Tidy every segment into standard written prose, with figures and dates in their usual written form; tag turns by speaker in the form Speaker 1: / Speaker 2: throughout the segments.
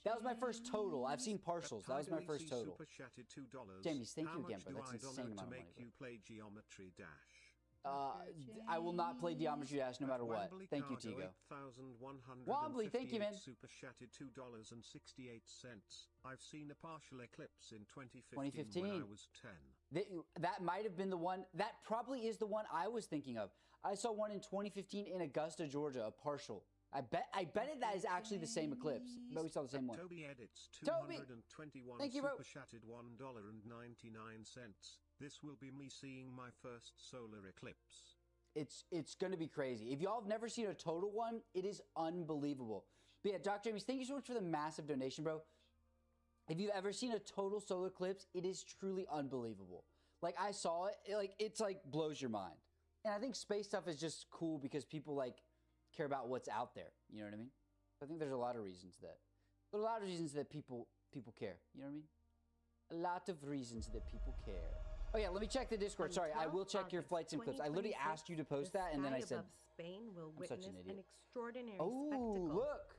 Speaker 1: That was my first total. I've seen partials. That was my first total. James, thank you again, bro. That's insane amount of money, bro.
Speaker 2: You play Geometry Dash.
Speaker 1: I will not play Geometry Dash no matter what. Thank you, Tigo. Wobbly, thank you, man.
Speaker 2: Super chatted $2.68. I've seen a partial eclipse in 2015 when I was 10.
Speaker 1: That might have been the one. That probably is the one I was thinking of. I saw one in 2015 in Augusta, Georgia, a partial. I bet that is actually the same eclipse. But we saw the same one.
Speaker 2: Toby edits 221
Speaker 1: thank you, bro.
Speaker 2: super chatted $1.99. This will be me seeing my first solar eclipse.
Speaker 1: It's going to be crazy. If y'all have never seen a total one, it is unbelievable. But yeah, Dr. James, thank you so much for the massive donation, bro. If you've ever seen a total solar eclipse, it is truly unbelievable. Like, I saw it, it's like blows your mind. And I think space stuff is just cool because people like care about what's out there. You know what I mean? I think there's a lot of reasons that people care. You know what I mean? A lot of reasons that people care. Oh yeah, let me check the Discord. Sorry, I will check your flight sim clips. I literally asked you to post that, and then I said,
Speaker 3: Spain will
Speaker 1: I'm such an
Speaker 3: witness
Speaker 1: idiot.
Speaker 3: an extraordinary
Speaker 1: Oh,
Speaker 3: spectacle.
Speaker 1: look!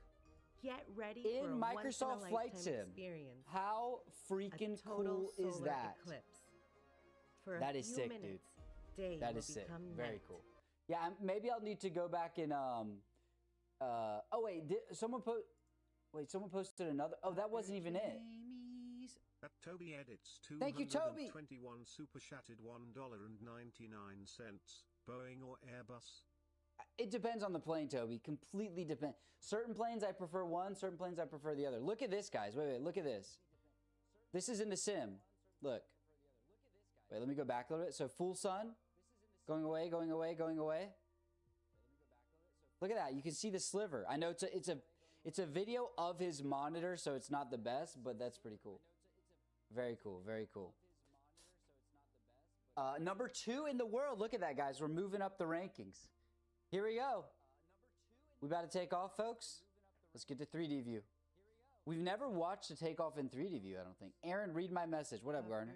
Speaker 3: Get ready
Speaker 1: In
Speaker 3: for a
Speaker 1: Microsoft Flight
Speaker 3: once-in-a-lifetime
Speaker 1: Sim.
Speaker 3: experience.
Speaker 1: How freaking
Speaker 3: Total
Speaker 1: cool is
Speaker 3: solar
Speaker 1: that?
Speaker 3: Eclipse. For a
Speaker 1: That is
Speaker 3: few
Speaker 1: sick,
Speaker 3: minutes,
Speaker 1: dude.
Speaker 3: Day
Speaker 1: That
Speaker 3: will
Speaker 1: is sick.
Speaker 3: become
Speaker 1: Very
Speaker 3: night.
Speaker 1: cool. Yeah, maybe I'll need to go back and oh wait, someone posted another. Oh, that wasn't even it.
Speaker 2: At Toby edits
Speaker 1: Thank you, Toby.
Speaker 2: 221 super chatted $1.99. Boeing or Airbus?
Speaker 1: It depends on the plane, Toby. Completely depends. Certain planes I prefer one, certain planes I prefer the other. Look at this, guys. Wait, look at this. This is in the sim. Look. Wait, let me go back a little bit. So full sun. Going away, going away, going away. Look at that. You can see the sliver. I know it's a video of his monitor, so it's not the best, but that's pretty cool. Very cool, very cool. Number 2 in the world. Look at that, guys. We're moving up the rankings. Here we go. We about to take off, folks. Let's get to 3D view. We've never watched a takeoff in 3D view, I don't think. Aaron, read my message. What up, Garner?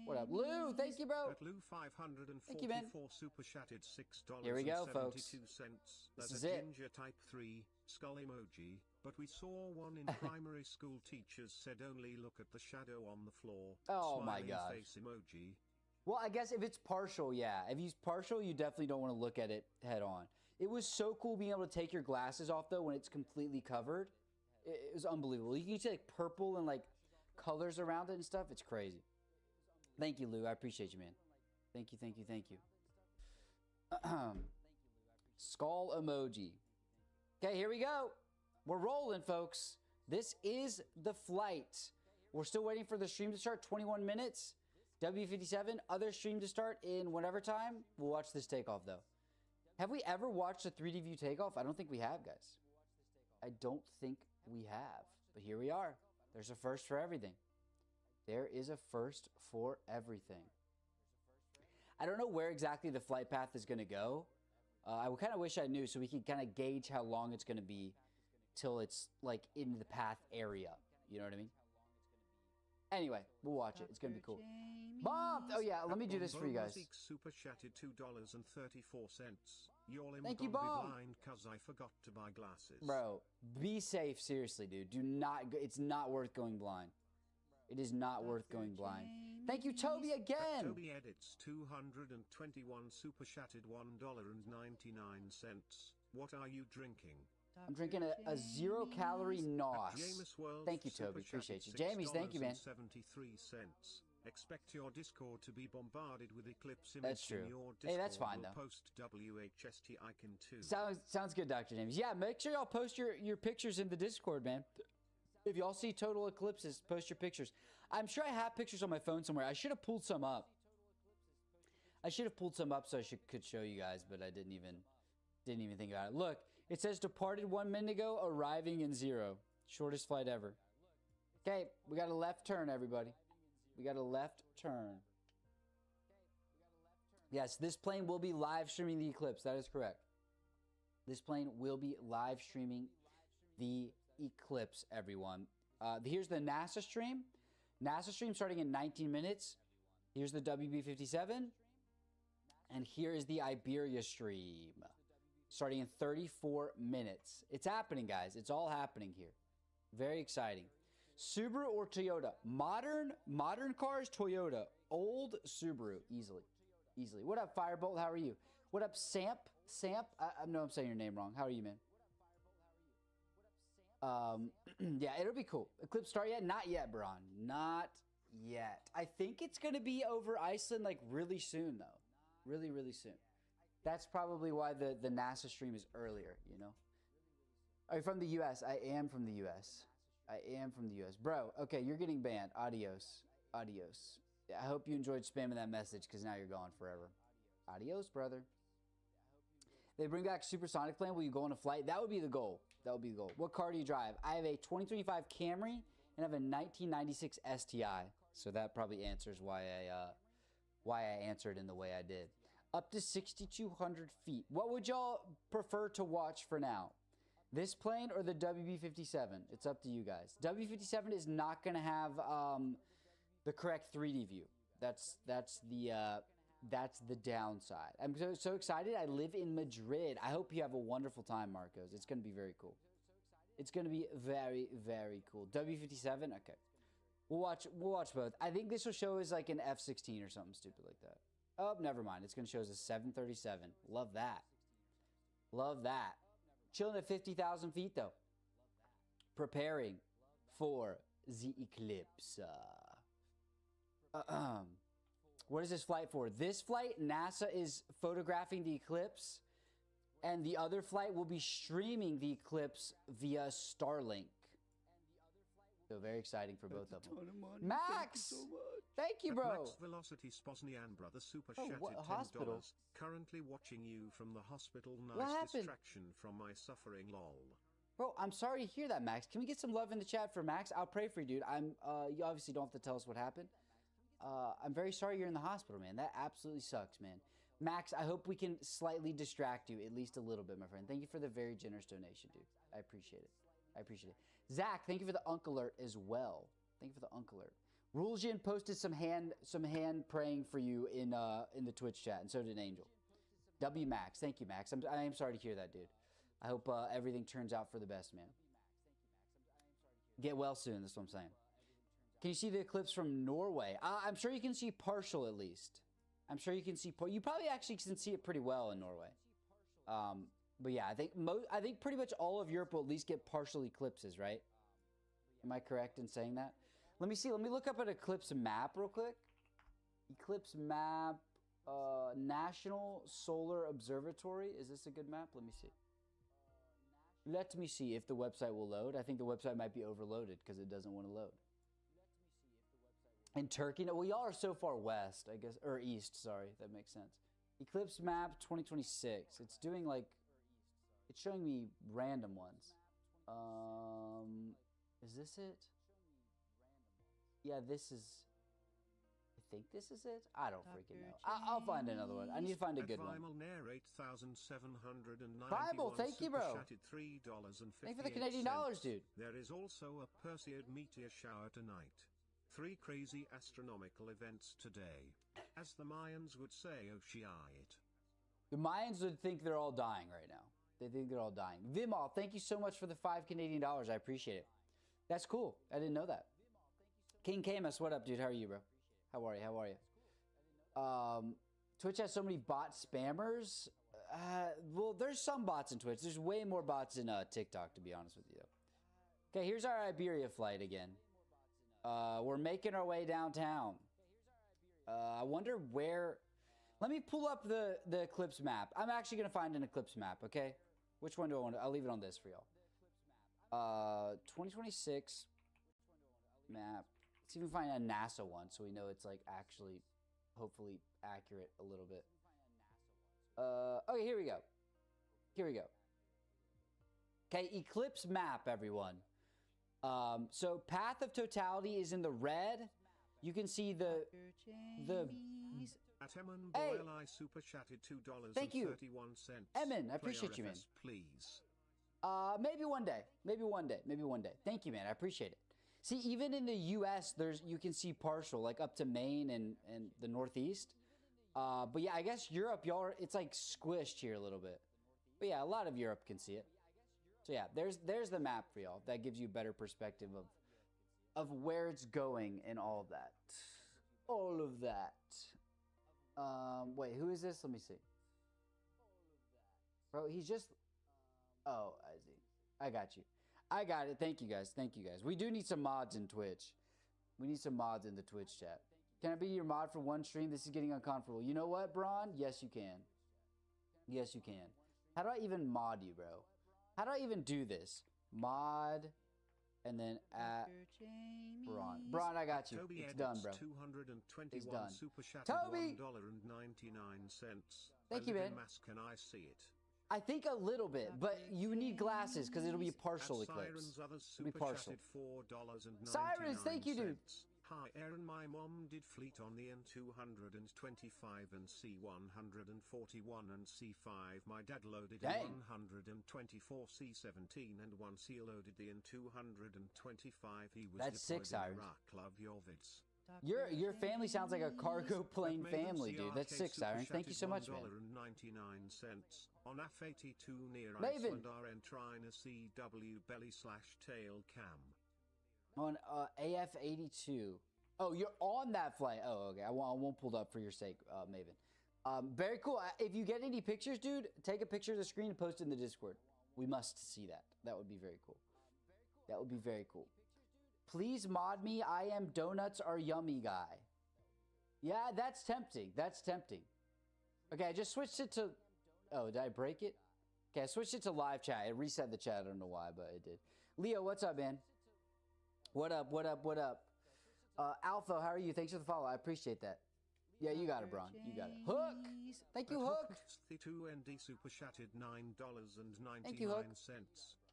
Speaker 1: What up? Lou, thank you, bro.
Speaker 2: At Lou 544
Speaker 1: thank you, man.
Speaker 2: super chatted $6.72.
Speaker 1: Here we go, folks.
Speaker 2: That's
Speaker 1: This is
Speaker 2: a
Speaker 1: it.
Speaker 2: ginger type 3 skull emoji. But we saw one in primary school. Teachers said only look at the shadow on the floor.
Speaker 1: Oh my
Speaker 2: Smiling
Speaker 1: gosh.
Speaker 2: face emoji.
Speaker 1: Well, I guess if it's partial, yeah. If he's partial, you definitely don't want to look at it head on. It was so cool being able to take your glasses off, though, when it's completely covered. It was unbelievable. You can see, like, purple and, like, colors around it and stuff. It's crazy. Thank you, Lou. I appreciate you, man. Thank you, thank you, thank you. Skull emoji. Okay, here we go. We're rolling, folks. This is the flight. We're still waiting for the stream to start. 21 minutes. W57, other stream to start in whatever time. We'll watch this takeoff, though. Have we ever watched a 3D view takeoff? I don't think we have, guys. I don't think we have. But here we are. There's a first for everything. There is a first for everything. I don't know where exactly the flight path is going to go. I kind of wish I knew so we could kind of gauge how long it's going to be till it's like in the path area. You know what I mean? Anyway, we'll watch it. It's going to be cool. Bob! Oh, yeah. Let me do this for you guys.
Speaker 2: Super chatted $2.34. You're
Speaker 1: Thank you, Bob.
Speaker 2: blind because I forgot to buy glasses.
Speaker 1: Bro, be safe. Seriously, dude. Do not. It's not worth going blind. It is not worth going blind. Thank you, Toby, again.
Speaker 2: Toby edits 221 super chatted $1.99. What are you drinking?
Speaker 1: I'm drinking a 0-calorie NOS. Thank you, Toby. Appreciate you. Jamie's, thank you, man.
Speaker 2: 73 cents. Expect your Discord to be bombarded with Eclipse images.
Speaker 1: That's true.
Speaker 2: In your Discord.
Speaker 1: Hey, that's fine, though.
Speaker 2: Post WHST icon too.
Speaker 1: Sounds good, Dr. James. Yeah, make sure y'all post your pictures in the Discord, man. If y'all see total eclipses, post your pictures. I'm sure I have pictures on my phone somewhere. I should have pulled some up. So I could show you guys, but I didn't even think about it. Look, it says departed 1 minute ago, arriving in 0. Shortest flight ever. Okay, we got a left turn, everybody. We got a left turn. Yes, this plane will be live streaming the eclipse. That is correct. This plane will be live streaming the eclipse, everyone. Here's the NASA stream. NASA stream starting in 19 minutes. Here's the WB57. And here is the Iberia stream starting in 34 minutes. It's happening, guys. It's all happening here. Very exciting. Subaru or Toyota? Modern cars, Toyota. Old, Subaru. Easily. What up, Firebolt? How are you? What up, Samp? I know I'm saying your name wrong. How are you, man? Yeah, it'll be cool. Eclipse start yet? Not yet, Bron. Not yet. I think it's going to be over Iceland like really soon, though. Really, really soon. That's probably why the NASA stream is earlier, you know? Are you from the U.S.? I am from the U.S. Bro, okay, you're getting banned. Adios. Yeah, I hope you enjoyed spamming that message because now you're gone forever. Adios, brother. They bring back Supersonic Plan. Will you go on a flight? That would be the goal. What car do you drive? I have a 2025 Camry and I have a 1996 STI. So that probably answers why I answered in the way I did. Up to 6,200 feet. What would y'all prefer to watch for now? This plane or the WB-57? It's up to you guys. WB-57 is not going to have the correct 3D view. That's the downside. I'm so excited. I live in Madrid. I hope you have a wonderful time, Marcos. It's going to be very cool. It's going to be very, very cool. W57? Okay. We'll watch both. I think this will show as like an F-16 or something stupid like that. Oh, never mind. It's going to show as a 737. Love that. Chilling at 50,000 feet, though. Preparing for the eclipse. What is this flight for? This flight, NASA is photographing the eclipse, and the other flight will be streaming the eclipse via Starlink. So very exciting for both of them. Max! Thank you, bro.
Speaker 2: Max Velocity Spoznian brother super
Speaker 1: Oh,
Speaker 2: chatted
Speaker 1: what, a hospital?
Speaker 2: $10. Currently watching you from the hospital.
Speaker 1: What
Speaker 2: Nice
Speaker 1: happened?
Speaker 2: distraction from my suffering, lol.
Speaker 1: Bro, I'm sorry to hear that, Max. Can we get some love in the chat for Max? I'll pray for you, dude. You obviously don't have to tell us what happened. I'm very sorry you're in the hospital, man. That absolutely sucks, man. Max, I hope we can slightly distract you at least a little bit, my friend. Thank you for the very generous donation, dude. I appreciate it. Zach, thank you for the Unk Alert as well. Rulejin posted some hand praying for you in the Twitch chat, and so did Angel. W Max, thank you, Max. I am sorry to hear that, dude. I hope everything turns out for the best, man. Get well soon, that's what I'm saying. Can you see the eclipse from Norway? I'm sure you can see partial at least. You probably actually can see it pretty well in Norway. But yeah, I think pretty much all of Europe will at least get partial eclipses, right? Am I correct in saying that? Let me see. Let me look up an eclipse map real quick. Eclipse map, National Solar Observatory. Is this a good map? Let me see. Let me see if the website will load. I think the website might be overloaded because it doesn't want to load. In Turkey, no, well, y'all are so far west, I guess, or east, sorry, that makes sense. Eclipse map 2026. It's doing like, it's showing me random ones. Is this it? Yeah, this is, I think this is it. I don't freaking know. I'll find another one. I need to find a good one. Bible, thank you, bro. Thank you for the Canadian dollars, dude.
Speaker 2: There is also a Perseid meteor shower tonight. 3 crazy astronomical events today. As the Mayans would say, Oceanite.
Speaker 1: The Mayans would think they're all dying right now. They think they're all dying. Vimal, thank you so much for the 5 Canadian dollars. I appreciate it. That's cool. I didn't know that. King Camus, what up, dude? How are you, bro? How are you? Twitch has so many bot spammers. Well, there's some bots in Twitch. There's way more bots in TikTok, to be honest with you. Okay, here's our Iberia flight again. We're making our way downtown. I wonder where... Let me pull up the eclipse map. I'm actually going to find an eclipse map, okay? Which one do I want to... I'll leave it on this for y'all. 2026 map. Let's see if we can find a NASA one so we know it's like actually, hopefully, accurate a little bit. Okay, here we go. Okay, eclipse map, everyone. So path of totality is in the red. You can see the
Speaker 2: Hey, super chatted $2
Speaker 1: thank you,
Speaker 2: $31.
Speaker 1: Emin. I appreciate you, man.
Speaker 2: Please.
Speaker 1: Maybe one day. Thank you, man. I appreciate it. See, even in the U.S., you can see partial, like up to Maine and the Northeast. But yeah, I guess Europe, it's like squished here a little bit. But yeah, a lot of Europe can see it. So yeah, there's the map for y'all. That gives you a better perspective of where it's going and all of that. All of that. Wait, who is this? Let me see. Bro, he's just... Oh, I see. I got you. I got it. Thank you, guys. Thank you, guys. We do need some mods in Twitch. We need some mods in the Twitch chat. Can I be your mod for one stream? This is getting uncomfortable. You know what, Braun? Yes, you can. Yes, you can. How do I even mod you, bro? How do I even do this? Mod, and then at Braun. Braun, I got you.
Speaker 2: Toby
Speaker 1: It's done, bro.
Speaker 2: 221
Speaker 1: It's done.
Speaker 2: super chatted
Speaker 1: Toby!
Speaker 2: $1.99.
Speaker 1: Thank you, man.
Speaker 2: Mass, can I see it?
Speaker 1: I think a little bit, but you need glasses because it'll be a partial eclipse.
Speaker 2: Sirens others
Speaker 1: It'll be
Speaker 2: super
Speaker 1: partial.
Speaker 2: chatted $4.99.
Speaker 1: Sirens, thank you, dude.
Speaker 2: Hi Aaron, my mom did fleet on the N225 and C141 and C5. My dad loaded
Speaker 1: Dang.
Speaker 2: in 124 C17 and once he loaded the N225 he was
Speaker 1: That's
Speaker 2: deployed
Speaker 1: 6
Speaker 2: in
Speaker 1: hours.
Speaker 2: Iraq. Love your vids.
Speaker 1: Your family sounds like a cargo plane family, dude. That's 6 Sirens. Thank you so much, man.
Speaker 2: $1.99 on F82 near
Speaker 1: Maven.
Speaker 2: Iceland RN trying a CW belly / tail cam.
Speaker 1: On AF82. Oh, you're on that flight. Oh, okay. I won't pull it up for your sake, Maven. Very cool. If you get any pictures, dude, take a picture of the screen and post it in the Discord. We must see that. That would be very cool. That would be very cool. Please mod me. I am donuts are yummy guy. Yeah, that's tempting. That's tempting. Okay, I just switched it to... Oh, did I break it? Okay, I switched it to live chat. It reset the chat. I don't know why, but it did. Leo, what's up, man? What up, what up, what up? Alpha, how are you? Thanks for the follow. I appreciate that. Yeah, you got it, Braun. You got it. Hook! Thank you, Hook!
Speaker 2: The 2ND super chatted $9.99.
Speaker 1: Thank you, Hook.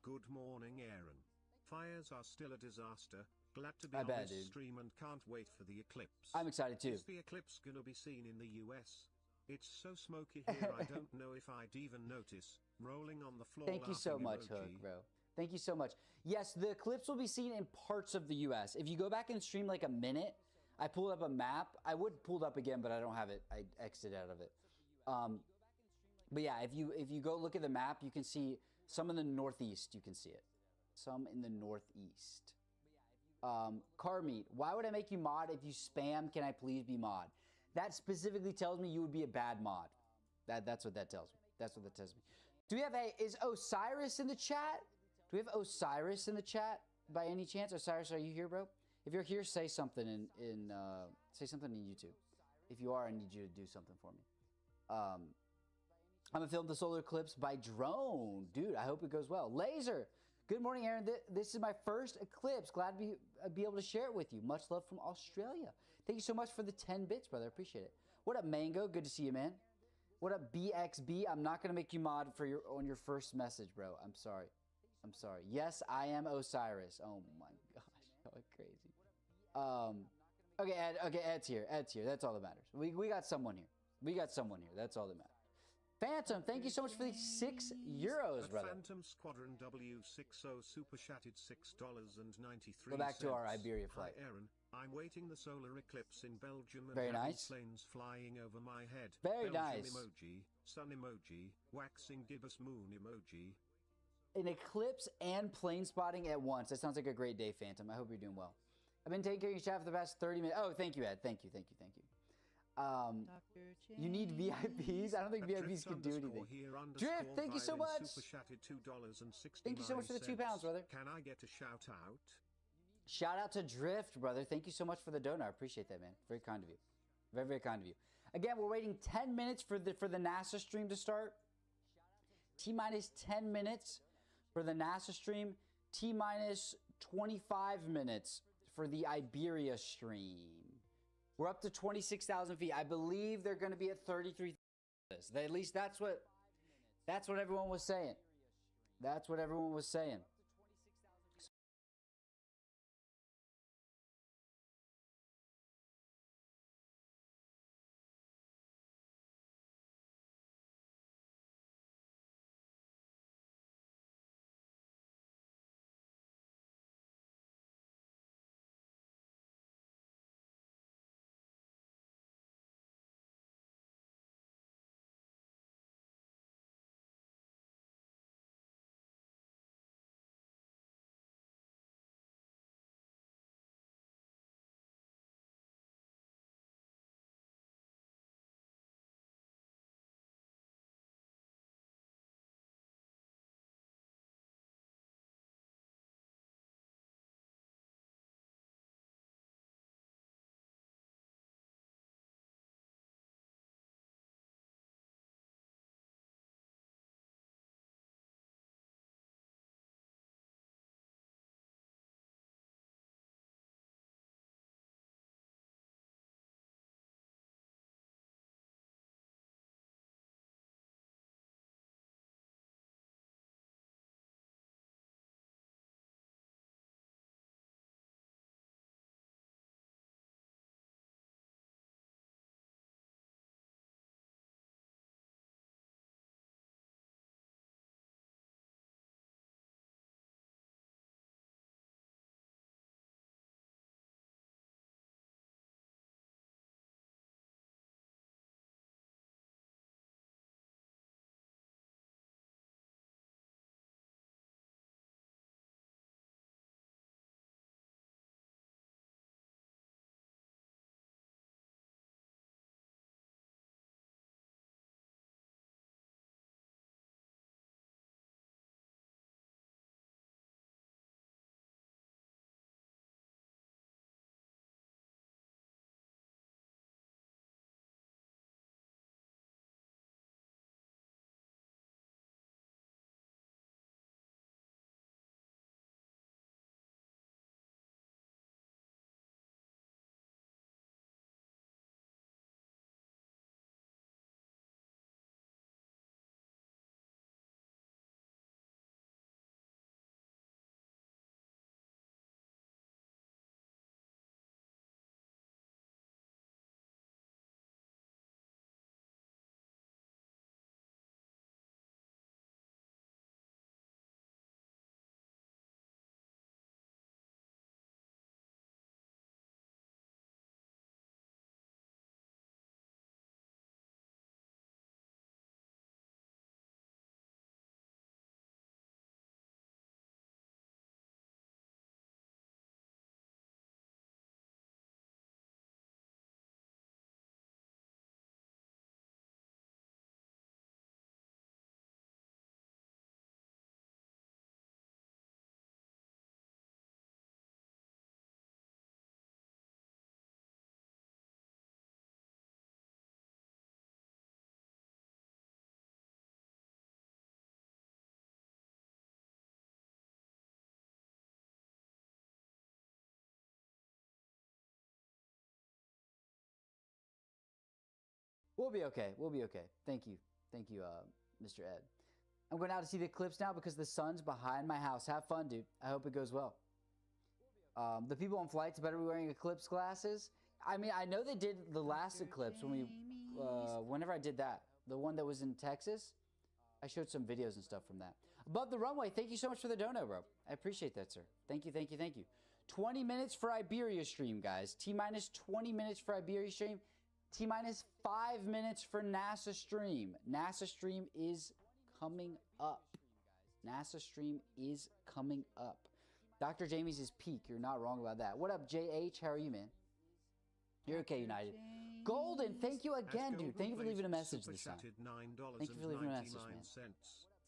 Speaker 2: Good morning, Aaron. Fires are still a disaster. Glad to be
Speaker 1: I
Speaker 2: on
Speaker 1: bet,
Speaker 2: this
Speaker 1: dude.
Speaker 2: stream and can't wait for the eclipse.
Speaker 1: I'm excited too.
Speaker 2: Is the eclipse gonna be seen in the US? It's so smoky here I don't know if I'd even notice. Rolling on the floor.
Speaker 1: Thank you so
Speaker 2: laughing
Speaker 1: much,
Speaker 2: emoji.
Speaker 1: Hook, bro. Thank you so much. Yes, the eclipse will be seen in parts of the US. If you go back and stream like a minute, I pulled up a map. I would pull it up again, but I don't have it. I exited out of it. But yeah, if you go look at the map, you can see some in the northeast. You can see it. Some in the northeast. Car meat. Why would I make you mod if you spam? Can I please be mod? That specifically tells me you would be a bad mod. That's what that tells me. That's what that tells me. Do we have is Osiris in the chat? Do we have Osiris in the chat by any chance? Osiris, are you here, bro? If you're here, say something in YouTube. If you are, I need you to do something for me. I'm gonna film the solar eclipse by drone, dude. I hope it goes well. Laser. Good morning, Aaron. This is my first eclipse. Glad to be able to share it with you. Much love from Australia. Thank you so much for the 10 bits, brother. Appreciate it. What up, Mango? Good to see you, man. What up, BXB? I'm not gonna make you mod for on your first message, bro. I'm sorry. I'm sorry. Yes, I am Osiris. Oh my gosh, that was crazy. Okay, Ed's here. Ed's here. That's all that matters. We got someone here. We got someone here. That's all that matters. Phantom, thank you so much for the €6, brother.
Speaker 2: Phantom Squadron W60 super chatted $6.93.
Speaker 1: Go back to our Iberia flight.
Speaker 2: Hi, Aaron. I'm waiting the solar eclipse in Belgium and
Speaker 1: Very
Speaker 2: having
Speaker 1: nice.
Speaker 2: planes flying over my head.
Speaker 1: Very
Speaker 2: Belgium
Speaker 1: nice.
Speaker 2: emoji, sun emoji, waxing gibbous moon emoji.
Speaker 1: An eclipse and plane spotting at once. That sounds like a great day, Phantom. I hope you're doing well. I've been taking care of your chat for the past 30 minutes. Oh, thank you, Ed. Thank you. You need VIPs? I don't think VIPs can do anything. Drift, thank you so much. Thank you so much for the £2, brother.
Speaker 2: Can I get a shout out?
Speaker 1: Shout out to Drift, brother. Thank you so much for the donut. I appreciate that, man. Very kind of you. Very, very kind of you. Again, we're waiting 10 minutes for the NASA stream to start. T-minus 10 minutes for the NASA stream. T-minus 25 minutes for the Iberia stream. We're up to 26,000 feet. I believe they're going to be at 33,000. At least that's what everyone was saying. That's what everyone was saying. We'll be okay. We'll be okay. Thank you. Thank you, Mr. Ed. I'm going out to see the eclipse now because the sun's behind my house. Have fun, dude. I hope it goes well. The people on flights better be wearing eclipse glasses. I mean, I know they did the last eclipse when we, whenever I did that, the one that was in Texas. I showed some videos and stuff from that. Above the runway, thank you so much for the dono, bro. I appreciate that, sir. Thank you, thank you, thank you. 20 minutes for Iberia stream, guys. T-minus 20 minutes for Iberia stream. T-minus 5 minutes for NASA stream. NASA stream is coming up. NASA stream is coming up. Dr. Jamie's is peak. You're not wrong about that. What up, JH? How are you, man? You're okay, United. Golden, thank you again, dude. Thank you for leaving a message this time. Thank you for leaving a message, man.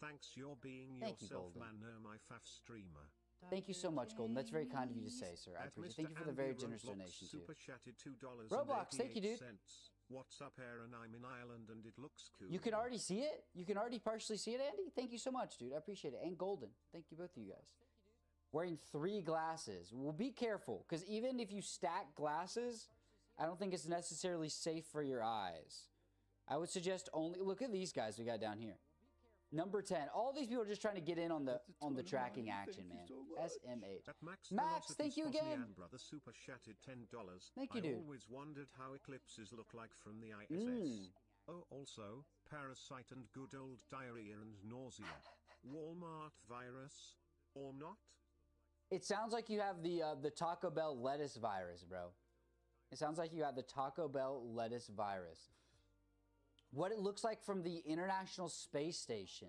Speaker 2: Thanks, you're being
Speaker 1: Thank you,
Speaker 2: yourself,
Speaker 1: Golden.
Speaker 2: man. My fav streamer.
Speaker 1: Thank you so much, Golden. That's very kind of you to say, sir. I appreciate it. Thank you for the very generous donation, too.
Speaker 2: Super chatted $2.
Speaker 1: Roblox, thank you, dude.
Speaker 2: What's up, Aaron? I'm in Ireland and it looks cool.
Speaker 1: You can already see it? You can already partially see it, Andy? Thank you so much, dude. I appreciate it. And Golden. Thank you, both of you guys. Wearing 3 glasses. Well, be careful, because even if you stack glasses, I don't think it's necessarily safe for your eyes. I would suggest only... Look at these guys we got down here. Number 10. All these people are just trying to get in on the tracking action, man. SMH. Max, thank you again.
Speaker 2: Brother super chatted $10.
Speaker 1: Thank you, dude.
Speaker 2: I always wondered how eclipses look like from the ISS. Oh, also, parasite and good old diarrhea and nausea. Walmart virus, or not?
Speaker 1: It sounds like you have the Taco Bell lettuce virus, bro. It sounds like you got the Taco Bell lettuce virus. What it looks like from the International Space Station.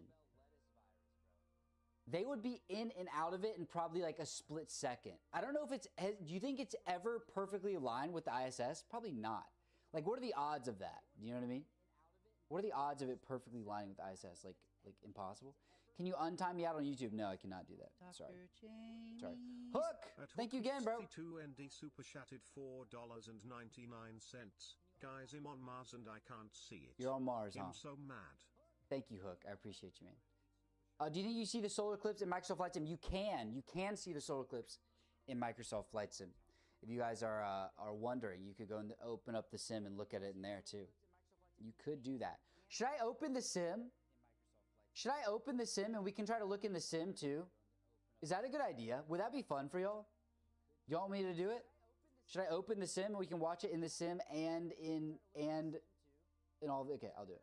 Speaker 1: They would be in and out of it in probably like a split second. I don't know if it's... Do you think it's ever perfectly aligned with the ISS? Probably not. Like, what are the odds of that? Do you know what I mean? What are the odds of it perfectly aligning with the ISS? Like impossible? Can you untime me out on YouTube? No, I cannot do that. Sorry. Sorry. Hook! Thank you again, bro.
Speaker 2: 62 ND super chatted $4.99. Guys, I'm on Mars and I can't see it.
Speaker 1: You're on Mars, huh?
Speaker 2: I'm so mad.
Speaker 1: Thank you, Hook. I appreciate you, man. Do you think you see the solar eclipse in Microsoft Flight Sim? You can see the solar eclipse in Microsoft Flight Sim. If you guys are wondering, you could go and open up the sim and look at it in there too. You could do that. Should I open the sim? Should I open the sim and we can try to look in the sim too? Is that a good idea? Would that be fun for y'all? Y'all want me to do it? Should I open the sim and we can watch it in the sim and in all the... Okay, I'll do it.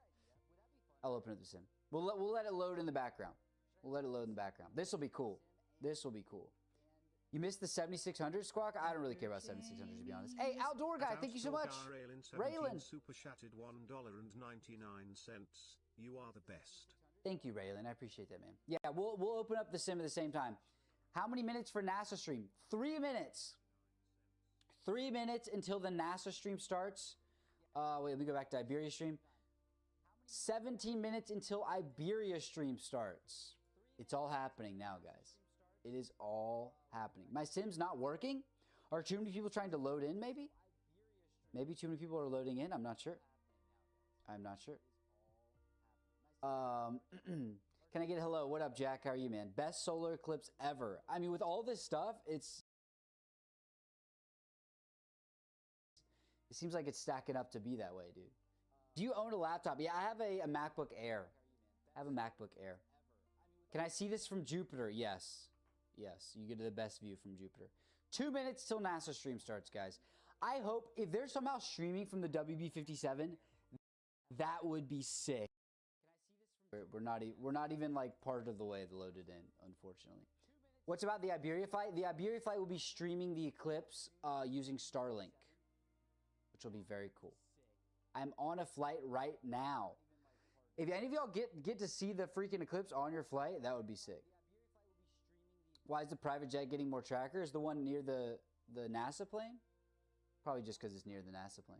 Speaker 1: I'll open up the sim. We'll let it load in the background. We'll let it load in the background. This will be cool. This will be cool. You missed the 7600 squawk? I don't really care about 7600 to be honest. Hey, Outdoor Guy, thank you so much. Raylan.
Speaker 2: Super chatted $1.99. You are the best.
Speaker 1: Thank you, Raylan. I appreciate that, man. Yeah, we'll open up the sim at the same time. How many minutes for NASA stream? 3 minutes. 3 minutes until the NASA stream starts. Wait, let me go back to Iberia stream. 17 minutes until Iberia stream starts. It's all happening now, guys. It is all happening. My sim's not working? Are too many people trying to load in, maybe? Maybe too many people are loading in? I'm not sure. I'm not sure. Can I get a hello? What up, Jack? How are you, man? Best solar eclipse ever. I mean, with all this stuff, it seems like it's stacking up to be that way, dude. Do you own a laptop? Yeah, I have a MacBook Air. I have a MacBook Air. Can I see this from Jupiter? Yes. Yes, you get the best view from Jupiter. 2 minutes till NASA stream starts, guys. I hope if they're somehow streaming from the WB-57, that would be sick. We're not even like part of the way loaded in, unfortunately. What's about the Iberia flight? The Iberia flight will be streaming the eclipse using Starlink, which will be very cool. I'm on a flight right now. If any of y'all get to see the freaking eclipse on your flight, that would be sick. Why is the private jet getting more trackers? The one near the NASA plane? Probably just because it's near the NASA plane.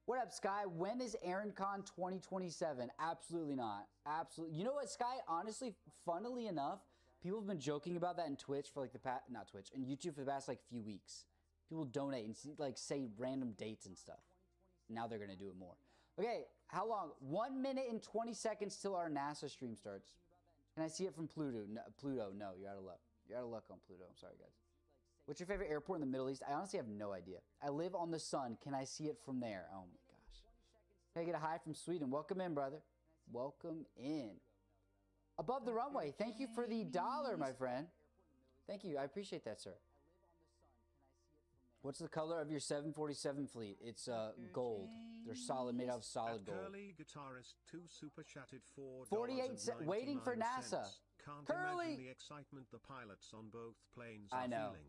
Speaker 1: What up, Sky? When is AaronCon 2027? Absolutely not. Absolutely. You know what, Sky? Honestly, funnily enough, people have been joking about that in Twitch for like the past, not Twitch, in YouTube for the past like few weeks. People donate and like say random dates and stuff. Now they're gonna do it more. Okay, how long? 1 minute and 20 seconds till our NASA stream starts. Can I see it from Pluto? No, Pluto, no, you're out of luck. You're out of luck on Pluto. I'm sorry, guys. What's your favorite airport in the Middle East? I honestly have no idea. I live on the sun. Can I see it from there? Oh my gosh. Can I get a hi from Sweden? Welcome in, brother. Welcome in. Above the runway. Thank you for the $1, my friend. Thank you. I appreciate that, sir. What's the color of your 747 fleet? It's gold. They're solid, made out of solid gold.
Speaker 2: Curly guitarist 2 super chatted $4.
Speaker 1: 48 cents. Waiting for NASA.
Speaker 2: Can't
Speaker 1: Curly.
Speaker 2: imagine the excitement the pilots on both planes
Speaker 1: I
Speaker 2: are
Speaker 1: know.
Speaker 2: feeling.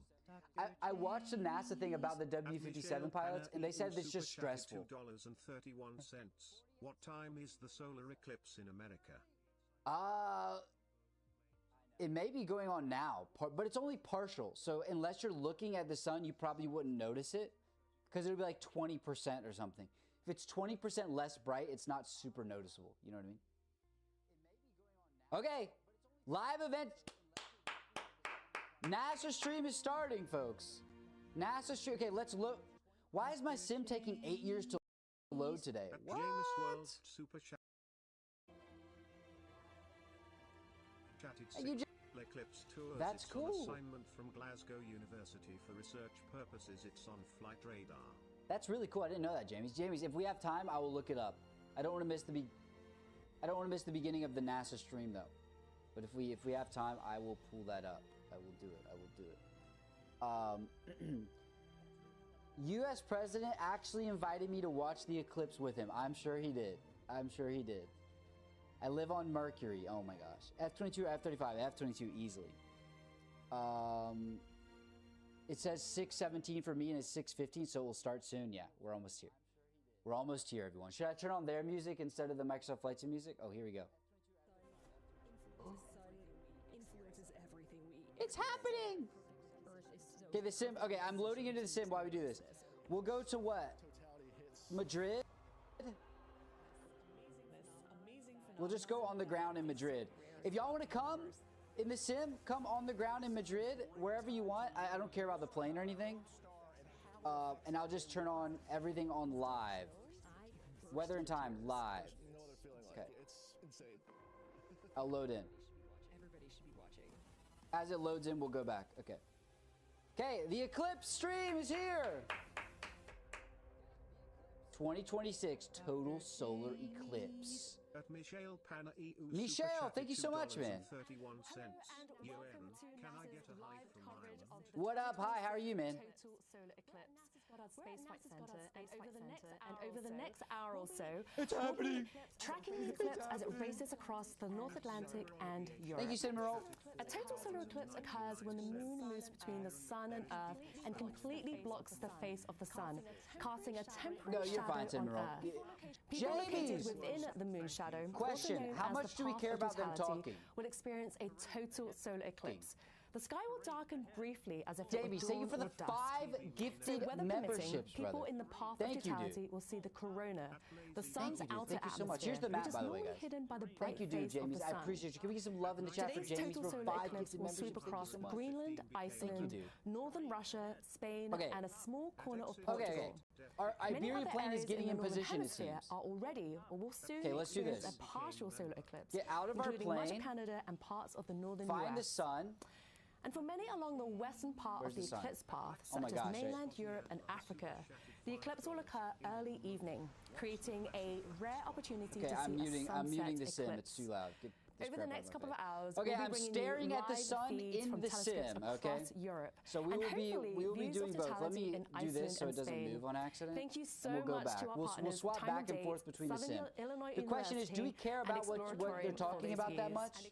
Speaker 1: I watched a NASA thing about the W-57 pilots, and they said it's just stressful.
Speaker 2: $2.31. What time is the solar eclipse in America?
Speaker 1: It may be going on now, but it's only partial. So unless you're looking at the sun, you probably wouldn't notice it because it would be like 20% or something. If it's 20% less bright, it's not super noticeable. You know what I mean? Okay, live event. NASA stream is starting, folks. NASA stream. Okay, let's look. Why is my sim taking 8 years to load today? What?
Speaker 2: James World super chatted
Speaker 1: You just,
Speaker 2: Eclipse tours.
Speaker 1: That's
Speaker 2: it's
Speaker 1: cool.
Speaker 2: An assignment from Glasgow University for research purposes. It's on flight radar.
Speaker 1: that's really cool. I didn't know that, James. James, if we have time, I will look it up. I don't want to miss the beginning of the NASA stream though. But if we have time, I will pull that up. I will do it. I will do it. U.S. President actually invited me to watch the eclipse with him. I'm sure he did. I live on Mercury. Oh my gosh. F-22 or F-35? F-22 easily. It says 6:17 for me and it's 6:15, so we'll start soon. Yeah, we're almost here. We're almost here, everyone. Should I turn on their music instead of the Microsoft Flight Sim music? Oh, here we go. It's happening! Okay, the sim. Okay, I'm loading into the sim while we do this. We'll go to what? Madrid? We'll just go on the ground in Madrid. If y'all want to come in the sim, come on the ground in Madrid, wherever you want. I don't care about the plane or anything. And I'll just turn on everything on live. Weather and time, live. Okay. I'll load in. As it loads in, we'll go back. Okay. Okay, the Eclipse stream is here. 2026 total solar eclipse.
Speaker 2: At Michelle Pana EU
Speaker 1: Michelle, thank you so much, man.
Speaker 2: 31 cents. UN, can I get a hi from Ireland?
Speaker 1: What up? Hi, how are you, man?
Speaker 4: Total solar eclipse. Space Flight Center, and over the next hour or so,
Speaker 1: It's happening.
Speaker 4: tracking the eclipse as it races across the North Atlantic and Europe.
Speaker 1: Thank you, Cinnamon.
Speaker 4: A total solar eclipse occurs when the moon moves between the sun and Earth and completely blocks the face of the sun, casting a temporary
Speaker 1: No, you're
Speaker 4: shadow
Speaker 1: fine,
Speaker 4: on
Speaker 1: Cinnamon.
Speaker 4: Earth. People located
Speaker 1: James!
Speaker 4: within the moon shadow,
Speaker 1: Question,
Speaker 4: also known
Speaker 1: how
Speaker 4: as
Speaker 1: much
Speaker 4: the
Speaker 1: do we
Speaker 4: path
Speaker 1: care
Speaker 4: of
Speaker 1: about them
Speaker 4: totality,
Speaker 1: talking?
Speaker 4: will experience a total solar eclipse. The sky will darken briefly as if
Speaker 1: Davey,
Speaker 4: it were
Speaker 1: thank you
Speaker 4: dawn
Speaker 1: for the
Speaker 4: or dusk.
Speaker 1: 5 gifted
Speaker 4: So weather permitting,
Speaker 1: memberships,
Speaker 4: people
Speaker 1: brother.
Speaker 4: in the path
Speaker 1: Thank
Speaker 4: of
Speaker 1: you, dude.
Speaker 4: totality will see the corona, the sun's
Speaker 1: you, dude.
Speaker 4: outer
Speaker 1: Thank you so much.
Speaker 4: atmosphere,
Speaker 1: Here's the map,
Speaker 4: which is
Speaker 1: by the way,
Speaker 4: normally
Speaker 1: guys.
Speaker 4: hidden by the bright
Speaker 1: Thank you, dude,
Speaker 4: face of
Speaker 1: James.
Speaker 4: the
Speaker 1: I
Speaker 4: sun.
Speaker 1: appreciate you. Can we get some love in the chat for
Speaker 4: Today's
Speaker 1: James
Speaker 4: total
Speaker 1: for
Speaker 4: solar
Speaker 1: 5
Speaker 4: eclipse
Speaker 1: gifted
Speaker 4: will
Speaker 1: memberships?
Speaker 4: sweep
Speaker 1: Thank you
Speaker 4: across
Speaker 1: so much.
Speaker 4: Greenland, Iceland,
Speaker 1: dude.
Speaker 4: northern Russia, Spain,
Speaker 1: Okay.
Speaker 4: and a small corner of
Speaker 1: Okay,
Speaker 4: Portugal.
Speaker 1: Our
Speaker 4: Many
Speaker 1: Iberian
Speaker 4: other
Speaker 1: plane is
Speaker 4: areas
Speaker 1: getting in
Speaker 4: the northern
Speaker 1: position, it
Speaker 4: hemisphere
Speaker 1: seems.
Speaker 4: are already or will soon
Speaker 1: Okay, let's do
Speaker 4: experience
Speaker 1: this.
Speaker 4: a partial solar eclipse,
Speaker 1: Get out of our
Speaker 4: including much
Speaker 1: plane.
Speaker 4: of Canada and parts of the northern
Speaker 1: Find the
Speaker 4: US.
Speaker 1: sun.
Speaker 4: And for many along the western part
Speaker 1: Where's
Speaker 4: of the
Speaker 1: the sun?
Speaker 4: eclipse path,
Speaker 1: Oh my
Speaker 4: such as
Speaker 1: gosh,
Speaker 4: mainland Europe and Africa, the eclipse will occur early evening, creating a rare opportunity
Speaker 1: Okay,
Speaker 4: to see
Speaker 1: I'm muting the sim.
Speaker 4: eclipse.
Speaker 1: It's too loud. Get this
Speaker 4: Over the
Speaker 1: crap out
Speaker 4: next
Speaker 1: my
Speaker 4: couple
Speaker 1: face.
Speaker 4: of hours,
Speaker 1: Okay,
Speaker 4: we'll be
Speaker 1: I'm
Speaker 4: bringing
Speaker 1: staring
Speaker 4: you
Speaker 1: at the
Speaker 4: live
Speaker 1: sun
Speaker 4: feeds
Speaker 1: in
Speaker 4: from
Speaker 1: the
Speaker 4: telescopes
Speaker 1: sim,
Speaker 4: across
Speaker 1: okay?
Speaker 4: Europe.
Speaker 1: So we
Speaker 4: And
Speaker 1: will be
Speaker 4: hopefully
Speaker 1: doing
Speaker 4: views of
Speaker 1: both. Let me
Speaker 4: totality in
Speaker 1: do this
Speaker 4: Iceland
Speaker 1: so it
Speaker 4: and
Speaker 1: doesn't
Speaker 4: Spain.
Speaker 1: move on accident.
Speaker 4: Thank you so
Speaker 1: and we'll go
Speaker 4: much
Speaker 1: back.
Speaker 4: to our
Speaker 1: We'll
Speaker 4: partners,
Speaker 1: swap
Speaker 4: Time
Speaker 1: back
Speaker 4: and
Speaker 1: and
Speaker 4: Date,
Speaker 1: forth between the sim.
Speaker 4: Southern Illinois
Speaker 1: The question is, do we
Speaker 4: University,
Speaker 1: care
Speaker 4: and
Speaker 1: about what they're
Speaker 4: Exploratorium
Speaker 1: talking
Speaker 4: for
Speaker 1: about
Speaker 4: these
Speaker 1: that
Speaker 4: views.
Speaker 1: much?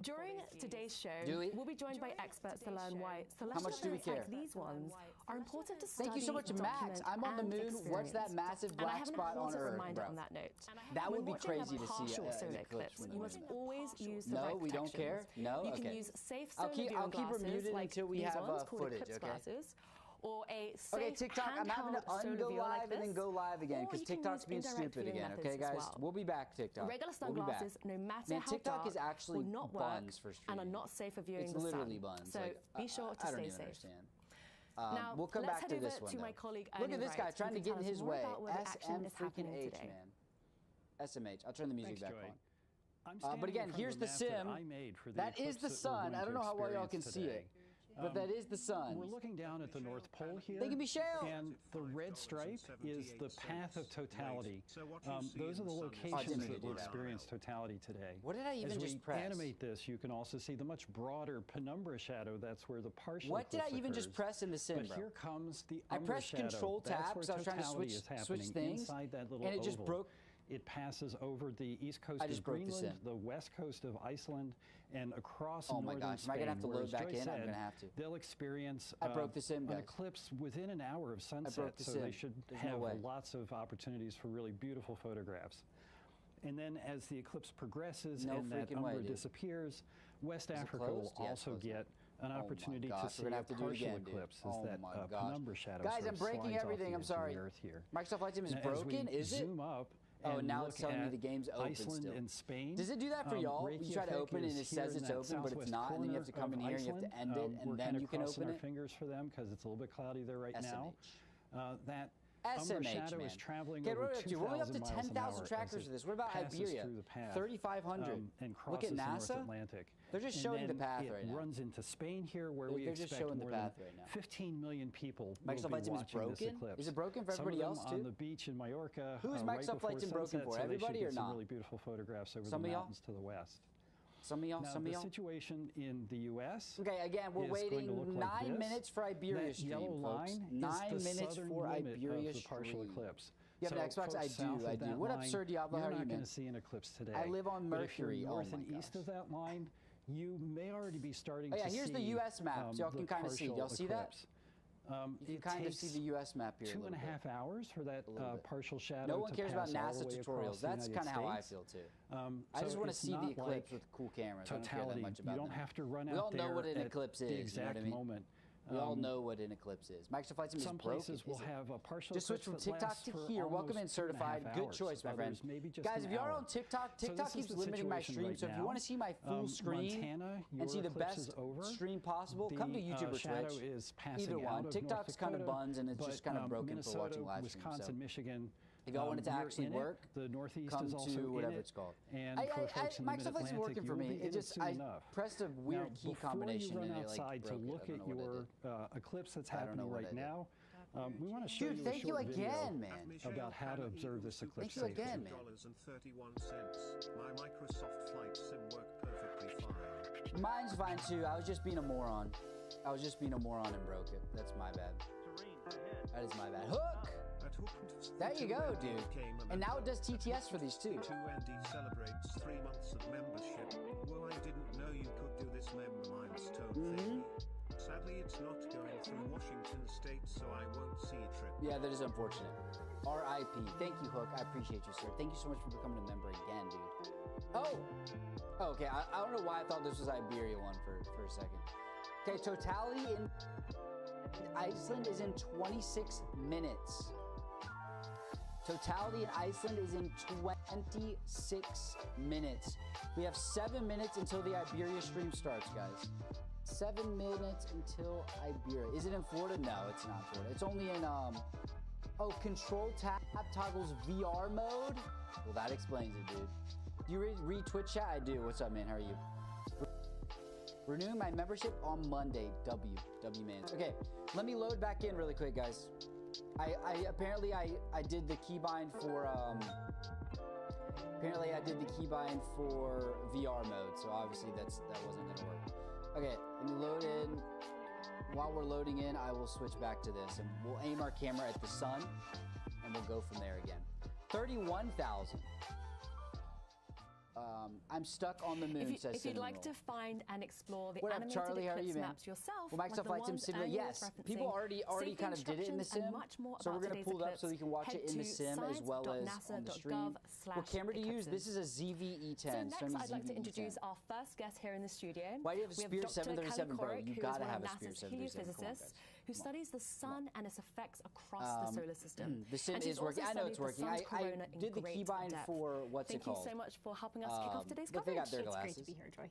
Speaker 4: During today's show,
Speaker 1: Do we?
Speaker 4: we'll be joined by experts to learn why celestial
Speaker 1: much do we
Speaker 4: events like
Speaker 1: care?
Speaker 4: these ones are important to study,
Speaker 1: Thank you so much, Max.
Speaker 4: document,
Speaker 1: I'm on the
Speaker 4: and
Speaker 1: moon. What's that
Speaker 4: experience.
Speaker 1: massive
Speaker 4: And I
Speaker 1: black
Speaker 4: have an
Speaker 1: spot on
Speaker 4: important
Speaker 1: Earth,
Speaker 4: reminder
Speaker 1: bro?
Speaker 4: on that note.
Speaker 1: That would
Speaker 4: When
Speaker 1: be
Speaker 4: watching
Speaker 1: crazy
Speaker 4: a
Speaker 1: to see
Speaker 4: partial
Speaker 1: an
Speaker 4: solar
Speaker 1: eclipse
Speaker 4: eclipse,
Speaker 1: when
Speaker 4: you
Speaker 1: we're
Speaker 4: must
Speaker 1: doing that.
Speaker 4: always use the
Speaker 1: No,
Speaker 4: right
Speaker 1: we don't care.
Speaker 4: protections.
Speaker 1: No?
Speaker 4: You can
Speaker 1: Okay.
Speaker 4: use safe
Speaker 1: I'll
Speaker 4: solar
Speaker 1: keep
Speaker 4: viewing
Speaker 1: her
Speaker 4: glasses
Speaker 1: muted
Speaker 4: like
Speaker 1: until we
Speaker 4: these
Speaker 1: have,
Speaker 4: ones called
Speaker 1: footage,
Speaker 4: eclipse
Speaker 1: okay?
Speaker 4: glasses, or a safe
Speaker 1: Okay, TikTok, I'm having to
Speaker 4: handheld solar
Speaker 1: ungo
Speaker 4: viewer
Speaker 1: live
Speaker 4: like
Speaker 1: and then
Speaker 4: this,
Speaker 1: go live again
Speaker 4: or
Speaker 1: because
Speaker 4: you can
Speaker 1: TikTok's
Speaker 4: use
Speaker 1: being
Speaker 4: indirect
Speaker 1: stupid
Speaker 4: viewing
Speaker 1: again.
Speaker 4: methods
Speaker 1: Okay,
Speaker 4: as
Speaker 1: guys?
Speaker 4: well.
Speaker 1: We'll be back, TikTok.
Speaker 4: Regular
Speaker 1: We'll be back.
Speaker 4: sunglasses, no matter
Speaker 1: Man,
Speaker 4: how
Speaker 1: TikTok
Speaker 4: dark,
Speaker 1: is actually
Speaker 4: will not work
Speaker 1: buns for
Speaker 4: and
Speaker 1: streaming.
Speaker 4: are not safe for viewing
Speaker 1: It's
Speaker 4: the
Speaker 1: literally
Speaker 4: sun.
Speaker 1: buns.
Speaker 4: So
Speaker 1: Like,
Speaker 4: be sure to
Speaker 1: I don't
Speaker 4: stay
Speaker 1: even
Speaker 4: safe.
Speaker 1: understand.
Speaker 4: Now,
Speaker 1: We'll come
Speaker 4: let's
Speaker 1: back
Speaker 4: head
Speaker 1: to this
Speaker 4: over
Speaker 1: one,
Speaker 4: to
Speaker 1: though.
Speaker 4: my colleague
Speaker 1: Look at
Speaker 4: Ernie
Speaker 1: this guy
Speaker 4: Wright,
Speaker 1: trying
Speaker 4: who
Speaker 1: to
Speaker 4: can
Speaker 1: get
Speaker 4: tell
Speaker 1: in
Speaker 4: us
Speaker 1: his
Speaker 4: more
Speaker 1: way.
Speaker 4: about where the action
Speaker 1: SM
Speaker 4: is
Speaker 1: freaking
Speaker 4: happening
Speaker 1: H,
Speaker 4: today.
Speaker 1: man. SMH. I'll turn the music
Speaker 5: Thanks,
Speaker 1: back
Speaker 5: Joy.
Speaker 1: on.
Speaker 5: I'm
Speaker 1: but
Speaker 5: standing
Speaker 1: again,
Speaker 5: in front
Speaker 1: here's
Speaker 5: of
Speaker 1: the
Speaker 5: a map that
Speaker 1: sim.
Speaker 5: I made for the
Speaker 1: That is
Speaker 5: eclipse
Speaker 1: the
Speaker 5: that we're
Speaker 1: sun.
Speaker 5: going
Speaker 1: I don't
Speaker 5: to
Speaker 1: know how well y'all can
Speaker 5: experience
Speaker 1: see it.
Speaker 5: today.
Speaker 1: but that is the sun.
Speaker 5: We're looking down at the North Pole here.
Speaker 1: They can be shale.
Speaker 5: And the red stripe is the path of totality. Those are the locations that will experience totality today.
Speaker 1: What did I even
Speaker 5: just
Speaker 1: press?
Speaker 5: As we animate this, you can also see the much broader penumbra shadow. That's where the partial
Speaker 1: What did I even
Speaker 5: occurs.
Speaker 1: just press in the sim,
Speaker 5: But
Speaker 1: bro?
Speaker 5: here comes the
Speaker 1: I
Speaker 5: umbra
Speaker 1: pressed
Speaker 5: shadow.
Speaker 1: Control
Speaker 5: That's
Speaker 1: Tab
Speaker 5: where
Speaker 1: because I was trying to
Speaker 5: totality
Speaker 1: switch
Speaker 5: is happening
Speaker 1: things,
Speaker 5: inside that little
Speaker 1: and it just
Speaker 5: oval.
Speaker 1: broke.
Speaker 5: It passes over the east coast
Speaker 1: I
Speaker 5: of
Speaker 1: just broke the
Speaker 5: Greenland,
Speaker 1: sim.
Speaker 5: the west coast of Iceland, and across
Speaker 1: Oh my
Speaker 5: northern
Speaker 1: gosh, am I
Speaker 5: Spain.
Speaker 1: gonna have to load
Speaker 5: whereas
Speaker 1: back
Speaker 5: Joyce
Speaker 1: in? I'm
Speaker 5: said
Speaker 1: gonna have to.
Speaker 5: They'll experience
Speaker 1: I broke the sim,
Speaker 5: an
Speaker 1: guys.
Speaker 5: eclipse within an hour of sunset,
Speaker 1: broke the
Speaker 5: so
Speaker 1: sim.
Speaker 5: they should
Speaker 1: There's no
Speaker 5: have
Speaker 1: way.
Speaker 5: lots of opportunities for really beautiful photographs. And then as the eclipse progresses
Speaker 1: No
Speaker 5: and that
Speaker 1: freaking way,
Speaker 5: umbra
Speaker 1: dude.
Speaker 5: disappears, West
Speaker 1: Is it
Speaker 5: Africa
Speaker 1: closed?
Speaker 5: will
Speaker 1: Yeah, it's
Speaker 5: also
Speaker 1: closed.
Speaker 5: get an
Speaker 1: Oh my
Speaker 5: opportunity to
Speaker 1: gosh,
Speaker 5: see
Speaker 1: we're gonna
Speaker 5: a
Speaker 1: have to do it
Speaker 5: partial
Speaker 1: again, dude.
Speaker 5: eclipse as
Speaker 1: Oh
Speaker 5: that
Speaker 1: my gosh.
Speaker 5: penumbra shadow
Speaker 1: Guys,
Speaker 5: sort
Speaker 1: I'm
Speaker 5: of
Speaker 1: breaking
Speaker 5: slides off
Speaker 1: everything.
Speaker 5: the
Speaker 1: I'm
Speaker 5: edge of
Speaker 1: sorry.
Speaker 5: the Earth here.
Speaker 1: Microsoft Flight Sim is
Speaker 5: Now, as
Speaker 1: broken,
Speaker 5: we
Speaker 1: is it?
Speaker 5: zoom up
Speaker 1: Oh,
Speaker 5: and
Speaker 1: now it's
Speaker 5: look
Speaker 1: telling me
Speaker 5: at
Speaker 1: the game's open
Speaker 5: Iceland
Speaker 1: still.
Speaker 5: and Spain.
Speaker 1: Does it do that for y'all? You try to
Speaker 5: Reykjavik
Speaker 1: open and
Speaker 5: is
Speaker 1: it says
Speaker 5: here in
Speaker 1: it's
Speaker 5: that
Speaker 1: open, but it's
Speaker 5: southwest
Speaker 1: not, and then you have to come in
Speaker 5: corner
Speaker 1: here and you have to
Speaker 5: of
Speaker 1: end it,
Speaker 5: Iceland.
Speaker 1: and
Speaker 5: We're
Speaker 1: then
Speaker 5: kind
Speaker 1: you
Speaker 5: of
Speaker 1: can
Speaker 5: crossing
Speaker 1: open
Speaker 5: our
Speaker 1: it.
Speaker 5: fingers for them because it's a little bit cloudy there right now. That umbra
Speaker 1: SMH,
Speaker 5: shadow
Speaker 1: man.
Speaker 5: is traveling
Speaker 1: Okay,
Speaker 5: over
Speaker 1: we're up to
Speaker 5: 2,000 miles an
Speaker 1: 10,000
Speaker 5: hour
Speaker 1: trackers
Speaker 5: as
Speaker 1: for
Speaker 5: it
Speaker 1: this. What about
Speaker 5: passes
Speaker 1: Iberia?
Speaker 5: through the path,
Speaker 1: 3,500.
Speaker 5: and
Speaker 1: Look
Speaker 5: crosses
Speaker 1: at
Speaker 5: the North
Speaker 1: NASA.
Speaker 5: Atlantic.
Speaker 1: They're just
Speaker 5: And
Speaker 1: showing the
Speaker 5: then
Speaker 1: path
Speaker 5: it
Speaker 1: right now.
Speaker 5: runs into Spain here, where we
Speaker 1: They're just
Speaker 5: expect
Speaker 1: showing the
Speaker 5: more
Speaker 1: path
Speaker 5: than
Speaker 1: right now.
Speaker 5: 15 million people will
Speaker 1: Microsoft
Speaker 5: be
Speaker 1: Flight Sim is
Speaker 5: watching this
Speaker 1: broken?
Speaker 5: eclipse.
Speaker 1: Is it broken for
Speaker 5: Some
Speaker 1: everybody
Speaker 5: of them
Speaker 1: else, too?
Speaker 5: on the beach in Mallorca.
Speaker 1: Who is
Speaker 5: right
Speaker 1: Microsoft Flight
Speaker 5: before
Speaker 1: Sim broken
Speaker 5: sunset,
Speaker 1: for?
Speaker 5: so they should
Speaker 1: Everybody
Speaker 5: get
Speaker 1: or
Speaker 5: some
Speaker 1: not?
Speaker 5: really beautiful photographs over
Speaker 1: Some
Speaker 5: the
Speaker 1: of y'all?
Speaker 5: mountains to the west.
Speaker 1: Some of y'all,
Speaker 5: Now,
Speaker 1: some of
Speaker 5: the
Speaker 1: y'all.
Speaker 5: situation in the U.S.
Speaker 1: Okay, again, we're
Speaker 5: is going to
Speaker 1: waiting
Speaker 5: look like
Speaker 1: 9
Speaker 5: this.
Speaker 1: minutes for Iberia
Speaker 5: That
Speaker 1: stream,
Speaker 5: yellow
Speaker 1: folks.
Speaker 5: line
Speaker 1: 9
Speaker 5: is the
Speaker 1: minutes
Speaker 5: southern
Speaker 1: for
Speaker 5: limit
Speaker 1: Iberia
Speaker 5: of the partial
Speaker 1: stream.
Speaker 5: eclipse.
Speaker 1: You have an
Speaker 5: So
Speaker 1: Xbox? I
Speaker 5: folks
Speaker 1: do,
Speaker 5: south
Speaker 1: I
Speaker 5: of
Speaker 1: do.
Speaker 5: that
Speaker 1: What up,
Speaker 5: line,
Speaker 1: Sir Diablo? How
Speaker 5: you're
Speaker 1: are you,
Speaker 5: not going
Speaker 1: man?
Speaker 5: to see an eclipse today.
Speaker 1: I live on
Speaker 5: But if you're
Speaker 1: Mercury. Oh
Speaker 5: north
Speaker 1: my
Speaker 5: and east
Speaker 1: gosh.
Speaker 5: of that line, you may already be starting
Speaker 1: Oh yeah,
Speaker 5: to see
Speaker 1: here's the U.S. map, so y'all
Speaker 5: the
Speaker 1: can kind of see.
Speaker 5: partial
Speaker 1: Y'all see that?
Speaker 5: eclipse.
Speaker 1: You can kind of see the U.S. map here.
Speaker 5: 2.5 hours for that
Speaker 1: little bit.
Speaker 5: partial shadow.
Speaker 1: No one
Speaker 5: to
Speaker 1: cares about
Speaker 5: pass all
Speaker 1: NASA
Speaker 5: the way across
Speaker 1: tutorials.
Speaker 5: the
Speaker 1: That's
Speaker 5: United
Speaker 1: kind of how I
Speaker 5: States.
Speaker 1: feel too. I
Speaker 5: So
Speaker 1: just want to
Speaker 5: it's
Speaker 1: see the
Speaker 5: not
Speaker 1: eclipse
Speaker 5: like
Speaker 1: with cool cameras. I don't care
Speaker 5: totality.
Speaker 1: that much about
Speaker 5: You don't
Speaker 1: them.
Speaker 5: have to run
Speaker 1: We
Speaker 5: out
Speaker 1: all know
Speaker 5: there
Speaker 1: what an
Speaker 5: at
Speaker 1: eclipse
Speaker 5: the
Speaker 1: is. You know
Speaker 5: exact
Speaker 1: what I mean?
Speaker 5: moment.
Speaker 1: We all know what an eclipse is. Microsoft Flight Sim is
Speaker 5: Some
Speaker 1: broken.
Speaker 5: places will
Speaker 1: Is it?
Speaker 5: have a partial
Speaker 1: Just switch
Speaker 5: eclipse
Speaker 1: from
Speaker 5: that
Speaker 1: TikTok
Speaker 5: lasts
Speaker 1: to
Speaker 5: for
Speaker 1: here. Welcome in
Speaker 5: almost 2.5
Speaker 1: certified. Good
Speaker 5: hours.
Speaker 1: choice, my friend.
Speaker 5: Others maybe just
Speaker 1: Guys,
Speaker 5: an
Speaker 1: if you are
Speaker 5: hour.
Speaker 1: on TikTok,
Speaker 5: So
Speaker 1: TikTok
Speaker 5: this is
Speaker 1: keeps
Speaker 5: the
Speaker 1: limiting my
Speaker 5: situation
Speaker 1: stream.
Speaker 5: right
Speaker 1: So if you
Speaker 5: now.
Speaker 1: want to see my full screen
Speaker 5: Montana,
Speaker 1: and see
Speaker 5: your
Speaker 1: the
Speaker 5: eclipse
Speaker 1: best
Speaker 5: is over.
Speaker 1: stream possible, come to YouTube or
Speaker 5: shadow
Speaker 1: Twitch.
Speaker 5: is passing
Speaker 1: Either
Speaker 5: out
Speaker 1: one.
Speaker 5: of
Speaker 1: TikTok's
Speaker 5: North
Speaker 1: kind of
Speaker 5: Dakota,
Speaker 1: buns and it's just kind of broken
Speaker 5: Minnesota,
Speaker 1: for watching live streams.
Speaker 5: Wisconsin,
Speaker 1: So
Speaker 5: Michigan.
Speaker 1: if y'all want it to
Speaker 5: you're
Speaker 1: actually
Speaker 5: in
Speaker 1: work,
Speaker 5: the Northeast
Speaker 1: come
Speaker 5: is also
Speaker 1: to
Speaker 5: in
Speaker 1: whatever
Speaker 5: it,
Speaker 1: it's called.
Speaker 5: And for folks in the
Speaker 1: Microsoft Flight's
Speaker 5: Mid-Atlantic,
Speaker 1: working for
Speaker 5: you will
Speaker 1: me.
Speaker 5: be
Speaker 1: It
Speaker 5: in it
Speaker 1: just
Speaker 5: soon
Speaker 1: I
Speaker 5: enough.
Speaker 1: pressed a weird
Speaker 5: Now,
Speaker 1: key combination
Speaker 5: before you
Speaker 1: and
Speaker 5: run
Speaker 1: it like
Speaker 5: outside to
Speaker 1: broke it.
Speaker 5: look
Speaker 1: I
Speaker 5: at
Speaker 1: don't know what I
Speaker 5: your
Speaker 1: did.
Speaker 5: eclipse that's
Speaker 1: I don't know
Speaker 5: happening
Speaker 1: what I
Speaker 5: right
Speaker 1: did.
Speaker 5: now, we want to show
Speaker 1: Dude,
Speaker 5: you
Speaker 1: thank
Speaker 5: a
Speaker 1: you
Speaker 5: short video
Speaker 1: again, man.
Speaker 5: about how to observe this eclipse
Speaker 1: Thank you
Speaker 5: safely.
Speaker 1: again, man.
Speaker 2: $2.31. My Microsoft Flight Sim worked perfectly fine.
Speaker 1: Mine's fine too. I was just being a moron. I was just being a moron and broke it. That's my bad. That is my bad. Hook!
Speaker 2: At Hooked,
Speaker 1: There you go,
Speaker 2: 2ND
Speaker 1: dude.
Speaker 2: became a
Speaker 1: And now it
Speaker 2: member.
Speaker 1: does TTS for these too.
Speaker 2: 2ND celebrates 3 months of membership. Whoa, I didn't know you could do this member milestone thing. Sadly, it's not going through Washington State, so I won't see a trip.
Speaker 1: Yeah, that is unfortunate. RIP. Thank you, Hook. I appreciate you, sir. Thank you so much for becoming a member again, dude. Oh! Okay, I don't know why I thought this was Iberia one for a second. Okay, totality in Iceland is in 26 minutes. Totality in Iceland is in 26 minutes. We have 7 minutes until the Iberia stream starts, guys. 7 minutes until Iberia. Is it in Florida? No, it's not Florida. It's only in, oh, Control Tab toggles VR mode? Well, that explains it, dude. Do you read Twitch chat? I do. What's up, man? How are you? Renewing my membership on Monday. W man. Okay, let me load back in really quick, guys. Apparently I did the keybind for VR mode, so obviously that wasn't gonna work. Okay, let me load in. While we're loading in, I will switch back to this, and we'll aim our camera at the sun, and we'll go from there again. 31,000. I'm stuck on the moon, says
Speaker 4: If you'd like
Speaker 1: Cinnamon
Speaker 4: to find and explore the
Speaker 1: What up,
Speaker 4: animated
Speaker 1: Charlie? How are you,
Speaker 4: eclipse
Speaker 1: man?
Speaker 4: maps yourself,
Speaker 1: Well,
Speaker 4: like
Speaker 1: Microsoft
Speaker 4: the
Speaker 1: Flight Sim
Speaker 4: ones
Speaker 1: Simulator,
Speaker 4: Daniel
Speaker 1: yes.
Speaker 4: was
Speaker 1: People
Speaker 4: referencing,
Speaker 1: already
Speaker 4: safety
Speaker 1: kind of did it in the sim.
Speaker 4: instructions and much more
Speaker 1: So we're
Speaker 4: about
Speaker 1: going to
Speaker 4: today's
Speaker 1: pull it up so we can watch
Speaker 4: eclipse,
Speaker 1: it in the
Speaker 4: head
Speaker 1: sim
Speaker 4: to
Speaker 1: as well as on the stream. What camera to use? This is a ZV-E10.
Speaker 4: So next,
Speaker 1: Sony
Speaker 4: I'd like to
Speaker 1: ZV-E10.
Speaker 4: introduce our first guest here in the studio.
Speaker 1: Why do you have a
Speaker 4: We
Speaker 1: Spirit
Speaker 4: Dr.
Speaker 1: 737, bro?
Speaker 4: Kelly
Speaker 1: You
Speaker 4: Corrick,
Speaker 1: gotta
Speaker 4: who is
Speaker 1: have
Speaker 4: one
Speaker 1: a
Speaker 4: of
Speaker 1: Spirit
Speaker 4: NASA's
Speaker 1: 737. Come on,
Speaker 4: heliophysicists,
Speaker 1: guys.
Speaker 4: who studies the sun and its effects across the solar system.
Speaker 1: The sim
Speaker 4: And
Speaker 1: is
Speaker 4: she's
Speaker 1: working.
Speaker 4: also
Speaker 1: I know it's
Speaker 4: studied the
Speaker 1: working.
Speaker 4: sun's corona
Speaker 1: I
Speaker 4: in
Speaker 1: did the
Speaker 4: great
Speaker 1: keybind
Speaker 4: depth.
Speaker 1: for what's it
Speaker 4: Thank you
Speaker 1: called?
Speaker 4: so much for helping us kick off today's
Speaker 1: look, they
Speaker 4: coverage.
Speaker 1: got their
Speaker 4: It's great
Speaker 1: glasses.
Speaker 4: to be here, Joy.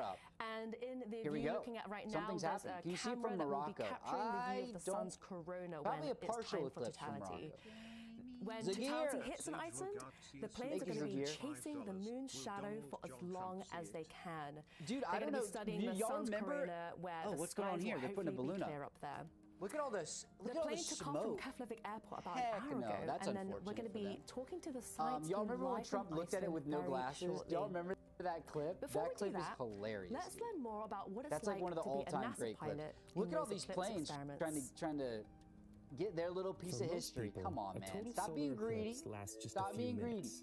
Speaker 1: camera up.
Speaker 4: And in the
Speaker 1: Here we
Speaker 4: view
Speaker 1: go.
Speaker 4: looking at right
Speaker 1: Something's
Speaker 4: now, there's
Speaker 1: happening.
Speaker 4: a
Speaker 1: Can you see it
Speaker 4: camera
Speaker 1: from
Speaker 4: that will be
Speaker 1: Morocco?
Speaker 4: capturing the view of
Speaker 1: I
Speaker 4: the sun's
Speaker 1: don't-
Speaker 4: corona
Speaker 1: Probably
Speaker 4: when
Speaker 1: a partial
Speaker 4: it's time for
Speaker 1: eclipse from
Speaker 4: totality.
Speaker 1: Morocco.
Speaker 4: When
Speaker 1: Zagir.
Speaker 4: totality hits an Iceland, the planes are
Speaker 1: Thank
Speaker 4: going
Speaker 1: you,
Speaker 4: to be
Speaker 1: Zagir.
Speaker 4: chasing the moon's shadow for as long as they can.
Speaker 1: Dude, I
Speaker 4: They're
Speaker 1: don't
Speaker 4: going to
Speaker 1: know.
Speaker 4: be studying the
Speaker 1: Y'all
Speaker 4: sun's
Speaker 1: remember?
Speaker 4: corona where
Speaker 1: Oh,
Speaker 4: the
Speaker 1: what's going on
Speaker 4: skies
Speaker 1: here?
Speaker 4: will
Speaker 1: They're putting a
Speaker 4: hopefully
Speaker 1: balloon
Speaker 4: be
Speaker 1: up.
Speaker 4: clear up there.
Speaker 1: Look at all this. Look
Speaker 4: The
Speaker 1: at all
Speaker 4: plane
Speaker 1: this
Speaker 4: took off from
Speaker 1: smoke.
Speaker 4: Keflavik Airport about
Speaker 1: Heck
Speaker 4: an hour
Speaker 1: no,
Speaker 4: ago,
Speaker 1: that's
Speaker 4: and then we're
Speaker 1: unfortunate
Speaker 4: going to
Speaker 1: for
Speaker 4: be
Speaker 1: them.
Speaker 4: talking to the sites
Speaker 1: Y'all
Speaker 4: in
Speaker 1: remember when
Speaker 4: live
Speaker 1: Trump
Speaker 4: from
Speaker 1: looked at it
Speaker 4: Iceland
Speaker 1: with no
Speaker 4: very
Speaker 1: glasses?
Speaker 4: shortly.
Speaker 1: Do y'all remember that clip?
Speaker 4: Before
Speaker 1: That
Speaker 4: we
Speaker 1: clip
Speaker 4: do
Speaker 1: is
Speaker 4: that,
Speaker 1: hilarious.
Speaker 4: let's learn more about what it's
Speaker 1: That's like one of the
Speaker 4: to be a
Speaker 1: all-time
Speaker 4: NASA
Speaker 1: great clips.
Speaker 4: pilot
Speaker 1: Look
Speaker 4: in
Speaker 1: at all
Speaker 4: those
Speaker 1: these
Speaker 4: ECLIPSE
Speaker 1: planes
Speaker 4: experiments.
Speaker 1: trying to get their little piece
Speaker 6: For
Speaker 1: of
Speaker 6: most
Speaker 1: history.
Speaker 6: people,
Speaker 1: Come on,
Speaker 6: a
Speaker 1: man.
Speaker 6: total
Speaker 1: Stop being
Speaker 6: solar
Speaker 1: greedy.
Speaker 6: eclipse lasts just
Speaker 1: Stop
Speaker 6: a few
Speaker 1: being greedy.
Speaker 6: minutes.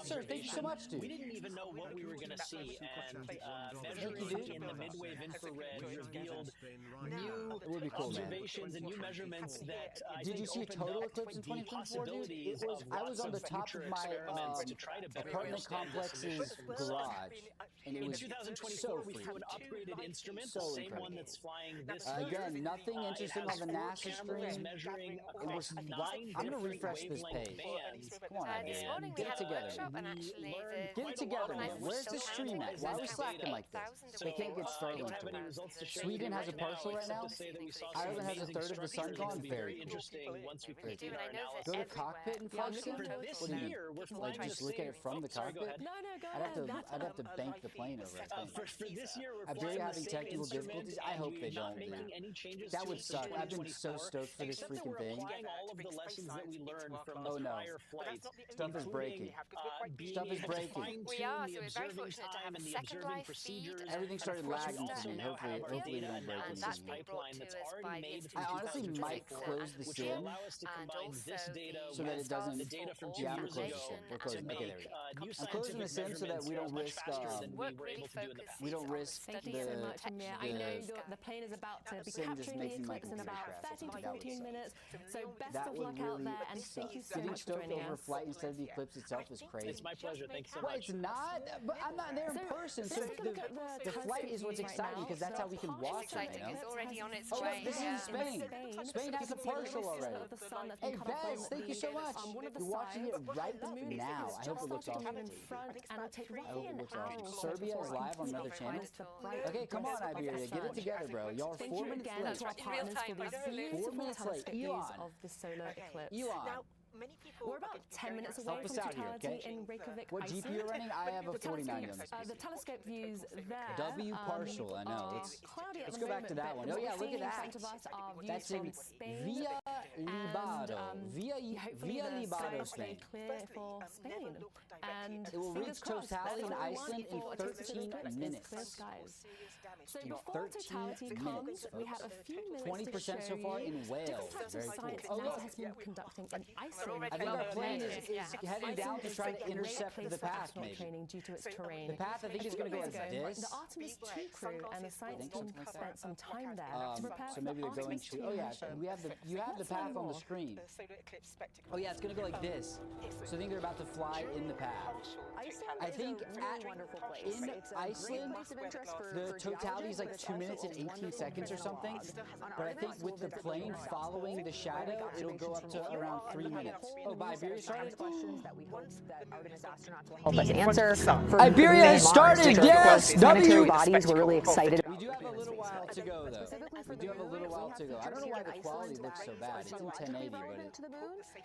Speaker 1: Yes, sir. Thank you so much, dude.
Speaker 7: We didn't even know what we were going to see, and measuring in the midwave infrared revealed new observations and new measurements that
Speaker 1: Did you see total eclipse in 2024, dude? I was on the top of my apartment complex's garage, and it
Speaker 7: in
Speaker 1: was
Speaker 7: 2024
Speaker 1: so
Speaker 7: we
Speaker 1: free.
Speaker 7: flew an upgraded instrument,
Speaker 1: So
Speaker 7: the same
Speaker 1: incredible.
Speaker 7: one that's flying this
Speaker 1: Again,
Speaker 7: year.
Speaker 1: nothing interesting
Speaker 7: it has
Speaker 1: on the
Speaker 7: 4
Speaker 1: NASA
Speaker 7: cameras
Speaker 1: screen.
Speaker 7: measuring
Speaker 1: I'm going to refresh this page. Come on,
Speaker 8: This morning we
Speaker 1: get it
Speaker 8: had a
Speaker 1: together.
Speaker 8: workshop, and actually
Speaker 1: Get it together, man. Where's the stream at? Why are we slacking like this? They can't get Starlink to work. Sweden has a partial right now. Ireland has a third of the sun gone. Very
Speaker 7: interesting. Once we put together our analysis.
Speaker 1: Go to cockpit and flight sim? What do you mean? Like just look at it from the cockpit?
Speaker 4: No, go ahead.
Speaker 1: I'd have to bank the plane over, I think.
Speaker 7: For this year, we're
Speaker 1: Iberia having technical difficulties? I hope they don't, dude. That would suck. I've been so stoked for this freaking thing.
Speaker 7: All of the lessons that we learned from
Speaker 1: Oh no. Stuff is breaking. Stuff is breaking.
Speaker 8: We are, so we're very fortunate to have a second live feed.
Speaker 1: Everything started lagging for me. Hopefully they don't break
Speaker 8: And that's
Speaker 1: anything.
Speaker 8: been brought to us by the Institute
Speaker 1: I
Speaker 8: of
Speaker 1: honestly might close the sim
Speaker 8: and also
Speaker 1: so that it doesn't. Yeah, I'm gonna close the sim. We're closing. Okay, there we go. I'm closing the sim so that we don't risk. We don't risk
Speaker 4: Thank you so much, Amir. I know the plane is about to be capturing the eclipse in about 13 to 14 minutes, so best of luck out there, and thank you so much for
Speaker 1: Getting
Speaker 4: joining
Speaker 1: over
Speaker 4: us.
Speaker 1: flight instead of the eclipse itself is crazy.
Speaker 7: It's my pleasure. Thanks so
Speaker 1: Well,
Speaker 7: much.
Speaker 1: it's not, but I'm not there in person, so the flight is what's exciting because that's how we can watch it, you know?
Speaker 8: It's already on its
Speaker 1: Oh,
Speaker 8: way.
Speaker 1: this is in Spain. Spain has a partial already. Hey, Bez, thank you so much. You're watching it right now. I hope it looks awesome. I hope it looks awesome. Serbia is live on another channel. Okay, come on, Iberia, get it together, bro. Y'all are 4 minutes late. 4 minutes late. Elon.
Speaker 4: Of the solar eclipse.
Speaker 1: Elon.
Speaker 4: We're about 10 minutes away
Speaker 1: Help us
Speaker 4: from
Speaker 1: out here,
Speaker 4: totality
Speaker 1: okay?
Speaker 4: in Reykjavik,
Speaker 1: What GPU
Speaker 4: Iceland.
Speaker 1: you're running? I have a 49 on this.
Speaker 4: The telescope views there.
Speaker 1: W partial, I know. Let's go back to that one. Oh yeah, look at that. That's in Via Libado. Via Libado, Spain.
Speaker 4: Clear for Spain. And
Speaker 1: it will reach totality in Iceland in 13 minutes.
Speaker 4: Clear skies. So
Speaker 1: In
Speaker 4: before
Speaker 1: 13
Speaker 4: totality comes,
Speaker 1: minutes,
Speaker 4: we have a few minutes
Speaker 1: 20%
Speaker 4: to
Speaker 1: so
Speaker 4: show
Speaker 1: far
Speaker 4: you
Speaker 1: in Wales.
Speaker 4: different types
Speaker 1: Very
Speaker 4: of science
Speaker 1: cool.
Speaker 4: NASA has been conducting in Iceland.
Speaker 1: I think our plane is heading down to try to intercept the path, maybe.
Speaker 4: Training due to its terrain.
Speaker 1: The path, I think, is going to go like this.
Speaker 4: The Artemis 2 crew and the science team spent some time there to prepare
Speaker 1: So
Speaker 4: for
Speaker 1: maybe
Speaker 4: the
Speaker 1: they're going
Speaker 4: Artemis
Speaker 1: to.
Speaker 4: 2
Speaker 1: Oh yeah,
Speaker 4: mission.
Speaker 1: you have the path on the screen. Oh yeah, it's going to go like this. So I think they're about to fly in the path. I think in Iceland, the totality is like 2 minutes and 18 seconds or something. But I think with the plane following the shadow, it'll go up to around 3 minutes. Oh, by Iberia started?
Speaker 9: Help us answer.
Speaker 1: Iberia has started, yes!
Speaker 9: Planetary bodies, we're really excited.
Speaker 1: We do have a little while to go, though. We do have a little while to go. I don't know why the quality looks so bad. It's in 1080, but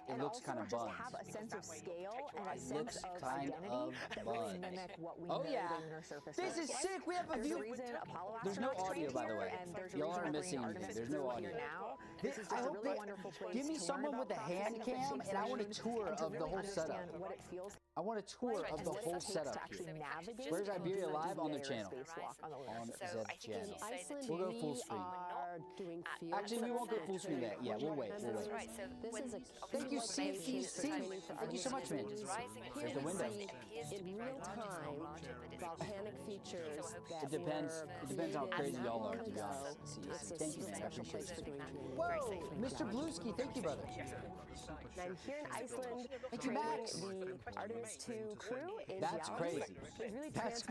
Speaker 1: it looks kind of buns. It looks kind of buns. Oh yeah, this is sick. We have a view. There's no audio, by the way. Y'all are missing anything. There's no audio. I hope they give me someone with a hand cam, and I want a tour of the whole setup. I want a tour of the whole setup here. Where's Iberia Live? On their channel. On Zed channel. We'll go full screen. Actually, we won't go full screen yet. Yeah, we'll wait. We'll wait. Thank you, CFC. Thank you so much, man. There's the window.
Speaker 4: In real time, volcanic features.
Speaker 1: It depends how crazy y'all are, to be honest. Thank you, man. I appreciate it. Whoa, Mr. Bluesky, thank you, brother.
Speaker 4: I'm here in Iceland.
Speaker 1: Thank you, Max.
Speaker 4: The Artemis 2 crew is
Speaker 1: That's
Speaker 4: young.
Speaker 1: crazy.
Speaker 4: It's really
Speaker 1: That's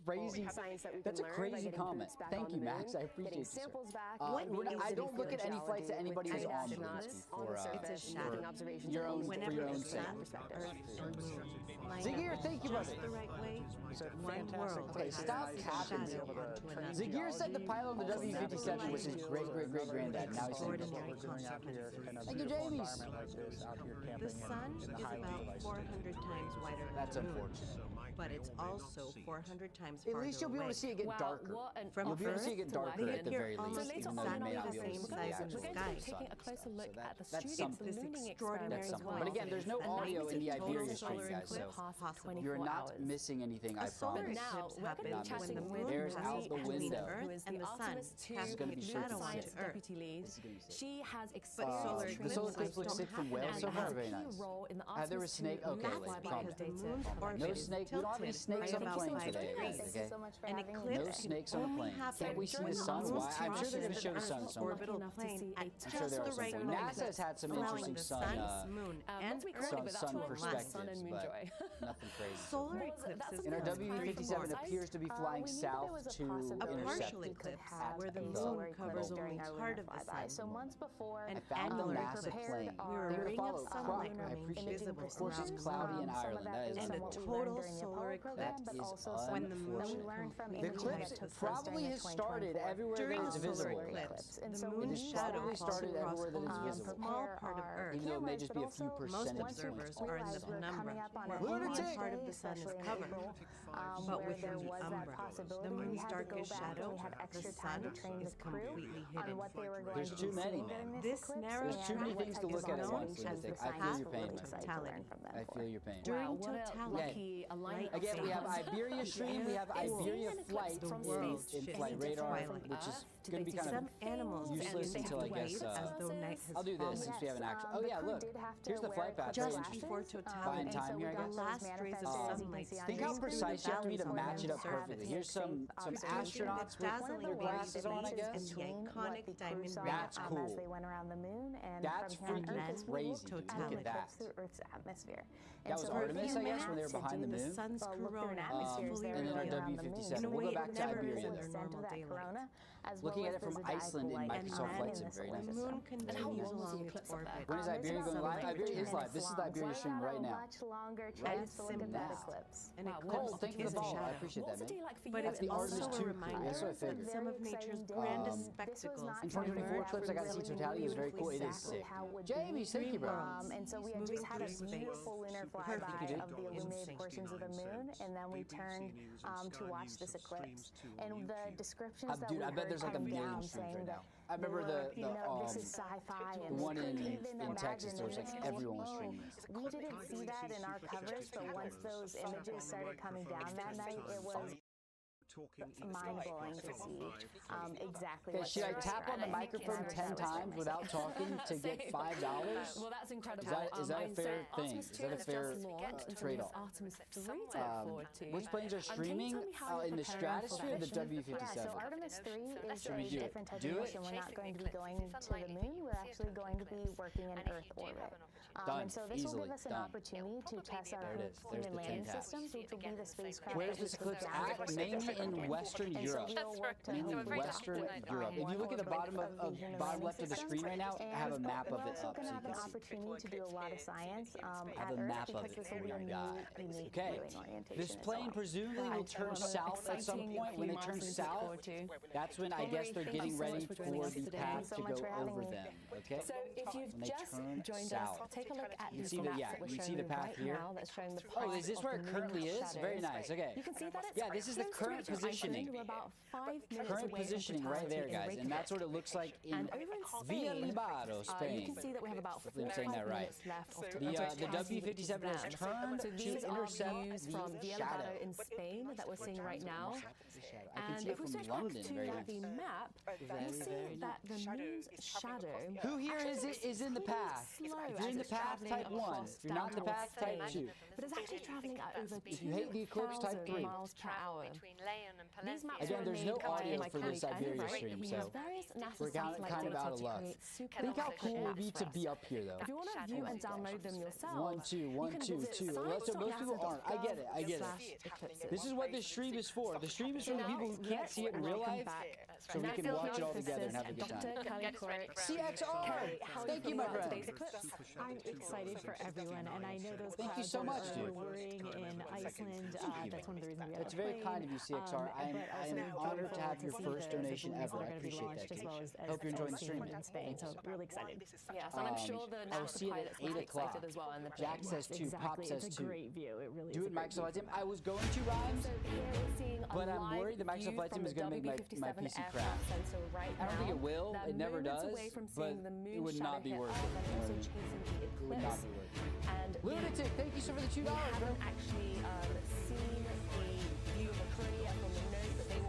Speaker 1: crazy.
Speaker 4: science that we
Speaker 1: That's a
Speaker 4: can learn by
Speaker 1: crazy
Speaker 4: getting
Speaker 1: comment.
Speaker 4: boots back
Speaker 1: Thank
Speaker 4: on
Speaker 1: you,
Speaker 4: the
Speaker 1: Max.
Speaker 4: moon,
Speaker 1: I appreciate
Speaker 4: getting
Speaker 1: you, sir.
Speaker 4: samples back.
Speaker 1: I don't look at any flights that anybody is on Bluesky for your own sake. Zigir, thank you, brother.
Speaker 3: The right way. One world.
Speaker 1: Okay, stop capping me. Zigir said the pilot on the W57 was his great-great-great-granddad. Now he's saying thank you, James.
Speaker 3: The sun is about 400 times wider than
Speaker 1: That's
Speaker 3: the moon,
Speaker 1: unfortunate.
Speaker 3: but it's also 400 times
Speaker 1: At
Speaker 3: farther
Speaker 1: least you'll be able to see it get darker.
Speaker 3: From
Speaker 1: You'll be able to see it
Speaker 3: Earth
Speaker 1: get
Speaker 3: to
Speaker 1: darker at the
Speaker 3: We're
Speaker 1: very least,
Speaker 3: almost
Speaker 1: even though you may not be
Speaker 3: exactly
Speaker 1: able to
Speaker 3: the
Speaker 1: see
Speaker 3: same
Speaker 1: the
Speaker 3: size in
Speaker 1: actual
Speaker 3: the
Speaker 1: sun.
Speaker 3: sky.
Speaker 4: Taking a closer look at the
Speaker 1: that's
Speaker 4: students'
Speaker 1: something.
Speaker 4: looning
Speaker 3: extraordinary
Speaker 1: That's
Speaker 4: experiment as
Speaker 1: something.
Speaker 4: well.
Speaker 1: But again, there's no
Speaker 3: And
Speaker 1: audio in the
Speaker 3: total
Speaker 1: Iberia
Speaker 3: solar
Speaker 1: stream, guys, so
Speaker 3: eclipse possible.
Speaker 1: you're not missing anything, I
Speaker 3: A solar
Speaker 1: promise.
Speaker 4: Now,
Speaker 3: eclipse
Speaker 4: we're going to be
Speaker 3: happens
Speaker 4: chatting
Speaker 3: when the
Speaker 4: with
Speaker 3: moon
Speaker 1: There's out
Speaker 3: passes
Speaker 1: the
Speaker 3: between
Speaker 1: window.
Speaker 3: the
Speaker 4: who
Speaker 3: Earth
Speaker 4: is
Speaker 3: and the sun,
Speaker 4: Artemis 2
Speaker 1: This is gonna be so
Speaker 4: lunar
Speaker 1: sick.
Speaker 4: science
Speaker 3: to Earth.
Speaker 4: deputy lead.
Speaker 1: This is gonna be sick.
Speaker 4: She has
Speaker 3: solar
Speaker 4: experienced
Speaker 1: The solar eclipse
Speaker 3: eclipses
Speaker 1: looks
Speaker 3: don't
Speaker 1: sick from
Speaker 3: happen
Speaker 1: Wales
Speaker 3: as
Speaker 1: so far.
Speaker 3: often.
Speaker 1: Very
Speaker 4: Key
Speaker 1: nice.
Speaker 4: role in the
Speaker 1: There was
Speaker 4: Artemis
Speaker 1: snake.
Speaker 4: 2
Speaker 1: Okay,
Speaker 4: lunar
Speaker 1: wait,
Speaker 4: flight
Speaker 1: calm
Speaker 3: because the
Speaker 1: down.
Speaker 3: moon's
Speaker 1: No
Speaker 3: orbit is
Speaker 1: snake. We don't don't have any snakes on the plane today, guys, okay?
Speaker 3: An eclipse
Speaker 1: No snakes on the plane. Can't we see the sun? Why? I'm sure they're going to show the sun somewhere.
Speaker 3: orbital plane at
Speaker 1: I'm sure there are
Speaker 3: just the right
Speaker 1: some.
Speaker 3: moment,
Speaker 1: NASA's had some
Speaker 3: allowing
Speaker 1: interesting
Speaker 3: the
Speaker 1: sun,
Speaker 3: moon, and Earth
Speaker 1: sun
Speaker 3: to align.
Speaker 1: perspectives, but nothing crazy.
Speaker 3: Solar eclipses
Speaker 1: And our
Speaker 3: are very
Speaker 1: W57
Speaker 3: important.
Speaker 1: appears to be flying south to
Speaker 3: A partial
Speaker 1: intercept.
Speaker 3: eclipse where the moon covers only part of the sun.
Speaker 10: So months before,
Speaker 3: An
Speaker 1: I found the
Speaker 3: annular
Speaker 1: massive
Speaker 3: eclipse.
Speaker 1: plane.
Speaker 3: We were a
Speaker 1: They're
Speaker 3: ring
Speaker 1: gonna
Speaker 3: of
Speaker 1: follow
Speaker 3: sunlight
Speaker 1: crop. I
Speaker 3: remains
Speaker 1: appreciate it.
Speaker 3: visible
Speaker 1: Of course, it's
Speaker 3: around
Speaker 1: cloudy in Ireland. That is
Speaker 3: and a
Speaker 1: unfortunate.
Speaker 3: total solar eclipse
Speaker 1: That is
Speaker 3: when the moon
Speaker 1: unfortunate. The eclipse probably has started everywhere
Speaker 3: during
Speaker 1: that
Speaker 3: a
Speaker 1: it's
Speaker 3: solar
Speaker 1: visible.
Speaker 3: eclipse.
Speaker 1: It
Speaker 3: The moon's
Speaker 1: has
Speaker 3: shadow
Speaker 1: probably
Speaker 3: falls
Speaker 1: started
Speaker 3: across
Speaker 1: everywhere that it's
Speaker 3: only a
Speaker 1: visible.
Speaker 3: small part of Earth.
Speaker 1: Even though it may just be a few
Speaker 3: Most
Speaker 1: percentage
Speaker 3: observers
Speaker 1: points.
Speaker 3: are in the penumbra, where only a part of the sun is covered. But within the umbra, the moon's darkest shadow, the sun, is completely hidden.
Speaker 1: There's too many, man.
Speaker 3: This narrow
Speaker 1: There's too many
Speaker 3: track
Speaker 1: things to look at
Speaker 3: is
Speaker 1: at
Speaker 3: known
Speaker 1: once.
Speaker 3: as the
Speaker 1: I feel your pain.
Speaker 3: path of totality.
Speaker 1: I feel your pain.
Speaker 3: During
Speaker 4: what a
Speaker 3: totality,
Speaker 4: lucky alignment.
Speaker 1: Again, we have Iberia stream, we have Iberia flight
Speaker 3: the world
Speaker 1: in flight radar, which is going to be kind
Speaker 3: some
Speaker 1: of
Speaker 3: animals
Speaker 1: useless until I guess.
Speaker 3: as though night has
Speaker 1: I'll do this since we have an action. Oh yeah, look. Here's the flight path. Very
Speaker 3: just
Speaker 1: interesting.
Speaker 3: before
Speaker 1: Buying
Speaker 3: totality,
Speaker 1: time here, I
Speaker 3: the
Speaker 1: guess.
Speaker 3: last rays of sunlight.
Speaker 1: Think how
Speaker 3: stream
Speaker 1: precise
Speaker 3: through
Speaker 1: you have to be to
Speaker 3: the
Speaker 1: match it up
Speaker 3: valleys
Speaker 1: perfectly. Here's some astronauts with their glasses on, I guess.
Speaker 3: and the iconic diamond ring.
Speaker 1: That's cool.
Speaker 10: They went around the moon, and
Speaker 1: That's
Speaker 10: from here on
Speaker 1: freaking
Speaker 10: Earth,
Speaker 1: crazy. Look at that.
Speaker 10: through Earth's atmosphere.
Speaker 1: That was Artemis, I guess, when they were behind the
Speaker 3: The
Speaker 1: moon.
Speaker 3: sun's corona is
Speaker 10: atmosphere
Speaker 3: fully
Speaker 1: And then our
Speaker 3: revealed.
Speaker 1: W57.
Speaker 3: In a
Speaker 1: We'll
Speaker 3: way
Speaker 1: go
Speaker 3: it
Speaker 1: back to
Speaker 3: never
Speaker 1: Iberia
Speaker 3: is in
Speaker 1: then.
Speaker 3: their normal daylight.
Speaker 1: Looking at it from Iceland in Microsoft Flight Sim, very
Speaker 3: The
Speaker 1: nice.
Speaker 3: moon continues along its orbit.
Speaker 1: When is Iberia going live? Iberia is live. This is the Iberia stream right now.
Speaker 10: Much longer
Speaker 1: Right
Speaker 10: chance to look at that
Speaker 1: now.
Speaker 10: eclipse.
Speaker 3: An
Speaker 1: Cole,
Speaker 3: eclipse
Speaker 1: thank you for
Speaker 3: is
Speaker 1: the
Speaker 3: a
Speaker 1: follow. I
Speaker 3: shadow.
Speaker 1: appreciate that, man.
Speaker 3: But
Speaker 1: That's
Speaker 3: it's
Speaker 1: the Artemis
Speaker 3: also a
Speaker 1: 2
Speaker 3: reminder
Speaker 1: That's what I
Speaker 3: that
Speaker 1: figured.
Speaker 3: some of nature's grandest spectacles
Speaker 1: In 2024 Eclipse, I got to see totality. It was very cool. It is sick. Jamie, thank you, bro.
Speaker 10: And so we had just had a beautiful lunar flyby of the illuminated portions of the moon, and then we turned to watch this eclipse. And the descriptions that we
Speaker 1: Dude, I bet
Speaker 10: heard
Speaker 1: there's like a
Speaker 10: coming
Speaker 1: million
Speaker 10: down
Speaker 1: streams
Speaker 10: saying
Speaker 1: right
Speaker 10: that
Speaker 1: now. I remember
Speaker 10: this is sci-fi, and
Speaker 1: one in
Speaker 10: couldn't even
Speaker 1: Texas, there was like
Speaker 10: imagine.
Speaker 1: everyone was streaming it.
Speaker 10: We didn't see that in our coverage, but once those images started coming down that night, it was mind-blowing to see exactly
Speaker 1: Okay,
Speaker 10: what
Speaker 1: should I
Speaker 10: they were
Speaker 1: tap on the
Speaker 10: describing.
Speaker 1: microphone 10 times without talking to get $5?
Speaker 4: Well, that's incredible.
Speaker 1: Is that a fair thing? Is that a fair trade-off?
Speaker 4: Artemis 3 to look forward to.
Speaker 1: Which planes are streaming in the stratosphere or the W57?
Speaker 10: Yeah, so Artemis 3 is
Speaker 1: Should
Speaker 10: a
Speaker 1: we do it?
Speaker 10: different type
Speaker 1: Do
Speaker 10: of
Speaker 1: it?
Speaker 10: mission. We're not going to be going to the moon. We're actually going to be working in Earth orbit.
Speaker 1: Done.
Speaker 10: And so this will
Speaker 1: Easily.
Speaker 10: give us an
Speaker 1: Done.
Speaker 10: opportunity to test our
Speaker 1: There it is. There's
Speaker 10: human
Speaker 1: the
Speaker 10: landing
Speaker 1: 10 tabs.
Speaker 10: systems, which will be the spacecraft.
Speaker 1: Where's this eclipse at? Mainly in Western Europe. Mainly Western Europe. If you look at the bottom left of the screen right now, I have a map of it up so you
Speaker 10: have
Speaker 1: can
Speaker 10: an
Speaker 1: see.
Speaker 10: opportunity to do a lot of science
Speaker 1: I have
Speaker 10: at
Speaker 1: a
Speaker 10: Earth
Speaker 1: map of
Speaker 10: because
Speaker 1: it.
Speaker 10: this
Speaker 1: Oh
Speaker 10: will be
Speaker 1: my
Speaker 10: a
Speaker 1: god.
Speaker 10: new, unique
Speaker 1: Okay.
Speaker 10: viewing orientation
Speaker 1: This
Speaker 10: as
Speaker 1: plane
Speaker 10: well.
Speaker 1: presumably will turn south at some point. When they turn south, that's when I guess they're getting ready for the path to go over them. Okay?
Speaker 4: So if you've
Speaker 1: When they
Speaker 4: just
Speaker 1: turn
Speaker 4: joined
Speaker 1: south.
Speaker 4: us, take a look at
Speaker 1: You
Speaker 4: this
Speaker 1: see the-
Speaker 4: map
Speaker 1: yeah,
Speaker 4: that we're
Speaker 1: you see
Speaker 4: showing
Speaker 1: the
Speaker 4: you
Speaker 1: path
Speaker 4: right
Speaker 1: here?
Speaker 4: now that's showing the
Speaker 1: Oh, is this
Speaker 4: path
Speaker 1: where
Speaker 4: of
Speaker 1: it
Speaker 4: the
Speaker 1: currently
Speaker 4: moon's
Speaker 1: is? Very
Speaker 4: shadows.
Speaker 1: nice. Okay.
Speaker 4: You can see that it's
Speaker 1: Yeah, this is the
Speaker 4: close
Speaker 1: current
Speaker 4: to Iceland.
Speaker 1: positioning.
Speaker 4: We're about 5 minutes
Speaker 1: Current
Speaker 4: away from
Speaker 1: positioning right there,
Speaker 4: totality
Speaker 1: guys,
Speaker 4: in
Speaker 1: and that's what it
Speaker 4: Reykjavik.
Speaker 1: looks like in
Speaker 4: And over in
Speaker 1: Via
Speaker 4: Spain,
Speaker 1: Libado,
Speaker 4: you
Speaker 1: Spain.
Speaker 4: can see that we have about
Speaker 1: Hopefully I'm
Speaker 4: 4
Speaker 1: saying
Speaker 4: or 5
Speaker 1: that right.
Speaker 4: minutes left of
Speaker 1: The
Speaker 4: totality
Speaker 1: W57 has
Speaker 4: down.
Speaker 1: turned
Speaker 4: So
Speaker 1: to
Speaker 4: these are
Speaker 1: intercept
Speaker 4: views from
Speaker 1: the
Speaker 4: Via
Speaker 1: shadow.
Speaker 4: Libado in Spain that we're seeing right now.
Speaker 1: I can
Speaker 4: And
Speaker 1: see it
Speaker 4: if we
Speaker 1: from
Speaker 4: switch back
Speaker 1: London
Speaker 4: to
Speaker 1: very
Speaker 4: the
Speaker 1: nice.
Speaker 4: map, you'll see that the moon's shadow.
Speaker 1: Who here is in the path? If you're in the path, type 1. If you're not in the path, type 2.
Speaker 4: But it's actually traveling at over
Speaker 1: If you hate the eclipse, type 3.
Speaker 4: 2,000 miles per hour. These maps
Speaker 1: Again,
Speaker 4: were
Speaker 1: there's
Speaker 4: made
Speaker 1: no
Speaker 4: by
Speaker 1: audio
Speaker 4: my
Speaker 1: for this
Speaker 4: colleague
Speaker 1: Iberia
Speaker 4: Andy
Speaker 1: stream,
Speaker 4: Wright.
Speaker 1: so
Speaker 4: We use various NASA
Speaker 1: we're kind
Speaker 4: satellite
Speaker 1: of out of
Speaker 4: data
Speaker 1: luck.
Speaker 4: to create super
Speaker 1: Think how
Speaker 4: accurate
Speaker 1: cool it would be
Speaker 4: maps
Speaker 1: to
Speaker 4: for
Speaker 1: be
Speaker 4: us.
Speaker 1: up here, though.
Speaker 4: If you want to view and download them yourself,
Speaker 1: 1, 2,
Speaker 4: you
Speaker 1: 1,
Speaker 4: can
Speaker 1: 2,
Speaker 4: visit
Speaker 1: 2. Most people aren't. I get it. I get it.
Speaker 4: science.nasa.gov/eclipses.
Speaker 1: This is what this stream is for. The stream is for the people who can't see it in real life, so we can watch it all together and have a good time. CXR! Thank you, my friend.
Speaker 11: I'm excited for everyone, and I know those
Speaker 1: Thank you
Speaker 11: clouds
Speaker 1: so much,
Speaker 11: are
Speaker 1: dude.
Speaker 11: worrying in Iceland. That's one of the reasons we have
Speaker 1: That's
Speaker 11: a
Speaker 1: very
Speaker 11: plane.
Speaker 1: kind of you, CXR. I am honored to have your first donation ever. I appreciate that, Kate. Hope you're enjoying the stream.
Speaker 11: In Spain, so really excited.
Speaker 4: Yes, and I'm sure the
Speaker 1: I will
Speaker 4: NASA
Speaker 1: see it at
Speaker 4: pilots will
Speaker 1: 8
Speaker 4: be
Speaker 1: o'clock.
Speaker 4: excited as well. And the
Speaker 1: Jack says 2, Pop
Speaker 11: Exactly.
Speaker 1: says
Speaker 11: It's a
Speaker 1: 2.
Speaker 11: great view. It really
Speaker 1: Do
Speaker 11: is
Speaker 1: it,
Speaker 11: a great
Speaker 1: Microsoft
Speaker 11: view
Speaker 1: Flight Sim.
Speaker 11: from
Speaker 1: I was going to Rhymes,
Speaker 4: So here we're seeing a
Speaker 1: but I'm
Speaker 4: live
Speaker 1: worried the Microsoft
Speaker 4: view
Speaker 1: Flight Sim
Speaker 4: from
Speaker 1: is going to
Speaker 4: the
Speaker 1: make my
Speaker 4: W57
Speaker 1: PC
Speaker 4: aircraft
Speaker 1: crash.
Speaker 4: sensor right
Speaker 1: I don't think
Speaker 4: now.
Speaker 1: it will.
Speaker 4: They're
Speaker 1: It never
Speaker 4: moments
Speaker 1: does,
Speaker 4: away from
Speaker 1: but
Speaker 4: seeing the moon
Speaker 1: it would
Speaker 4: shadow
Speaker 1: not be
Speaker 4: hit
Speaker 1: worth
Speaker 4: Earth
Speaker 1: it.
Speaker 4: and also chasing the
Speaker 1: It would not
Speaker 4: eclipse.
Speaker 1: be worth it.
Speaker 4: And
Speaker 1: Lunatic, thank you so for the $2,
Speaker 4: we
Speaker 1: bro.
Speaker 4: haven't actually seen the view of the Korea from the nose, but they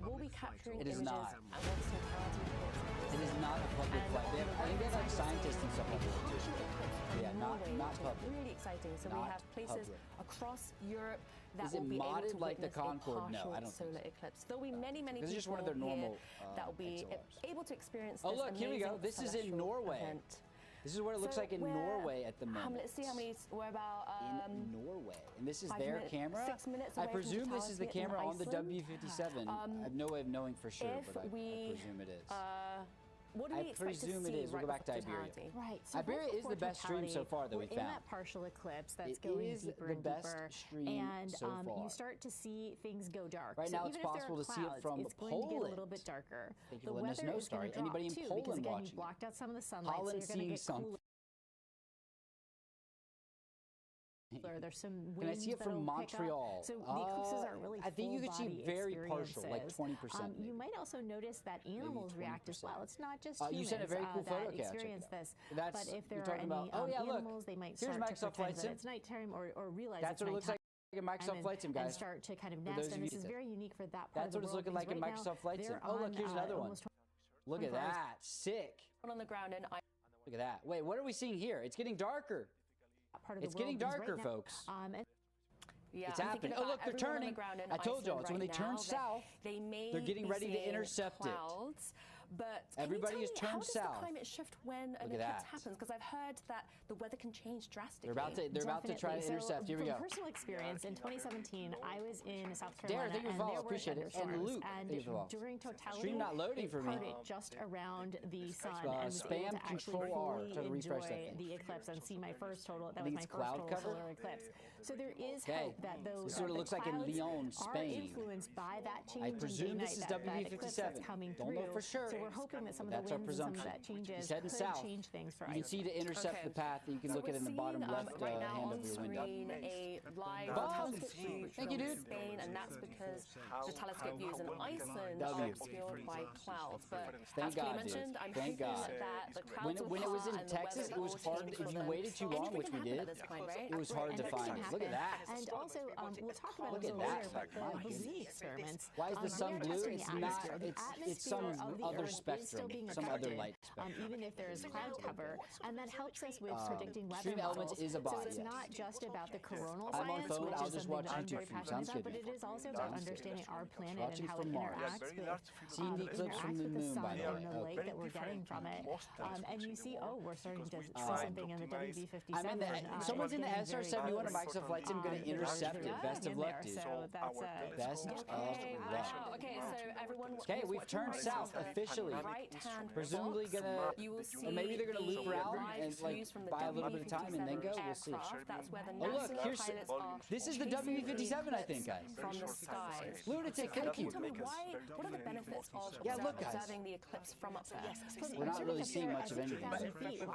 Speaker 4: will be capturing
Speaker 1: It is
Speaker 4: images
Speaker 1: not.
Speaker 4: and once totality hits.
Speaker 1: It is not a public flight. I think they have like scientists and stuff on board too. Yeah, not public.
Speaker 4: Really exciting. So we have places across Europe that
Speaker 1: will
Speaker 4: be able to
Speaker 1: like the
Speaker 4: witness
Speaker 1: Concorde?
Speaker 4: a
Speaker 1: No,
Speaker 4: partial
Speaker 1: I don't think
Speaker 4: solar eclipse. There'll be many
Speaker 1: This is just one
Speaker 4: people
Speaker 1: of their normal
Speaker 4: that will be able to experience this.
Speaker 1: Oh, look, here we go. This is in Norway.
Speaker 4: Event.
Speaker 1: This is what it looks like in Norway at the moment.
Speaker 4: Let's see how many. We're about
Speaker 1: in Norway, and this is their camera.
Speaker 4: 6 minutes away
Speaker 1: I presume
Speaker 4: from
Speaker 1: this is the camera on the W57. I have no way of knowing for sure, but I presume it is.
Speaker 4: What do we expect to see?
Speaker 1: We'll go back to Iberia.
Speaker 11: Right. So
Speaker 1: Iberia is the best stream so far that we found.
Speaker 11: In that partial eclipse that's going deeper and deeper, and
Speaker 1: so far.
Speaker 11: You start to see things go dark.
Speaker 1: Right
Speaker 11: so
Speaker 1: now, it's possible to see it from
Speaker 11: it's going
Speaker 1: Poland.
Speaker 11: to get a little bit darker.
Speaker 1: Thank you
Speaker 11: The
Speaker 1: for letting us
Speaker 11: weather
Speaker 1: know,
Speaker 11: is going to drop
Speaker 1: Anybody in
Speaker 11: too,
Speaker 1: Poland
Speaker 11: because again,
Speaker 1: watching?
Speaker 11: you blocked out some of the sunlight,
Speaker 1: Holland
Speaker 11: so you're going to get
Speaker 1: something.
Speaker 11: There's some winds
Speaker 1: Can I see it from Montreal?
Speaker 11: So the eclipses are really
Speaker 1: I think you could see very partial, like 20%.
Speaker 11: You might also notice that animals react as well. It's not just
Speaker 1: you
Speaker 11: humans
Speaker 1: sent a very cool photo.
Speaker 11: that experience this.
Speaker 1: That's,
Speaker 11: but if there are any animals, they might start to pretend that it's nighttime or realize
Speaker 1: that's what it looks like in Microsoft Flight Sim, guys.
Speaker 11: And start to kind of nest. And this is very unique for that part of the world.
Speaker 1: That's what it's looking like in Microsoft Flight Sim. Oh, look, here's another one. Look at that. Sick.
Speaker 4: On the ground and
Speaker 1: look at that. Wait, what are we seeing here? It's getting darker. It's getting darker, folks.
Speaker 4: Yeah,
Speaker 1: it's happening. Oh, look, they're turning. I told y'all, it's when they turn south, they're getting ready to intercept it.
Speaker 4: But
Speaker 1: everybody is turned south.
Speaker 4: How does the climate shift when an eclipse happens? Because I've heard that the weather can change drastically.
Speaker 1: They're about to try to intercept. Here we go.
Speaker 11: From personal experience, in 2017, I was in South Carolina,
Speaker 1: thank you for following. Appreciate it. And Luke,
Speaker 11: and during totality,
Speaker 1: stream not loading for me.
Speaker 11: Just around the sun, and was able to actually fully enjoy the eclipse and see my first total. That was my first total solar eclipse. So there is hope that those
Speaker 1: this is what it looks like in Lyon, Spain.
Speaker 11: Are influenced by that change.
Speaker 1: I presume this is W57.
Speaker 11: Don't know for sure. So we're hoping that some of the winds and some of that changes could change things for us.
Speaker 1: You can see to intercept the path, and you can look at it in the bottom left hand of your window.
Speaker 4: A live telescope view from Spain, and that's because the telescope views in Iceland are obscured by clouds. But as Kelly mentioned, I'm hoping that the clouds
Speaker 1: when it was in Texas, it was hard. If you waited too long, which we did, it was hard to find. Look at that.
Speaker 11: And also, we'll talk about it later, but the Bellini experiments.
Speaker 1: Why is the sun blue? It's not. It's some other spectrum, some other light spectrum.
Speaker 11: Even if there is cloud cover, and that helps us with predicting weather
Speaker 1: Stream Elements is a bot.
Speaker 11: So it's not just about the coronal
Speaker 1: I'm on
Speaker 11: science,
Speaker 1: phone.
Speaker 11: which
Speaker 1: I'll
Speaker 11: is
Speaker 1: just
Speaker 11: something
Speaker 1: watch
Speaker 11: that I'm
Speaker 1: YouTube
Speaker 11: very
Speaker 1: streams.
Speaker 11: passionate
Speaker 1: Sounds
Speaker 11: about,
Speaker 1: good.
Speaker 11: but it is also about understanding our planet and how it interacts with
Speaker 1: seeing the eclipse from the moon, by the way.
Speaker 11: And the light that we're getting from it. And you see, we're starting to see something in the WV57.
Speaker 1: I'm in the, someone's in the SR71 of Microsoft Flight Sim going to intercept it. Best of luck, dude.
Speaker 11: So that's
Speaker 1: best of luck.
Speaker 4: Okay, so everyone.
Speaker 1: Okay, we've turned south officially. Presumably gonna, or maybe they're gonna loop around and like buy a little bit of time and then go. We'll see. Oh look, here's this is the W57, I think, guys.
Speaker 4: From the skies.
Speaker 1: Lunatic, thank you.
Speaker 4: Tell me what are the benefits of observing the eclipse from up there?
Speaker 1: We're not really seeing much of anything.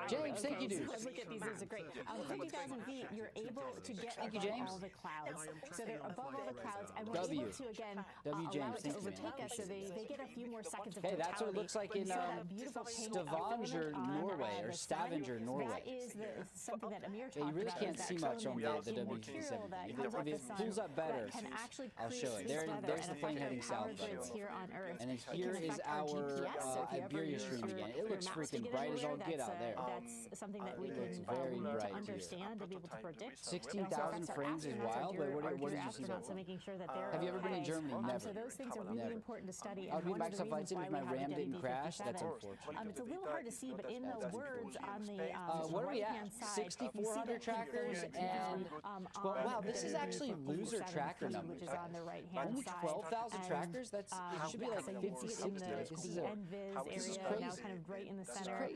Speaker 1: James, thank you, dude.
Speaker 11: Look at these, this is great. 50,000 feet, you're able to get above all the clouds. So they're above all the clouds, and we're able to again allow it to overtake us. So they get a few more seconds of totality.
Speaker 1: Hey, that's what it looks like in Stavanger, Norway, or Stavanger, Norway.
Speaker 11: That is something that Amir talked about.
Speaker 1: You really can't see much on the W57. If it pulls up better, I'll show it. There's the plane heading south, by the way. And then here is our Iberia stream again. It looks freaking bright as all get out there.
Speaker 11: That's something that we can
Speaker 1: bright
Speaker 11: understand and be able to predict.
Speaker 1: 16,000 frames is wild, but what did you see?
Speaker 11: So making sure that they're
Speaker 1: Have you ever been in Germany? Never.
Speaker 11: So those things are really important to study.
Speaker 1: I'll be Microsoft Flight Sim if my RAM didn't crash. That's unfortunate.
Speaker 11: It's a little hard to see, but in the words on the
Speaker 1: what are we at?
Speaker 11: right-hand side,
Speaker 1: 6,400 trackers and wow, this is actually loser tracker numbers.
Speaker 11: Which is on the right-hand
Speaker 1: only
Speaker 11: side.
Speaker 1: 12,000 trackers. That's it should be like 50, 60. This is
Speaker 11: area,
Speaker 1: crazy.
Speaker 11: now kind of right in the center.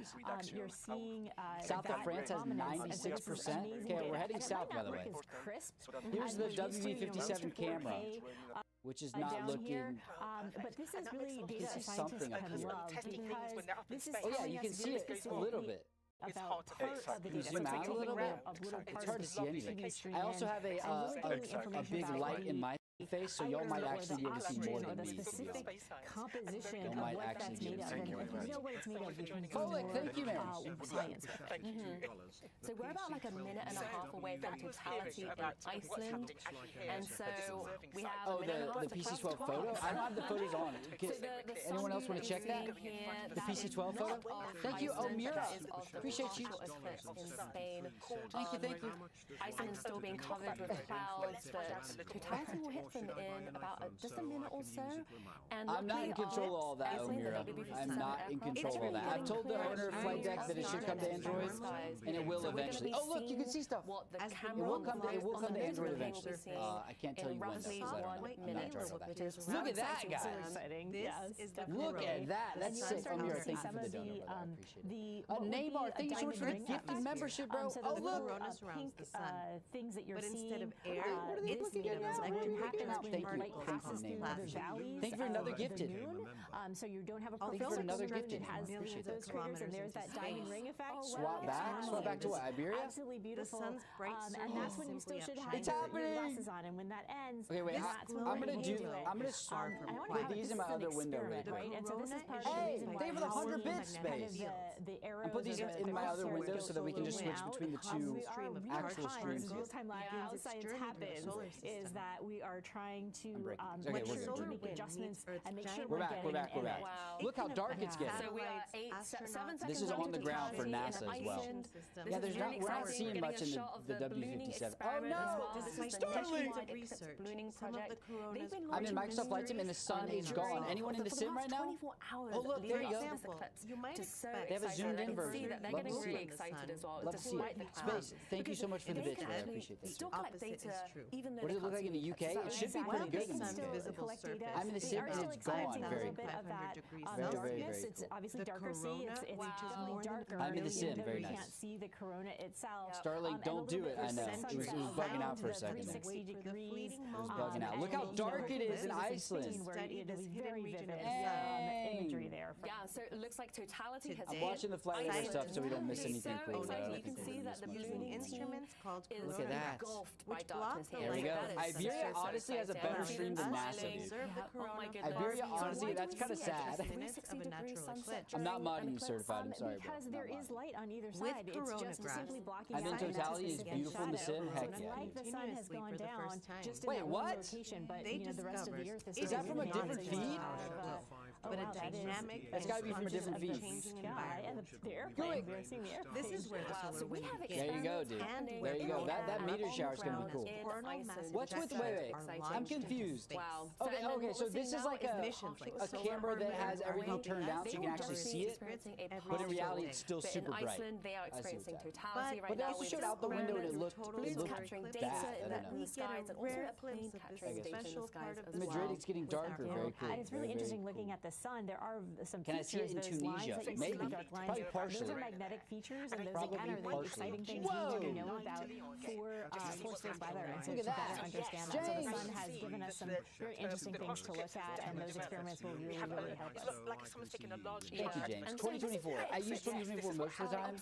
Speaker 11: You're seeing
Speaker 1: South of France has 96%. Okay, we're heading south, by the way. Here's the WV57 camera, which is not looking.
Speaker 11: But this is really data
Speaker 1: this is
Speaker 11: scientists
Speaker 1: something up
Speaker 11: have
Speaker 1: here.
Speaker 11: loved because this is
Speaker 1: Oh yeah, you can see it a little bit.
Speaker 11: About part of the data.
Speaker 1: Zoom out a little bit. It's hard to see anything. I also have a big light in my face, so y'all might actually be able to see more than me.
Speaker 11: Specific composition
Speaker 1: Y'all
Speaker 11: of
Speaker 1: might
Speaker 11: what
Speaker 1: actually
Speaker 11: that's
Speaker 1: be
Speaker 11: made
Speaker 1: able
Speaker 11: of.
Speaker 1: to
Speaker 11: And
Speaker 1: see
Speaker 11: if you know what it's made of, you can do
Speaker 1: Oh,
Speaker 11: more
Speaker 1: thank you, man.
Speaker 11: science with it.
Speaker 4: So we're about like a minute and a half away from totality in Iceland, and so we have a minute and a half
Speaker 1: the
Speaker 4: to
Speaker 1: PC-12
Speaker 4: cloud
Speaker 1: photo? I don't have the photos on. Anyone else want to check that? The PC-12 photo? Thank you, Mira. Appreciate you.
Speaker 4: In Spain.
Speaker 1: Thank you.
Speaker 4: Iceland is still being covered with clouds, but totality will hit them in about just a minute or so. And
Speaker 1: I'm not in control of all that, Omira. I'm not in control of all that. I've told the owner of Flight Deck that it should come to Android, and it will eventually. Oh, look, you can see stuff. It will come to Android eventually. I can't tell you when, though, because I'm not charged about that. Look at that, guys. Look at that. That's sick. Omira, thank you for the donor, brother. I appreciate it. Neymar, thank you so much for the gifted membership, bro. Oh, look.
Speaker 11: Pink things that you're seeing.
Speaker 3: Instead of air,
Speaker 1: what are they looking at now?
Speaker 11: What happens when
Speaker 1: Thank you.
Speaker 11: light passes through the valleys
Speaker 1: Thank you for another
Speaker 11: of
Speaker 1: gifted.
Speaker 11: the moon, so you don't have a
Speaker 1: Thank you for another gifted.
Speaker 11: It has
Speaker 1: Appreciate
Speaker 11: those
Speaker 1: that.
Speaker 11: craters, and there's that diamond ring effect.
Speaker 1: Swap back to what, Iberia?
Speaker 11: Absolutely beautiful.
Speaker 3: The sun's bright
Speaker 11: And that's when you still should have
Speaker 1: It's
Speaker 11: your
Speaker 1: happening.
Speaker 11: glasses on, and when that ends,
Speaker 1: Okay, wait.
Speaker 11: that's when
Speaker 1: I'm
Speaker 11: we're
Speaker 1: gonna
Speaker 11: do it.
Speaker 1: put these in my other window really quick.
Speaker 11: Right? And so this is part of the
Speaker 1: Hey,
Speaker 11: reason why
Speaker 1: thank you for the
Speaker 11: you're
Speaker 1: 100
Speaker 11: seeing
Speaker 1: bit
Speaker 11: kind of
Speaker 1: space.
Speaker 11: the arrows
Speaker 1: And put these
Speaker 11: or
Speaker 1: in
Speaker 11: the
Speaker 1: my other
Speaker 11: crosshairs
Speaker 1: window
Speaker 11: go
Speaker 1: so that we can just switch
Speaker 11: out.
Speaker 1: between the two actual streams.
Speaker 11: Real-time live how science happens is that we are trying to make sure to make adjustments and make sure
Speaker 1: we're back.
Speaker 4: Wow.
Speaker 1: Look how dark it's getting.
Speaker 4: So we are 7 seconds.
Speaker 1: This is on the ground for NASA as well. Yeah, we're not seeing much in the W57. Oh no!
Speaker 4: Starlink!
Speaker 1: I'm in Microsoft Flight Sim and the sun is gone. Anyone in the sim right now? Oh look, there you go. They have a zoomed in version.
Speaker 4: They're
Speaker 1: Love to
Speaker 4: getting
Speaker 1: see
Speaker 4: really
Speaker 1: it.
Speaker 4: excited as well.
Speaker 1: Love to see it. Space, thank you so much for the bits, I appreciate that.
Speaker 4: Still collect data, even though
Speaker 1: what does it look like in the UK? It should be pretty good in the UK. I'm in the sim and it's gone very quick. Very.
Speaker 11: It's obviously darker sea. It's definitely darker.
Speaker 1: I'm in the sim, very
Speaker 11: You
Speaker 1: nice.
Speaker 11: can't see the corona itself.
Speaker 1: Starlink, don't do it. I know. It was bugging out for a second there.
Speaker 11: 360 degrees.
Speaker 1: It was bugging out. Look how dark it is in Iceland.
Speaker 11: It is very vivid imagery there.
Speaker 4: Yeah, so it looks like totality has
Speaker 1: I'm watching the flight radar stuff so we don't miss anything cool.
Speaker 4: You can see that the ballooning
Speaker 3: instruments called
Speaker 4: is
Speaker 1: look at that.
Speaker 4: engulfed by darkness here.
Speaker 1: There we go.
Speaker 4: That is
Speaker 1: Iberia
Speaker 4: so
Speaker 1: honestly has a better stream than NASA, dude.
Speaker 4: Oh my goodness.
Speaker 1: Iberia honestly, that's kind of sad.
Speaker 4: 360 degree sunset.
Speaker 1: I'm not modding you certified, I'm sorry, bro.
Speaker 11: Because there is light on either side. It's just simply blocking out.
Speaker 1: And then totality is beautiful in the sim. Heck yeah.
Speaker 11: Like the sun has gone down just in
Speaker 1: Wait,
Speaker 11: that
Speaker 1: what?
Speaker 11: one location, but the rest of the earth is
Speaker 1: Is that from a different feed?
Speaker 3: But a dynamic.
Speaker 1: It's got to be from a different feed.
Speaker 11: The airplane. We're seeing the airplane.
Speaker 3: This is where the solar wind begins.
Speaker 1: There you go, dude. There you go. That meteor shower is going to be cool. What's with, wait, I'm confused.
Speaker 4: Wow.
Speaker 1: Okay, so this is like a camera that has everything turned out so you can actually see it, but in reality it's still super bright.
Speaker 4: In Iceland, they are experiencing totality right now.
Speaker 1: But they also showed out the window and it looked
Speaker 4: capturing
Speaker 1: bad.
Speaker 4: data
Speaker 1: I don't
Speaker 4: in
Speaker 1: know.
Speaker 4: the skies and also a plane capturing data in the skies as well.
Speaker 1: Madrid, it's getting darker. Very cool.
Speaker 11: It's really interesting looking at the sun. There are some
Speaker 1: Can I see it
Speaker 11: features,
Speaker 1: in
Speaker 11: those lines
Speaker 1: Tunisia?
Speaker 11: that you
Speaker 1: Maybe.
Speaker 11: see, the dark lines.
Speaker 1: Probably partially.
Speaker 11: Those are magnetic features, and those
Speaker 1: Probably
Speaker 11: again are the
Speaker 1: partially.
Speaker 11: exciting things
Speaker 1: Whoa!
Speaker 11: we need to know about for space weather and so
Speaker 1: Look
Speaker 11: to
Speaker 1: at
Speaker 11: better
Speaker 1: that.
Speaker 11: understand that. So the sun has given us some very interesting things to look at, and those experiments will really, really help us.
Speaker 1: Thank you, James. 2024. I use 2024 most of the time,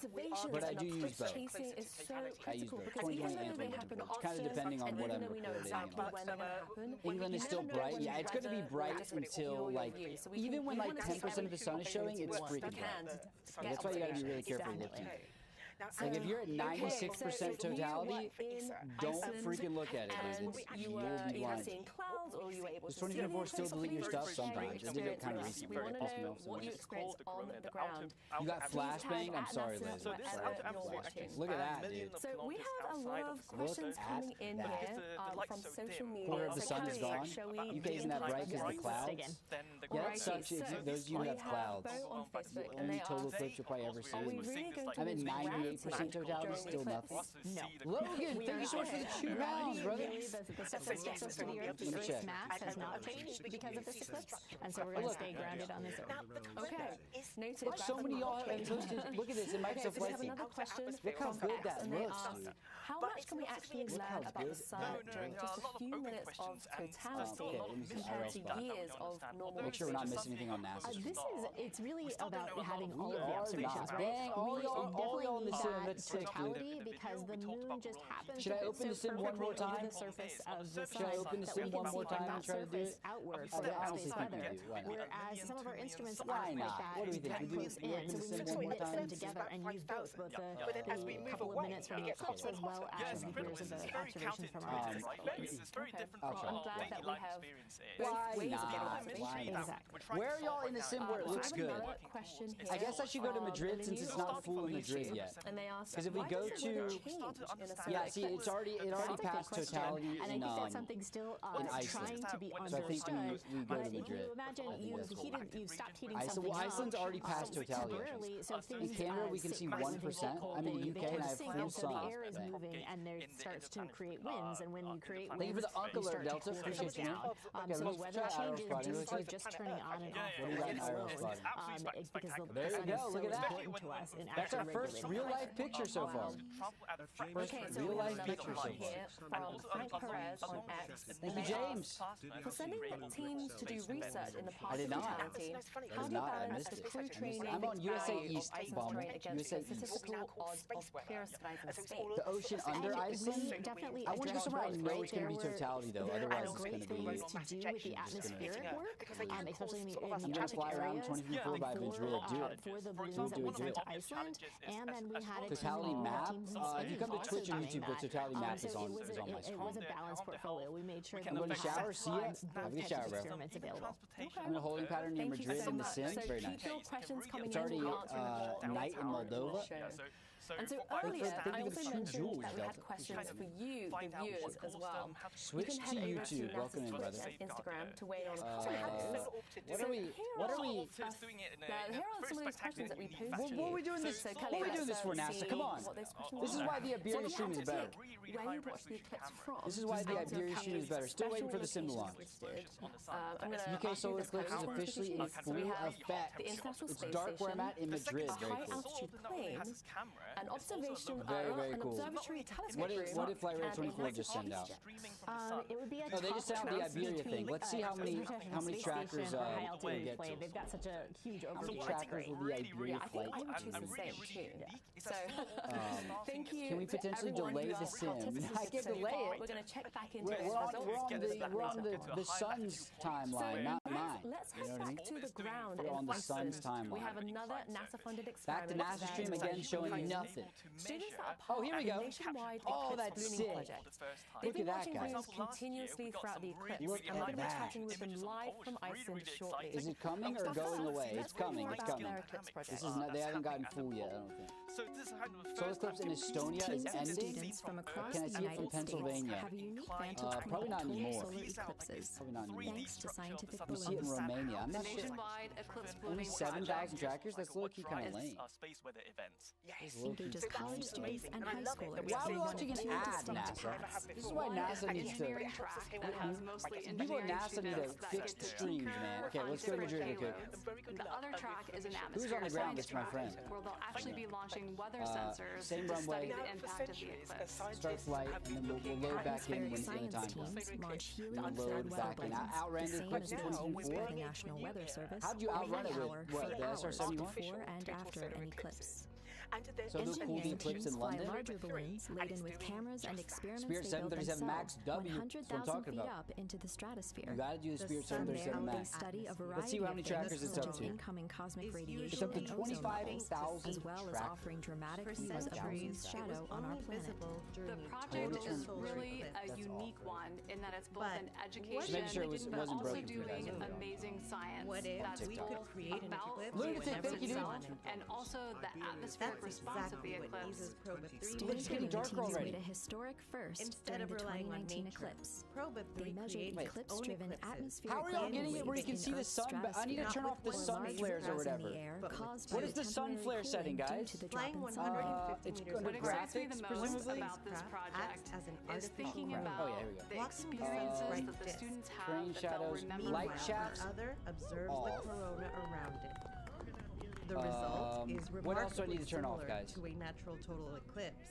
Speaker 1: but I do use both.
Speaker 4: Chasing is so
Speaker 1: I use
Speaker 4: critical
Speaker 1: both.
Speaker 4: because even
Speaker 1: 2020
Speaker 4: though
Speaker 1: and
Speaker 4: they happen
Speaker 1: 2024. It's kind of depending on what I'm
Speaker 4: we know
Speaker 1: recording.
Speaker 4: exactly when they're going to happen.
Speaker 1: England is still bright. Yeah, it's going to be bright until like, even when like 10% of the sun is showing, it's freaking bright. That's why you got to be really careful looking. Like if you're at 96% totality, don't freaking look at it, dude. You'll be blind.
Speaker 4: Clouds, or you were able
Speaker 1: Does 2024 still delete your stuff? Sometimes. It did it kind of recently.
Speaker 4: We want
Speaker 1: It
Speaker 4: to
Speaker 1: pissed me
Speaker 4: know
Speaker 1: off so
Speaker 4: what
Speaker 1: much.
Speaker 4: you experience on the ground.
Speaker 1: You got flashbang? I'm sorry, Liz. Look at that, dude.
Speaker 4: So we have a lot of questions coming in here from social media.
Speaker 1: Quarter of the sun is gone. UK isn't that bright because of the clouds. Yeah, that sucks. Those of you who have clouds. The only total eclipse you'll probably ever see. I'm at 98% totality, still nothing.
Speaker 11: No.
Speaker 1: Logan, thank you so much for the 2 pounds, brother.
Speaker 11: The stuff that gets us to the Earth, the Earth's mass has not changed because of this eclipse, and so we're going to stay grounded on this Earth.
Speaker 4: Okay, noted.
Speaker 1: Look, so many y'all have posted. Look at this in Microsoft Flight Sim. Look how good that looks, dude.
Speaker 4: How much can we actually learn about the sun during just a few minutes of totality compared to years of normal?
Speaker 1: Make sure we're not missing anything on NASA.
Speaker 11: It's really about having all of the observations, right?
Speaker 1: Dang, all y'all in the sim. That's sick,
Speaker 11: totality
Speaker 1: dude.
Speaker 11: because the moon just happens
Speaker 1: Should I open the sim one more time?
Speaker 11: the surface of the sun.
Speaker 1: Should I open the sim one more time and try to do it?
Speaker 11: Outward
Speaker 1: I
Speaker 11: from the
Speaker 1: honestly
Speaker 11: space
Speaker 1: think we
Speaker 11: weather.
Speaker 1: do. Why not?
Speaker 11: Whereas some of our instruments
Speaker 1: Why
Speaker 11: aren't
Speaker 1: not?
Speaker 11: like that.
Speaker 1: What do we think? We do
Speaker 11: Close
Speaker 1: we
Speaker 11: in,
Speaker 1: open
Speaker 11: so
Speaker 1: the
Speaker 11: we
Speaker 1: sim
Speaker 11: need
Speaker 1: one
Speaker 11: to
Speaker 1: more
Speaker 11: knit them
Speaker 1: time?
Speaker 11: together and use both the couple of minutes from the eclipse as well as the years of the observations from our
Speaker 12: It's very different
Speaker 1: I'll
Speaker 12: from
Speaker 1: try.
Speaker 4: I'm glad that we have
Speaker 1: Why
Speaker 4: ways of getting
Speaker 1: not?
Speaker 4: observation.
Speaker 1: Why not?
Speaker 11: Exactly.
Speaker 1: Where are y'all in the sim where it looks good?
Speaker 4: Question here.
Speaker 1: I guess I should go to Madrid since it's not full in Madrid yet.
Speaker 4: And they ask,
Speaker 1: Because if we go to, yeah, see, it already passed totality
Speaker 11: and I
Speaker 1: in
Speaker 11: think that's something still
Speaker 1: Iceland.
Speaker 11: trying to be
Speaker 1: So I think
Speaker 11: understood.
Speaker 1: we go to
Speaker 11: But
Speaker 1: Madrid.
Speaker 11: you imagine
Speaker 1: I think that's cool.
Speaker 11: you stopped heating
Speaker 1: Iceland,
Speaker 11: something
Speaker 1: well, Iceland's
Speaker 11: up,
Speaker 1: already passed totality.
Speaker 11: temporarily, so
Speaker 1: In
Speaker 11: things,
Speaker 1: Canada, we can see 1%. I'm in the UK and I have full
Speaker 11: so
Speaker 1: sun.
Speaker 11: the air is moving and there starts to create winds, and when you create winds,
Speaker 1: Thank you for the
Speaker 11: you
Speaker 1: Uncle
Speaker 11: start
Speaker 1: Delta.
Speaker 11: to cool
Speaker 1: Appreciate
Speaker 11: things
Speaker 1: you, man.
Speaker 11: down.
Speaker 1: Okay,
Speaker 11: So the
Speaker 1: let's
Speaker 11: weather
Speaker 1: try
Speaker 11: changes
Speaker 1: Aerospot.
Speaker 11: just by just turning on and off.
Speaker 1: What do you got in Aerospot?
Speaker 11: It's because the
Speaker 1: There you
Speaker 11: sun
Speaker 1: go.
Speaker 11: is so
Speaker 1: Look at that.
Speaker 11: important to us in
Speaker 1: That's our
Speaker 11: actually
Speaker 1: first
Speaker 11: regulating
Speaker 1: real-life picture so far. First
Speaker 4: Okay, so we
Speaker 1: real-life
Speaker 4: have
Speaker 1: picture
Speaker 4: another
Speaker 1: so
Speaker 4: one
Speaker 1: far.
Speaker 4: here from Frank Perez on X.
Speaker 1: Thank you, James.
Speaker 4: For sending teams to do research in the
Speaker 1: I
Speaker 4: past
Speaker 1: did not.
Speaker 4: totality,
Speaker 1: I
Speaker 4: how
Speaker 1: did
Speaker 4: do you
Speaker 1: not. I
Speaker 4: balance
Speaker 1: missed
Speaker 4: the
Speaker 1: it.
Speaker 4: crew training
Speaker 1: I'm on USA
Speaker 4: value
Speaker 1: East,
Speaker 4: of Iceland's
Speaker 1: Bomber.
Speaker 4: terrain against
Speaker 1: USA
Speaker 4: the
Speaker 1: East.
Speaker 4: statistical odds of clear skies in space?
Speaker 1: The ocean under Iceland?
Speaker 11: Definitely
Speaker 1: I want to go somewhere I know it's going to be totality, though.
Speaker 11: There
Speaker 1: Otherwise,
Speaker 11: are
Speaker 1: it's
Speaker 11: great
Speaker 1: going to be...
Speaker 11: things to do with the atmospheric work, especially in the
Speaker 1: I'm going to fly around 24 by Madrid, do it.
Speaker 11: for the balloons
Speaker 1: We'll
Speaker 11: that
Speaker 1: do
Speaker 11: we
Speaker 1: it, do
Speaker 11: sent
Speaker 1: it.
Speaker 11: to Iceland, and then we had a
Speaker 1: Totality
Speaker 11: team,
Speaker 1: map?
Speaker 11: teams in
Speaker 1: If
Speaker 11: Spain
Speaker 1: you come to
Speaker 11: also
Speaker 1: Twitch and
Speaker 11: doing
Speaker 1: YouTube, the
Speaker 11: that.
Speaker 1: totality map
Speaker 11: So
Speaker 1: is on
Speaker 11: it
Speaker 1: my
Speaker 11: was
Speaker 1: screen.
Speaker 11: a balanced portfolio. We made sure that
Speaker 1: I'm going to shower, see ya.
Speaker 11: both
Speaker 1: Have a good
Speaker 11: types
Speaker 1: shower,
Speaker 11: of
Speaker 1: bro.
Speaker 11: experiments available.
Speaker 1: I'm in a holding pattern near
Speaker 4: Thank you
Speaker 1: Madrid
Speaker 4: so
Speaker 1: in the
Speaker 4: much.
Speaker 1: Sim.
Speaker 4: So
Speaker 1: Very
Speaker 4: keep
Speaker 1: nice.
Speaker 4: your questions coming
Speaker 1: It's
Speaker 4: in.
Speaker 1: already
Speaker 4: We'll answer them all
Speaker 1: night in
Speaker 4: on the
Speaker 1: Moldova.
Speaker 4: show. And so earlier,
Speaker 1: thank
Speaker 4: I
Speaker 1: you for
Speaker 4: also
Speaker 1: the
Speaker 4: mentioned
Speaker 1: jewels,
Speaker 4: that we
Speaker 1: Delta.
Speaker 4: had questions for you, the viewers, as well.
Speaker 1: Switch
Speaker 4: you
Speaker 1: to
Speaker 4: can head over
Speaker 1: YouTube.
Speaker 4: to
Speaker 1: Welcome in,
Speaker 4: NASA's
Speaker 1: brother.
Speaker 4: Twitter and Instagram to weigh in on
Speaker 1: What are we?
Speaker 4: Here are some of these questions that we posed.
Speaker 1: What are we doing this?
Speaker 4: So
Speaker 1: What
Speaker 4: Kelly,
Speaker 1: are we doing this for,
Speaker 4: let's
Speaker 1: NASA?
Speaker 4: see
Speaker 1: Come on.
Speaker 4: what those questions
Speaker 1: This is
Speaker 4: are.
Speaker 1: why the Iberia
Speaker 4: So if you
Speaker 1: stream
Speaker 4: had
Speaker 1: is
Speaker 4: to
Speaker 1: better.
Speaker 4: pick where you watch the eclipse from.
Speaker 1: This is why the Iberia stream is better. Still waiting for the sim to launch. UK solar eclipse is officially in full effect.
Speaker 4: The International
Speaker 1: It's
Speaker 4: Space
Speaker 1: dark where I'm
Speaker 4: Station,
Speaker 1: at in Madrid.
Speaker 4: a
Speaker 1: Very
Speaker 4: high
Speaker 1: cool.
Speaker 4: altitude plane, an observation,
Speaker 1: Very
Speaker 4: an
Speaker 1: cool.
Speaker 4: observatory telescope
Speaker 1: What
Speaker 4: room,
Speaker 1: did Flight Radar
Speaker 4: and
Speaker 1: 24
Speaker 4: a
Speaker 1: just send out?
Speaker 11: It would be a
Speaker 1: Oh, they just sent out the
Speaker 11: top
Speaker 1: Iberia
Speaker 11: between,
Speaker 1: thing. Let's see how many
Speaker 11: Space
Speaker 1: trackers
Speaker 11: Station or high
Speaker 1: we'll
Speaker 11: altitude
Speaker 1: get
Speaker 11: plane.
Speaker 1: to.
Speaker 11: They've got such a huge
Speaker 1: How many
Speaker 11: overview.
Speaker 1: trackers will the Iberia
Speaker 4: I think
Speaker 1: flight?
Speaker 4: I would choose the same too. So, thank you.
Speaker 1: Can we
Speaker 4: to
Speaker 1: potentially
Speaker 4: everyone
Speaker 1: delay
Speaker 4: who
Speaker 1: the
Speaker 4: has
Speaker 1: sim?
Speaker 4: participated
Speaker 1: I can
Speaker 4: so
Speaker 1: delay
Speaker 4: far.
Speaker 1: it.
Speaker 4: We're going to check back into
Speaker 1: We're
Speaker 4: the
Speaker 1: on the sun's timeline, not mine.
Speaker 4: Let's
Speaker 1: You know
Speaker 4: head
Speaker 1: what I mean?
Speaker 4: back to the ground
Speaker 1: We're on
Speaker 4: in
Speaker 1: the
Speaker 4: Iceland.
Speaker 1: sun's timeline.
Speaker 4: We have another NASA-funded
Speaker 1: Back
Speaker 4: experiment.
Speaker 1: to NASA stream again, showing nothing.
Speaker 4: Students that are
Speaker 1: Oh,
Speaker 4: part
Speaker 1: here we
Speaker 4: of the
Speaker 1: go.
Speaker 4: nationwide
Speaker 1: Oh,
Speaker 4: eclipse
Speaker 1: that's
Speaker 4: ballooning
Speaker 1: sick.
Speaker 4: project. They've
Speaker 1: Look
Speaker 4: been
Speaker 1: at that,
Speaker 4: watching
Speaker 1: guys.
Speaker 4: balloons continuously throughout the eclipse,
Speaker 1: Look
Speaker 4: and we're
Speaker 1: at
Speaker 4: going to be
Speaker 1: that.
Speaker 4: chatting with them live from Iceland shortly.
Speaker 1: Is it coming or going away? It's coming. It's coming.
Speaker 4: Their eclipse project.
Speaker 1: This is not. They haven't gotten full yet. I don't think.
Speaker 12: So this is how the
Speaker 1: Solar eclipse in Estonia is
Speaker 11: Teams of
Speaker 1: ending.
Speaker 11: students from across
Speaker 1: Can I
Speaker 11: the
Speaker 1: see it from
Speaker 11: United States
Speaker 1: Pennsylvania?
Speaker 11: have a unique vantage point
Speaker 1: Probably not
Speaker 11: of total
Speaker 1: anymore.
Speaker 11: solar eclipses,
Speaker 1: Probably not anymore.
Speaker 11: thanks to scientific
Speaker 1: We see it in
Speaker 11: balloons.
Speaker 1: Romania. I'm
Speaker 8: The
Speaker 1: not sure.
Speaker 8: nationwide eclipse
Speaker 1: Only
Speaker 8: ballooning
Speaker 1: 7,000 trackers. That's low key kind of lame.
Speaker 12: space weather events.
Speaker 11: Engages college students and high schoolers.
Speaker 1: Why are we
Speaker 11: in
Speaker 1: watching an
Speaker 11: two
Speaker 1: ad,
Speaker 11: distinct
Speaker 1: NASA?
Speaker 11: tracks.
Speaker 1: This is why NASA needs to.
Speaker 8: engineering track that has mostly
Speaker 1: People at
Speaker 8: engineering
Speaker 1: NASA need to
Speaker 8: students that
Speaker 1: fix
Speaker 8: get to
Speaker 1: streams,
Speaker 8: tinker
Speaker 1: man. Okay,
Speaker 8: on
Speaker 1: let's go to
Speaker 8: different
Speaker 1: Madrid real quick.
Speaker 8: payloads. The other track is an
Speaker 1: Who's
Speaker 8: atmosphere
Speaker 1: on the ground?
Speaker 8: science
Speaker 1: It's my
Speaker 8: track,
Speaker 1: friend.
Speaker 8: where they'll actually be launching weather sensors
Speaker 1: same
Speaker 8: to
Speaker 1: runway.
Speaker 8: study the impact of the eclipse.
Speaker 1: Start flight, and then we'll load back in when the
Speaker 11: Science
Speaker 1: time
Speaker 11: teams
Speaker 1: comes.
Speaker 11: launch helium
Speaker 1: We'll load
Speaker 11: fed weather
Speaker 1: back in.
Speaker 11: balloons,
Speaker 1: Outran
Speaker 11: the
Speaker 1: the
Speaker 11: same
Speaker 1: eclipse
Speaker 11: as
Speaker 1: in
Speaker 11: those used by
Speaker 1: 2024.
Speaker 11: the National Weather Service.
Speaker 1: How'd you outrun it
Speaker 11: every
Speaker 1: with
Speaker 11: hour
Speaker 1: what,
Speaker 11: for
Speaker 1: the
Speaker 11: hours
Speaker 1: SR-71?
Speaker 11: before and after an eclipse.
Speaker 1: So they'll cool the eclipse in
Speaker 11: fly
Speaker 1: London?
Speaker 11: larger balloons laden with cameras and experiments
Speaker 1: Spirit
Speaker 11: they build
Speaker 1: 737 Max
Speaker 11: themselves,
Speaker 1: W, that's what I'm
Speaker 11: 100,000
Speaker 1: talking
Speaker 11: feet
Speaker 1: about.
Speaker 11: up into the stratosphere.
Speaker 1: You gotta do the Spirit
Speaker 11: From there,
Speaker 1: 737
Speaker 11: they
Speaker 1: Max.
Speaker 11: study a variety
Speaker 1: Let's see how many
Speaker 11: of things,
Speaker 1: trackers it's
Speaker 11: such
Speaker 1: up
Speaker 11: as
Speaker 1: to.
Speaker 11: incoming cosmic radiation
Speaker 1: It's up to
Speaker 11: and ozone levels,
Speaker 1: 25,000
Speaker 11: as well as
Speaker 1: trackers.
Speaker 11: offering dramatic
Speaker 3: For
Speaker 11: views of the
Speaker 3: centuries,
Speaker 11: moon's
Speaker 3: it
Speaker 11: shadow
Speaker 3: was
Speaker 11: on our
Speaker 3: only
Speaker 11: planet.
Speaker 3: visible
Speaker 8: The
Speaker 3: during
Speaker 8: project
Speaker 3: total
Speaker 8: is
Speaker 3: solar
Speaker 8: really
Speaker 3: eclipse.
Speaker 8: a unique one in that it's both
Speaker 3: But
Speaker 8: an
Speaker 3: what
Speaker 8: education,
Speaker 1: Just making sure it
Speaker 8: but
Speaker 1: wasn't
Speaker 8: also
Speaker 1: broken for you guys.
Speaker 8: doing amazing science.
Speaker 3: What if
Speaker 8: that's
Speaker 3: we
Speaker 8: both
Speaker 3: could create an
Speaker 8: about
Speaker 3: eclipse
Speaker 8: the
Speaker 1: Lunatic,
Speaker 8: eclipse
Speaker 1: thank you, dude.
Speaker 8: itself and also the atmospheric
Speaker 3: That's
Speaker 8: response of the
Speaker 3: exactly what
Speaker 8: eclipse.
Speaker 3: ESA's Proba 3
Speaker 1: It's
Speaker 11: Students
Speaker 1: getting
Speaker 11: and
Speaker 1: darker
Speaker 11: teams
Speaker 1: already.
Speaker 11: made a historic first
Speaker 3: Instead
Speaker 11: during
Speaker 3: of
Speaker 11: the
Speaker 3: relying on
Speaker 11: 2019
Speaker 3: nature,
Speaker 11: eclipse.
Speaker 3: Proba 3
Speaker 11: They measured
Speaker 3: created its own
Speaker 11: eclipse-driven
Speaker 3: eclipses.
Speaker 11: atmospheric
Speaker 1: How are y'all getting it where you can see the sun? But I need to turn off the sun flares or whatever. What is the sun flare setting, guys?
Speaker 3: Flying
Speaker 1: It's
Speaker 3: 150 meters
Speaker 1: under
Speaker 8: What excites me
Speaker 1: graphics,
Speaker 8: the most
Speaker 1: presumably.
Speaker 8: about this project
Speaker 3: as an
Speaker 8: is
Speaker 3: artificial
Speaker 8: thinking
Speaker 3: ground.
Speaker 8: about
Speaker 1: Oh, yeah, here we go.
Speaker 8: the
Speaker 3: Watching the
Speaker 8: experiences
Speaker 3: sun's
Speaker 8: that
Speaker 3: bright
Speaker 8: the
Speaker 3: disk.
Speaker 8: students have
Speaker 1: Train
Speaker 8: that they'll
Speaker 1: shadows,
Speaker 8: remember.
Speaker 1: light
Speaker 3: Meanwhile,
Speaker 1: shafts
Speaker 3: the other observes
Speaker 1: off.
Speaker 3: the corona around it. The result is
Speaker 1: what else do I need
Speaker 3: remarkably
Speaker 1: to turn off,
Speaker 3: similar
Speaker 1: guys?
Speaker 3: to a natural total eclipse.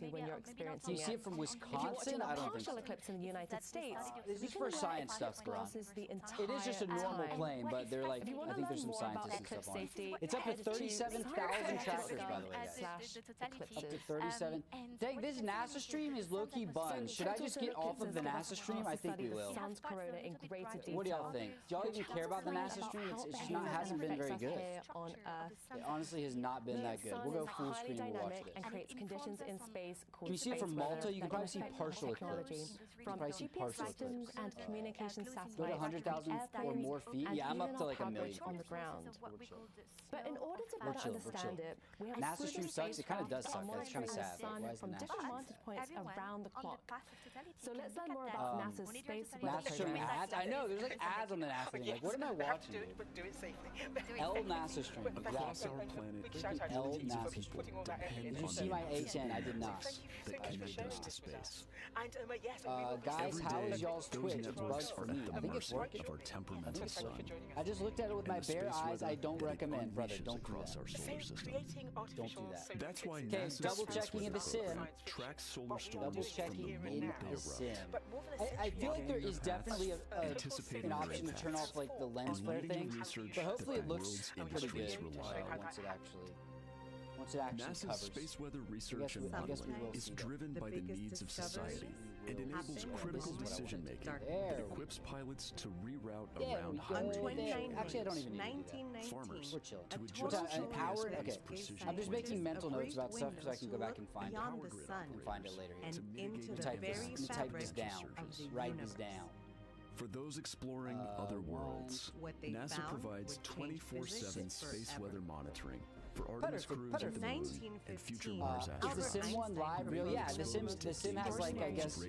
Speaker 3: reality when you're experiencing
Speaker 1: it. You see it from Wisconsin?
Speaker 3: If you're watching a partial eclipse in the United States,
Speaker 1: this is for science stuff, bro. It is just a normal plane, but they're like, I think there's some scientists and stuff on it. It's up to 37,000 trackers, by the way, guys. Up to 37. Dang, this NASA stream is low-key buns. Should I just get off of the NASA stream? I think we will. What do y'all think? Do y'all even care about the NASA stream? It's just hasn't been very good. It honestly has not been that good. We'll go full screen and watch this.
Speaker 3: And creates conditions in space
Speaker 1: Can you see it from Malta? You can probably see partial eclipse. You can probably see partial eclipse.
Speaker 3: And communication satellites.
Speaker 1: Go to 100,000 or more feet. Yeah, I'm up to like 1 million.
Speaker 3: On the ground. But in order to
Speaker 1: We're
Speaker 3: better
Speaker 1: chill.
Speaker 3: understand it, we have
Speaker 1: NASA stream sucks. It kind of does suck. That's kind of sad. Like, why is it
Speaker 3: from
Speaker 1: NASA?
Speaker 3: different vantage points around the clock. So let's learn more about NASA's space weather
Speaker 1: NASA stream
Speaker 3: program.
Speaker 1: ads? I know, there's like ads on the NASA thing. Like, what am I watching, dude?
Speaker 12: Do it safely.
Speaker 1: L NASA stream,
Speaker 13: Across
Speaker 1: exactly.
Speaker 13: our planet,
Speaker 1: L
Speaker 13: millions of
Speaker 1: NASA
Speaker 13: people
Speaker 1: stream.
Speaker 13: depend
Speaker 1: Did you
Speaker 13: on
Speaker 1: see
Speaker 13: the
Speaker 1: my
Speaker 13: invisible
Speaker 1: A10? I did not.
Speaker 13: waves that connect us to space.
Speaker 1: Guys,
Speaker 13: Every
Speaker 1: how
Speaker 13: day,
Speaker 1: is y'all's
Speaker 13: those
Speaker 1: Twitch? It's bugged
Speaker 13: networks
Speaker 1: for
Speaker 13: are
Speaker 1: me.
Speaker 13: at
Speaker 1: I
Speaker 13: the
Speaker 1: think it's
Speaker 13: mercy
Speaker 1: working.
Speaker 13: of our temperamental sun.
Speaker 1: I just looked at it with my
Speaker 13: And the
Speaker 1: bare
Speaker 13: space
Speaker 1: eyes. I
Speaker 13: weather
Speaker 1: don't
Speaker 13: that it
Speaker 1: recommend, brother.
Speaker 13: unleashes
Speaker 1: Don't do
Speaker 13: across
Speaker 1: that.
Speaker 13: our solar system.
Speaker 1: Don't do that.
Speaker 13: That's why
Speaker 1: Okay,
Speaker 13: NASA's
Speaker 1: double
Speaker 13: space
Speaker 1: checking in the
Speaker 13: weather
Speaker 1: sim.
Speaker 13: program tracks solar storms
Speaker 1: Double
Speaker 13: from
Speaker 1: checking
Speaker 13: the
Speaker 1: in
Speaker 13: moment they
Speaker 1: the
Speaker 13: erupt.
Speaker 1: sim. I feel like there is definitely an option to turn off like the lens flare thing, but hopefully it looks pretty good once it actually
Speaker 13: NASA's
Speaker 1: covers.
Speaker 13: space weather research and
Speaker 1: I guess we
Speaker 13: modeling
Speaker 1: will
Speaker 13: is
Speaker 1: see
Speaker 13: driven by the needs of society and enables critical decision making that equips pilots to reroute around highways.
Speaker 1: Actually, I don't even need to do that.
Speaker 13: Farmers
Speaker 1: We're chilling.
Speaker 13: to
Speaker 1: What's
Speaker 13: adjust
Speaker 1: that, an hour?
Speaker 13: GPS-based
Speaker 1: Okay.
Speaker 13: precision
Speaker 1: I'm just
Speaker 13: points
Speaker 1: making mental notes about stuff so I can go back and find it. And find it later.
Speaker 13: to mitigate
Speaker 1: Type this, type this down.
Speaker 13: surges.
Speaker 1: Write this down.
Speaker 13: For those exploring other worlds, NASA provides 24/7 space weather monitoring for Artemis crews at the moon and future Mars
Speaker 1: Is
Speaker 13: astronauts.
Speaker 1: the sim one live? Real? Yeah, the sim has like, I guess,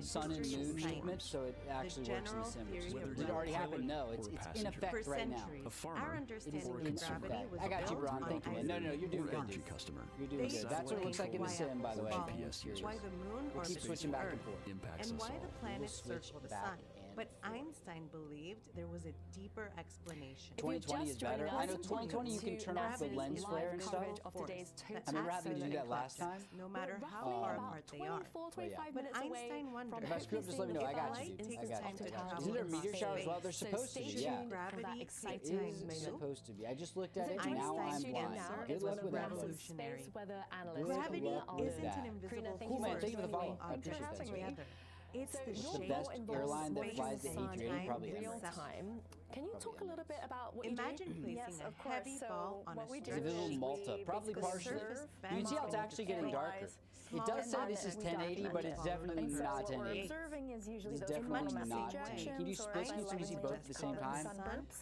Speaker 1: sun and moon movement, so it actually works in the sim. Did it already happen? No, it's in effect right now.
Speaker 13: A farmer
Speaker 1: It is in effect. I got you, Bron. Thank you, man. No, you're doing
Speaker 13: or
Speaker 1: good,
Speaker 13: energy
Speaker 1: dude.
Speaker 13: customer.
Speaker 1: You're doing good. That's what it looks like in the sim, by the way.
Speaker 13: GPS users.
Speaker 1: We'll keep switching back and forth.
Speaker 13: Impacts
Speaker 14: And
Speaker 13: us
Speaker 14: why
Speaker 13: all.
Speaker 14: the planets
Speaker 1: switch
Speaker 14: circle the
Speaker 1: back
Speaker 14: sun.
Speaker 1: and
Speaker 14: But
Speaker 1: forth.
Speaker 14: Einstein believed there was a deeper explanation.
Speaker 1: 2020 is better. I know 2020 you can turn off the lens flare and stuff. I remember having to do that last time.
Speaker 14: No matter how far apart they are.
Speaker 3: 25
Speaker 14: But
Speaker 3: minutes away
Speaker 14: Einstein wondered.
Speaker 1: If I screw up, just let me know. I got you, dude. I got you. Isn't there a meteor shower as well? They're supposed to be, yeah.
Speaker 14: Gravity
Speaker 1: It is supposed to be. I just looked at it, and now I'm blind. Good luck with that, buddy.
Speaker 3: Space weather analyst.
Speaker 14: Gravity
Speaker 1: luck with
Speaker 14: isn't
Speaker 1: that.
Speaker 14: an invisible
Speaker 1: Cool, man.
Speaker 14: force
Speaker 1: Thank you for the follow.
Speaker 14: pulling
Speaker 1: I appreciate that.
Speaker 14: objects together. It's the
Speaker 1: It's the
Speaker 14: shape
Speaker 1: best airline that
Speaker 14: space,
Speaker 1: flies to
Speaker 14: sun,
Speaker 1: Adrian, probably
Speaker 14: and
Speaker 1: Emirates.
Speaker 3: Time. Can you talk a little bit about what
Speaker 14: Imagine
Speaker 3: you do?
Speaker 14: placing a heavy ball on a
Speaker 1: It's a visual Malta, probably partially. You can see how it's actually getting darker. It does say this is 1080, but it's definitely not 1080. It's definitely not 1080. Can you split screen so you can see both at the same time?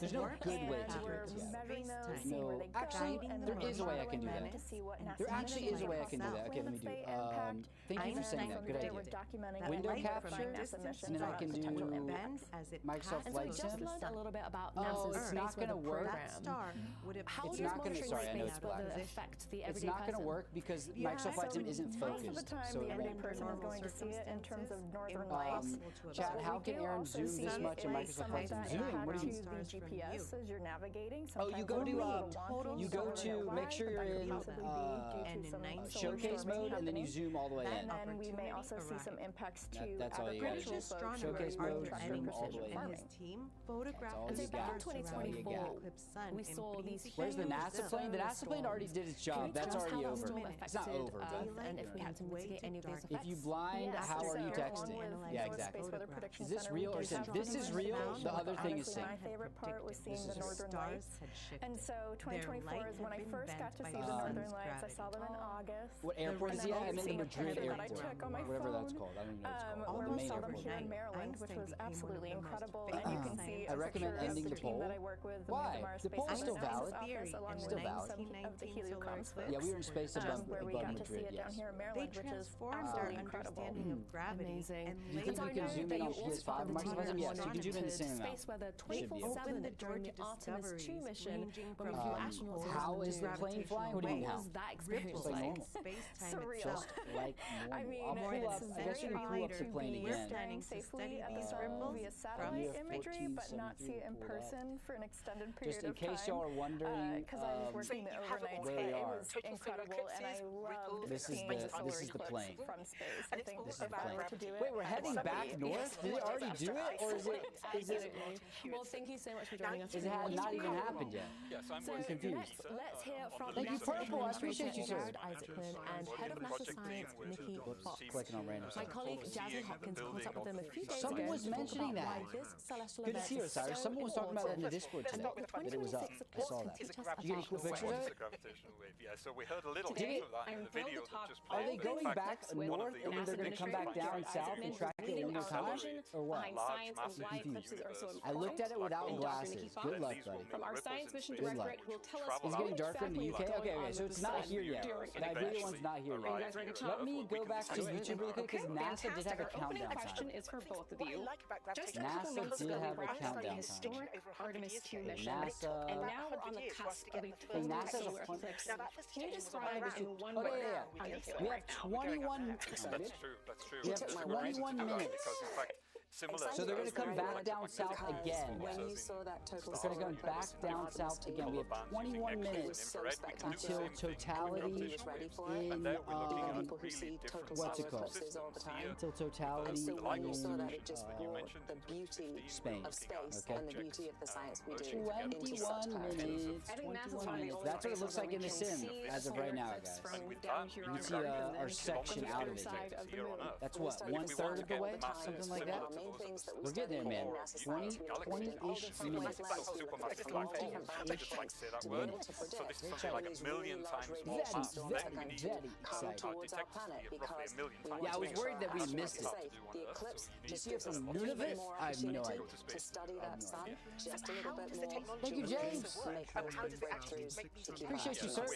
Speaker 1: There's no good way to do it yet. There's no, actually, there is a way I can do that. There actually is a way I can do that. Okay, let me do it. Thank you for saying that. Good idea. Window capture, and then I can do Microsoft Flight
Speaker 3: And so we just
Speaker 1: Sim.
Speaker 3: learned a little bit about
Speaker 1: Oh,
Speaker 3: NASA's
Speaker 1: it's
Speaker 3: space
Speaker 1: not going to
Speaker 3: weather
Speaker 1: work.
Speaker 3: program. How
Speaker 1: It's
Speaker 3: does
Speaker 1: not going to,
Speaker 3: monitoring
Speaker 1: sorry, I know
Speaker 3: space
Speaker 1: it's black.
Speaker 3: weather affect the
Speaker 1: It's
Speaker 3: everyday
Speaker 1: not going to
Speaker 3: person?
Speaker 1: work because Microsoft Flight Sim isn't focused.
Speaker 8: Most of the time,
Speaker 1: So
Speaker 8: the
Speaker 1: it
Speaker 8: everyday
Speaker 1: won't.
Speaker 8: person is going to see it in terms of northern lights.
Speaker 1: Chat, how can Aaron zoom this much in Microsoft
Speaker 8: Some
Speaker 1: Flight
Speaker 8: of
Speaker 1: Sim?
Speaker 8: that
Speaker 1: Zoom? What do you
Speaker 8: impacts
Speaker 1: mean?
Speaker 8: the GPS as you're navigating.
Speaker 1: Oh, you go to you go to make sure you're in showcase mode, and then you zoom all the way in.
Speaker 8: And then we may also see some impacts to
Speaker 1: That's all you got.
Speaker 8: agricultural folks
Speaker 1: Showcase
Speaker 8: who are
Speaker 1: mode,
Speaker 8: trying
Speaker 1: zoom
Speaker 8: to
Speaker 1: all the way
Speaker 8: precision
Speaker 1: in.
Speaker 8: farming.
Speaker 1: That's all
Speaker 3: And so
Speaker 1: you
Speaker 3: back in
Speaker 1: got. That's all you
Speaker 3: 2024,
Speaker 1: got.
Speaker 3: we saw these
Speaker 1: Where's the
Speaker 3: huge
Speaker 1: NASA plane? The NASA plane already did its job. That's already over. It's not over, but
Speaker 3: and if we had to mitigate any of those effects.
Speaker 1: if you blind, how are you texting? Yeah, exactly. Is this real or sim? This is real. The other thing is sim.
Speaker 8: My favorite part was seeing the northern lights. And so 2024 is when I first got to see the northern lights. I saw them in August.
Speaker 1: What airport is he at? I'm in the Madrid
Speaker 8: that I
Speaker 1: airport.
Speaker 8: took on my
Speaker 1: Whatever that's
Speaker 8: phone.
Speaker 1: called. I don't even know what it's called. The
Speaker 8: We
Speaker 1: main
Speaker 8: saw them
Speaker 1: airport.
Speaker 8: here in Maryland, which was absolutely incredible. And you can see
Speaker 1: I
Speaker 8: a
Speaker 1: recommend
Speaker 8: picture of
Speaker 1: ending
Speaker 8: the
Speaker 1: the
Speaker 8: team
Speaker 1: poll.
Speaker 8: that I work with.
Speaker 1: Why?
Speaker 8: Mars
Speaker 1: The
Speaker 8: Space
Speaker 1: poll is still
Speaker 8: Science
Speaker 1: valid.
Speaker 8: Office, along
Speaker 1: It's
Speaker 8: with
Speaker 1: still valid.
Speaker 8: some of the heliocomms folks.
Speaker 1: Yeah, we were in space above
Speaker 8: where we got to see
Speaker 1: Madrid,
Speaker 8: it down
Speaker 1: yes.
Speaker 8: here in Maryland, which is
Speaker 14: our
Speaker 8: absolutely incredible.
Speaker 14: understanding of gravity.
Speaker 3: Amazing.
Speaker 1: You think you can zoom in on PS5 and Microsoft Sim? Yes, you can zoom in the same amount.
Speaker 3: Space weather
Speaker 1: Should be able to.
Speaker 3: 24/7 during the Artemis 2 mission when we flew astronauts
Speaker 1: How
Speaker 3: around
Speaker 1: is the plane flying? What do you mean
Speaker 3: What
Speaker 1: how?
Speaker 3: was that experience
Speaker 1: Just like
Speaker 3: like?
Speaker 1: normal.
Speaker 8: Surreal.
Speaker 1: Just like normal.
Speaker 8: I mean,
Speaker 1: I'll pull up,
Speaker 8: it's
Speaker 1: I guess you can pull up the plane
Speaker 8: be
Speaker 1: again.
Speaker 8: flying safely via satellite imagery, but not see in person for an extended period
Speaker 1: Just in case y'all are wondering,
Speaker 8: because I was working the overnight. It was incredible, and I loved seeing the solar eclipse from space. I think if I were to do it,
Speaker 1: wait, we're heading back north? Did it already do it, or is it?
Speaker 4: Well, thank you so much for joining us.
Speaker 1: It had not even happened yet.
Speaker 12: Yes, I'm
Speaker 1: confused.
Speaker 4: Let's hear from
Speaker 1: Thank you, Purple. I appreciate you, sir.
Speaker 4: Jared Isaacman and Head of NASA Science, Nikki Fox.
Speaker 1: Clicking on random
Speaker 4: My
Speaker 1: stuff.
Speaker 4: colleague Jasmine Hopkins caught up with them a few days ago.
Speaker 1: Someone was mentioning that. Good to see you, Osiris. Someone was talking about that in the Discord today. That it was up. I saw that. Did you get any cool pictures of it?
Speaker 12: Yeah, so we heard a little bit of that in the video that just played.
Speaker 1: Are they going back north, and then they're going to come back down south and track it one more time? Or what? I looked at it without glasses. Good luck, buddy.
Speaker 4: From our science mission directorate, who will tell us
Speaker 1: Is it getting darker in the UK? Okay, so it's not here yet. That video one's not here yet. Let me go back to YouTube really quick because NASA did have a countdown
Speaker 4: question
Speaker 1: time.
Speaker 4: is for both of you. Just a couple
Speaker 1: NASA
Speaker 4: months
Speaker 1: did
Speaker 4: ago,
Speaker 1: have
Speaker 4: we
Speaker 1: a
Speaker 4: wrapped up the
Speaker 1: countdown
Speaker 4: historic Artemis 2 mission,
Speaker 1: NASA.
Speaker 4: and now we're on the cusp of a full
Speaker 1: NASA's
Speaker 4: solar
Speaker 1: a fun-
Speaker 4: eclipse. Can you describe in one
Speaker 1: Oh,
Speaker 4: word
Speaker 1: yeah.
Speaker 4: how you're feeling
Speaker 1: We
Speaker 4: right
Speaker 1: have
Speaker 4: now?
Speaker 1: 21.
Speaker 12: That's true.
Speaker 1: We have 21 minutes.
Speaker 12: Because in fact, similar.
Speaker 1: So they're going to come back down south again.
Speaker 15: When you saw that total
Speaker 1: They're going to go back down south again. We have 21 minutes until totality in what's it called? Until totality in
Speaker 15: the beauty
Speaker 1: Spain.
Speaker 15: of space and the beauty of the science we do.
Speaker 1: 21 minutes. 21 minutes. That's what it looks like in the sim as of right now, guys. You can see our section out of it. That's what, 1/3 of the way? Something like that? We're getting there, man. 20-ish minutes.
Speaker 12: So this is something like a million times more mass than we need.
Speaker 1: Very exciting.
Speaker 12: Roughly a million times.
Speaker 1: Yeah, I was worried that we missed it.
Speaker 15: The eclipse
Speaker 1: To see it from Nunavut, I have no idea.
Speaker 15: to study that sun just a little bit more.
Speaker 1: Thank you, James. Appreciate you, sir.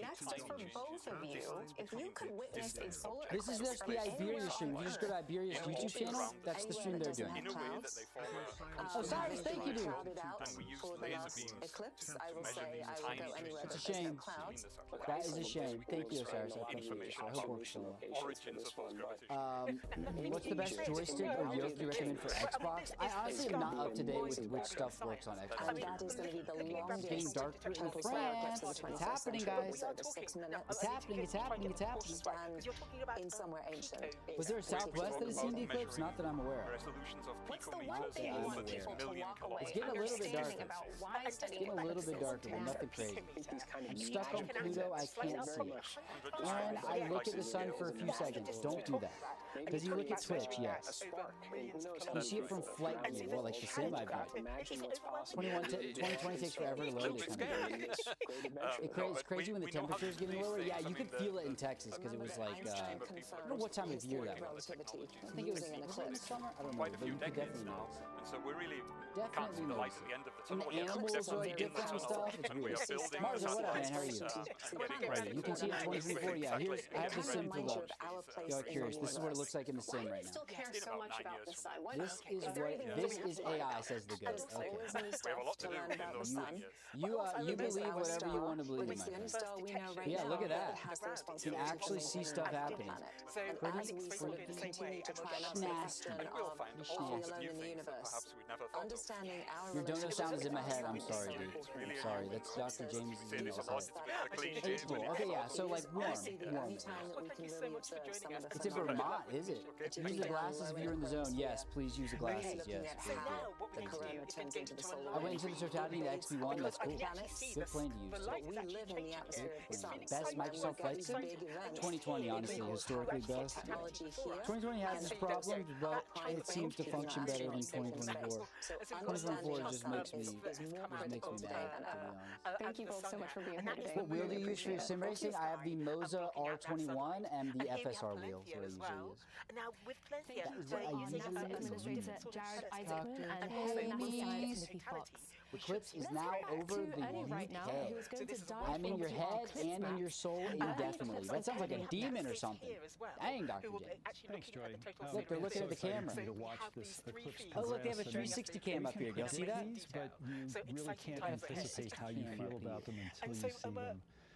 Speaker 4: Next, for both of you, if you could witness a solar
Speaker 1: This is just the Iberia stream. If you just go to Iberia's YouTube channel, that's the stream they're doing. Osiris, thank you, dude.
Speaker 15: Eclipse, I will say I will go anywhere
Speaker 1: It's a
Speaker 15: that there's no
Speaker 1: shame.
Speaker 15: clouds.
Speaker 1: That is a shame. Thank you, Osiris. I appreciate it. I hope it works so well. What's the best joystick or yoke you recommend for Xbox? I honestly am not up to date with which stuff works on Xbox.
Speaker 15: And that is going to be the longest
Speaker 1: It's getting dark in
Speaker 15: total
Speaker 1: France.
Speaker 15: eclipse of the
Speaker 1: It's
Speaker 15: 21st
Speaker 1: happening,
Speaker 15: century.
Speaker 1: guys.
Speaker 15: Over 6 minutes.
Speaker 1: It's happening. It's happening. It's happening.
Speaker 15: Stand in somewhere ancient.
Speaker 1: Was there a Southwest that has seen the eclipse? Not that I'm aware of.
Speaker 12: Resolutions of
Speaker 4: What's the one thing you want people to walk away
Speaker 1: It's getting a little bit darker.
Speaker 4: understanding about why
Speaker 1: It's
Speaker 4: studying
Speaker 1: getting a little bit
Speaker 4: eclipses
Speaker 1: darker, but nothing crazy.
Speaker 15: kind
Speaker 1: I'm stuck on Pluto. I can't see. Aaron, I look at the sun for a few seconds. Don't do that. Does he look at Twitch? Yes. You see it from flight view. Well, like the sim I've got. 2020 takes forever to load it. It's crazy when the temperature is getting lower. Yeah, you could feel it in Texas because it was like, I don't know what time of year that was. I think it was in the summer. I don't know, but you could definitely know.
Speaker 12: And so we really can't
Speaker 1: Definitely
Speaker 12: see the light
Speaker 1: knows.
Speaker 12: at the end of the
Speaker 1: And
Speaker 12: tunnel.
Speaker 1: the animals are like different and stuff. It's
Speaker 12: And we
Speaker 1: weird.
Speaker 12: are building
Speaker 1: Marza, what up, man? How are you?
Speaker 12: getting
Speaker 1: Right, you can see it in 2024. Yeah, here's I have the sim pulled up. Y'all are curious. This is what it looks like in the sim right now.
Speaker 4: still care so much about the sun?
Speaker 1: This is AI, says the goat. Okay.
Speaker 12: We have a lot to do in those 3 years.
Speaker 1: You believe whatever you want to believe,
Speaker 15: It's the only
Speaker 1: man.
Speaker 15: star we know right
Speaker 1: Yeah,
Speaker 15: now
Speaker 1: look at that.
Speaker 15: has the
Speaker 1: You can
Speaker 15: responsibility
Speaker 1: actually see stuff happening.
Speaker 15: And as we sort of continue to try and answer the question of are we alone in the universe, understanding our
Speaker 1: Your donut
Speaker 15: relationship
Speaker 1: sound is in my
Speaker 15: with
Speaker 1: head. I'm
Speaker 15: ourselves
Speaker 1: sorry,
Speaker 15: is
Speaker 1: dude.
Speaker 15: so
Speaker 1: I'm
Speaker 15: important.
Speaker 1: sorry. That's Dr. James'
Speaker 12: It's a lot, it's a bit of a cliche.
Speaker 1: April. Okay, yeah. So like warm.
Speaker 15: I see the only time that we can really observe some of the
Speaker 1: It's in Vermont, is it? Use the glasses if you're in the zone. Yes, please use the glasses. Yes. Please do.
Speaker 15: the corona turns into the solar
Speaker 1: I went into the totality of the XB1. That's cool. Good plane to use.
Speaker 15: But we live in the atmosphere of the sun.
Speaker 1: Best Microsoft Flight Sim? 2020, honestly, historically best. 2020 has its problems, but it seems to function better than 2024. 2024 just makes me mad, to be honest.
Speaker 8: Thank you both so much for being here today.
Speaker 1: What wheel do you use for your sim racing? I have the Moza R21 and the FSR wheel, is what I usually use.
Speaker 16: Now, with plenty
Speaker 1: That is what I usually use.
Speaker 4: Administrator Jared Isaacman and Head of NASA Science, Nikki Fox.
Speaker 1: Eclipse is now over the UK. I'm in your head and in your soul indefinitely. That sounds like a demon or something. Dang, Dr. James.
Speaker 5: Thanks, Joy.
Speaker 1: Look, they're looking at the camera.
Speaker 5: To watch this eclipse
Speaker 1: Oh, look, they have a
Speaker 5: progress.
Speaker 1: 360 cam up here. Y'all see that?
Speaker 5: But you really can't anticipate how you feel about them until you see them.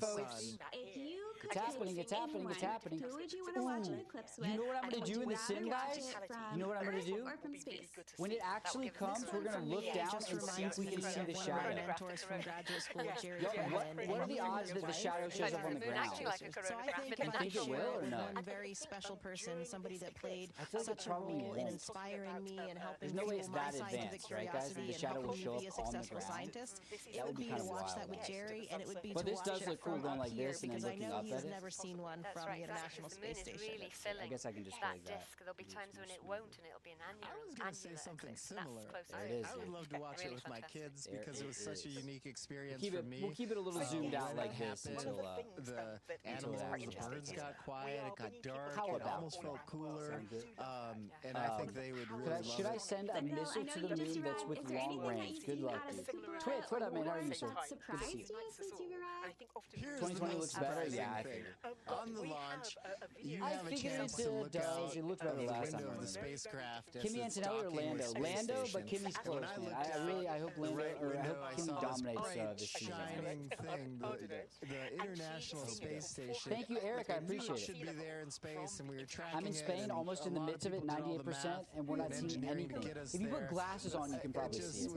Speaker 5: the
Speaker 1: folks.
Speaker 5: sun.
Speaker 11: If you could
Speaker 1: It's happening, it's happening, it's happening.
Speaker 11: Who would you want to watch an eclipse with?
Speaker 1: You know what I'm going to do in the sim, guys? You know what I'm going to do?
Speaker 11: Or from space?
Speaker 1: When it actually comes, we're going to look down and see if we can see the shadow.
Speaker 3: mentors from graduate school, Jerry.
Speaker 1: What are the odds that the shadow shows up on the ground?
Speaker 3: So I think
Speaker 1: You think it will or not?
Speaker 3: one very special person, somebody that played
Speaker 1: I feel like it
Speaker 3: such a
Speaker 1: probably
Speaker 3: role in
Speaker 1: won't.
Speaker 3: inspiring me and helping
Speaker 1: There's no way
Speaker 3: fuel
Speaker 1: it's
Speaker 3: my
Speaker 1: that
Speaker 3: scientific
Speaker 1: advanced, right, guys? That
Speaker 3: curiosity
Speaker 1: the
Speaker 3: and
Speaker 1: shadow will
Speaker 3: helping
Speaker 1: show
Speaker 3: me be a
Speaker 1: up on the
Speaker 3: successful
Speaker 1: ground.
Speaker 3: scientist.
Speaker 1: That
Speaker 3: It
Speaker 1: would
Speaker 3: would
Speaker 1: be
Speaker 3: be
Speaker 1: kind
Speaker 3: to
Speaker 1: of
Speaker 3: watch
Speaker 1: wild.
Speaker 3: that with Jerry, and it would be
Speaker 1: But
Speaker 3: to
Speaker 1: this
Speaker 3: watch
Speaker 1: does
Speaker 3: it
Speaker 1: look cool
Speaker 3: from
Speaker 1: going
Speaker 3: up
Speaker 1: like
Speaker 3: here
Speaker 1: this and then
Speaker 3: because I
Speaker 1: looking
Speaker 3: know
Speaker 1: up
Speaker 3: he's
Speaker 1: at it.
Speaker 3: never seen one from
Speaker 14: the International Space Station.
Speaker 1: I guess I can just
Speaker 16: that
Speaker 1: phrase that.
Speaker 16: disk. There'll be times when it won't, and it'll be an annular.
Speaker 17: I was going to say something similar.
Speaker 1: It is,
Speaker 17: I would love to watch it with my kids because it was such a unique experience
Speaker 1: for
Speaker 17: me.
Speaker 1: We'll keep it a little zoomed out like this until
Speaker 17: the animals, the birds got quiet, it got dark, it almost felt cooler, and I think they would really love
Speaker 1: Should I send a missile to the moon that's with long range? Good luck, dude. Twit, what up, man? How are you, sir? Good to see you.
Speaker 11: Since you arrived?
Speaker 1: 2020 looks better? Yeah, I figured.
Speaker 17: On the launch, you have a chance to look out
Speaker 1: it looked better
Speaker 17: the
Speaker 1: last
Speaker 17: window
Speaker 1: time.
Speaker 17: of the spacecraft.
Speaker 1: Kimmy Antonelli or Lando? Lando, but Kimmy's close, man. I hope Lando, or I hope Kimmy dominates this season.
Speaker 17: Shining thing, the International Space Station.
Speaker 1: Thank you, Eric. I appreciate it.
Speaker 17: Should be there in space, and we were tracking
Speaker 1: I'm in Spain, almost in the midst of it, 98%, and we're not seeing anything. If you put glasses on, you can probably see it.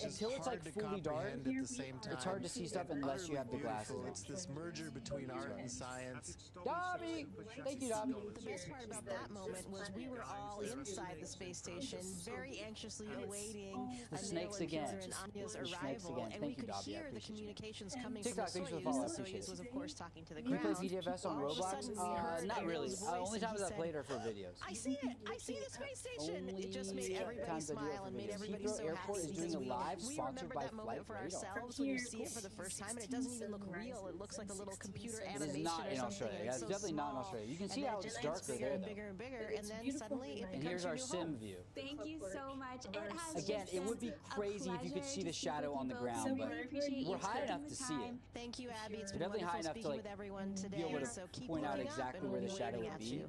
Speaker 1: Until it's like fully dark, it's hard to see stuff unless you have the glasses on.
Speaker 17: It's this merger between art and science.
Speaker 1: Dobby! Thank you, Dobby.
Speaker 14: The best part about that moment was we were all inside the space station, very anxiously awaiting
Speaker 1: The snakes again.
Speaker 14: and Anya's arrival, and we could hear the communications coming from the Soyuz. The Soyuz was, of course, talking to the
Speaker 1: Do you play
Speaker 14: ground.
Speaker 1: PDFS on Roblox? Not really. Only times I played are for videos.
Speaker 14: I see it. I see the space station. It just made everybody smile and made everybody so
Speaker 1: Airport
Speaker 14: happy
Speaker 1: is doing a live
Speaker 14: we
Speaker 1: sponsored
Speaker 14: remember
Speaker 1: by
Speaker 14: that moment for
Speaker 1: Flight Radar.
Speaker 14: ourselves when you see it for the first time, and it doesn't even look real. It looks like a little computer
Speaker 1: It
Speaker 14: animation
Speaker 1: is not
Speaker 14: or
Speaker 1: in
Speaker 14: something.
Speaker 1: Australia. Yeah, it's
Speaker 14: so
Speaker 1: definitely not in
Speaker 14: small.
Speaker 1: Australia. You can see
Speaker 14: And
Speaker 1: how
Speaker 14: then
Speaker 1: it's
Speaker 14: it
Speaker 1: darker
Speaker 14: gets
Speaker 1: there,
Speaker 14: and
Speaker 1: though.
Speaker 14: bigger and bigger, and then suddenly it
Speaker 1: And
Speaker 14: becomes
Speaker 1: here's
Speaker 14: your
Speaker 1: our
Speaker 14: new
Speaker 1: sim
Speaker 14: home.
Speaker 1: view.
Speaker 11: Thank you so much. It has
Speaker 1: Again,
Speaker 11: just
Speaker 1: it would be
Speaker 11: been a
Speaker 1: crazy if you could
Speaker 11: pleasure
Speaker 1: see the
Speaker 11: to speak
Speaker 1: shadow
Speaker 11: with
Speaker 1: on
Speaker 11: you
Speaker 1: the
Speaker 11: both.
Speaker 1: ground,
Speaker 11: So
Speaker 1: but
Speaker 11: we appreciate
Speaker 1: we're
Speaker 11: you
Speaker 1: high
Speaker 11: taking
Speaker 1: enough
Speaker 11: the
Speaker 1: to see it.
Speaker 11: time.
Speaker 14: Thank you, Abby. It's
Speaker 1: We're
Speaker 14: been
Speaker 1: definitely high
Speaker 14: wonderful
Speaker 1: enough to
Speaker 14: speaking
Speaker 1: like
Speaker 14: with everyone
Speaker 1: be
Speaker 14: today.
Speaker 1: able to
Speaker 14: So keep
Speaker 1: point out
Speaker 14: looking up,
Speaker 1: exactly
Speaker 14: and
Speaker 1: where
Speaker 14: we'll
Speaker 1: the
Speaker 14: be
Speaker 1: shadow
Speaker 14: waving
Speaker 1: would
Speaker 14: at
Speaker 1: be.
Speaker 14: you.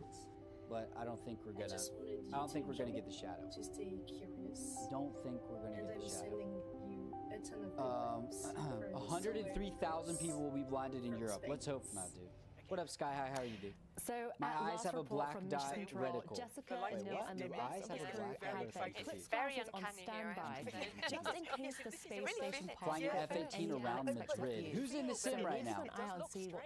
Speaker 1: But I don't think we're gonna. I don't think we're gonna get the shadow.
Speaker 18: Just stay curious.
Speaker 1: Don't think we're gonna get
Speaker 18: And
Speaker 1: the
Speaker 18: I'm
Speaker 1: shadow.
Speaker 18: sending you a ton of
Speaker 1: 103,000 people will be blinded in Europe. Let's hope not, dude. What up, Sky High? How are you, dude?
Speaker 4: So,
Speaker 1: My eyes
Speaker 4: last
Speaker 1: have a
Speaker 4: report
Speaker 1: black
Speaker 4: from
Speaker 1: dot
Speaker 4: Mission Control,
Speaker 1: reticle.
Speaker 4: Jessica,
Speaker 1: Wait,
Speaker 4: Neil,
Speaker 1: what?
Speaker 4: and the
Speaker 1: Do
Speaker 4: rest
Speaker 1: eyes
Speaker 4: of
Speaker 1: have
Speaker 4: the
Speaker 1: a
Speaker 4: crew
Speaker 1: black dot
Speaker 4: had
Speaker 1: reticle?
Speaker 4: put
Speaker 16: It's very
Speaker 4: glasses on
Speaker 16: uncanny here, I
Speaker 4: standby,
Speaker 16: have to say.
Speaker 4: just in case the space station
Speaker 1: Flying
Speaker 4: pops
Speaker 1: an F-18 around Madrid. Who's in the sim right now?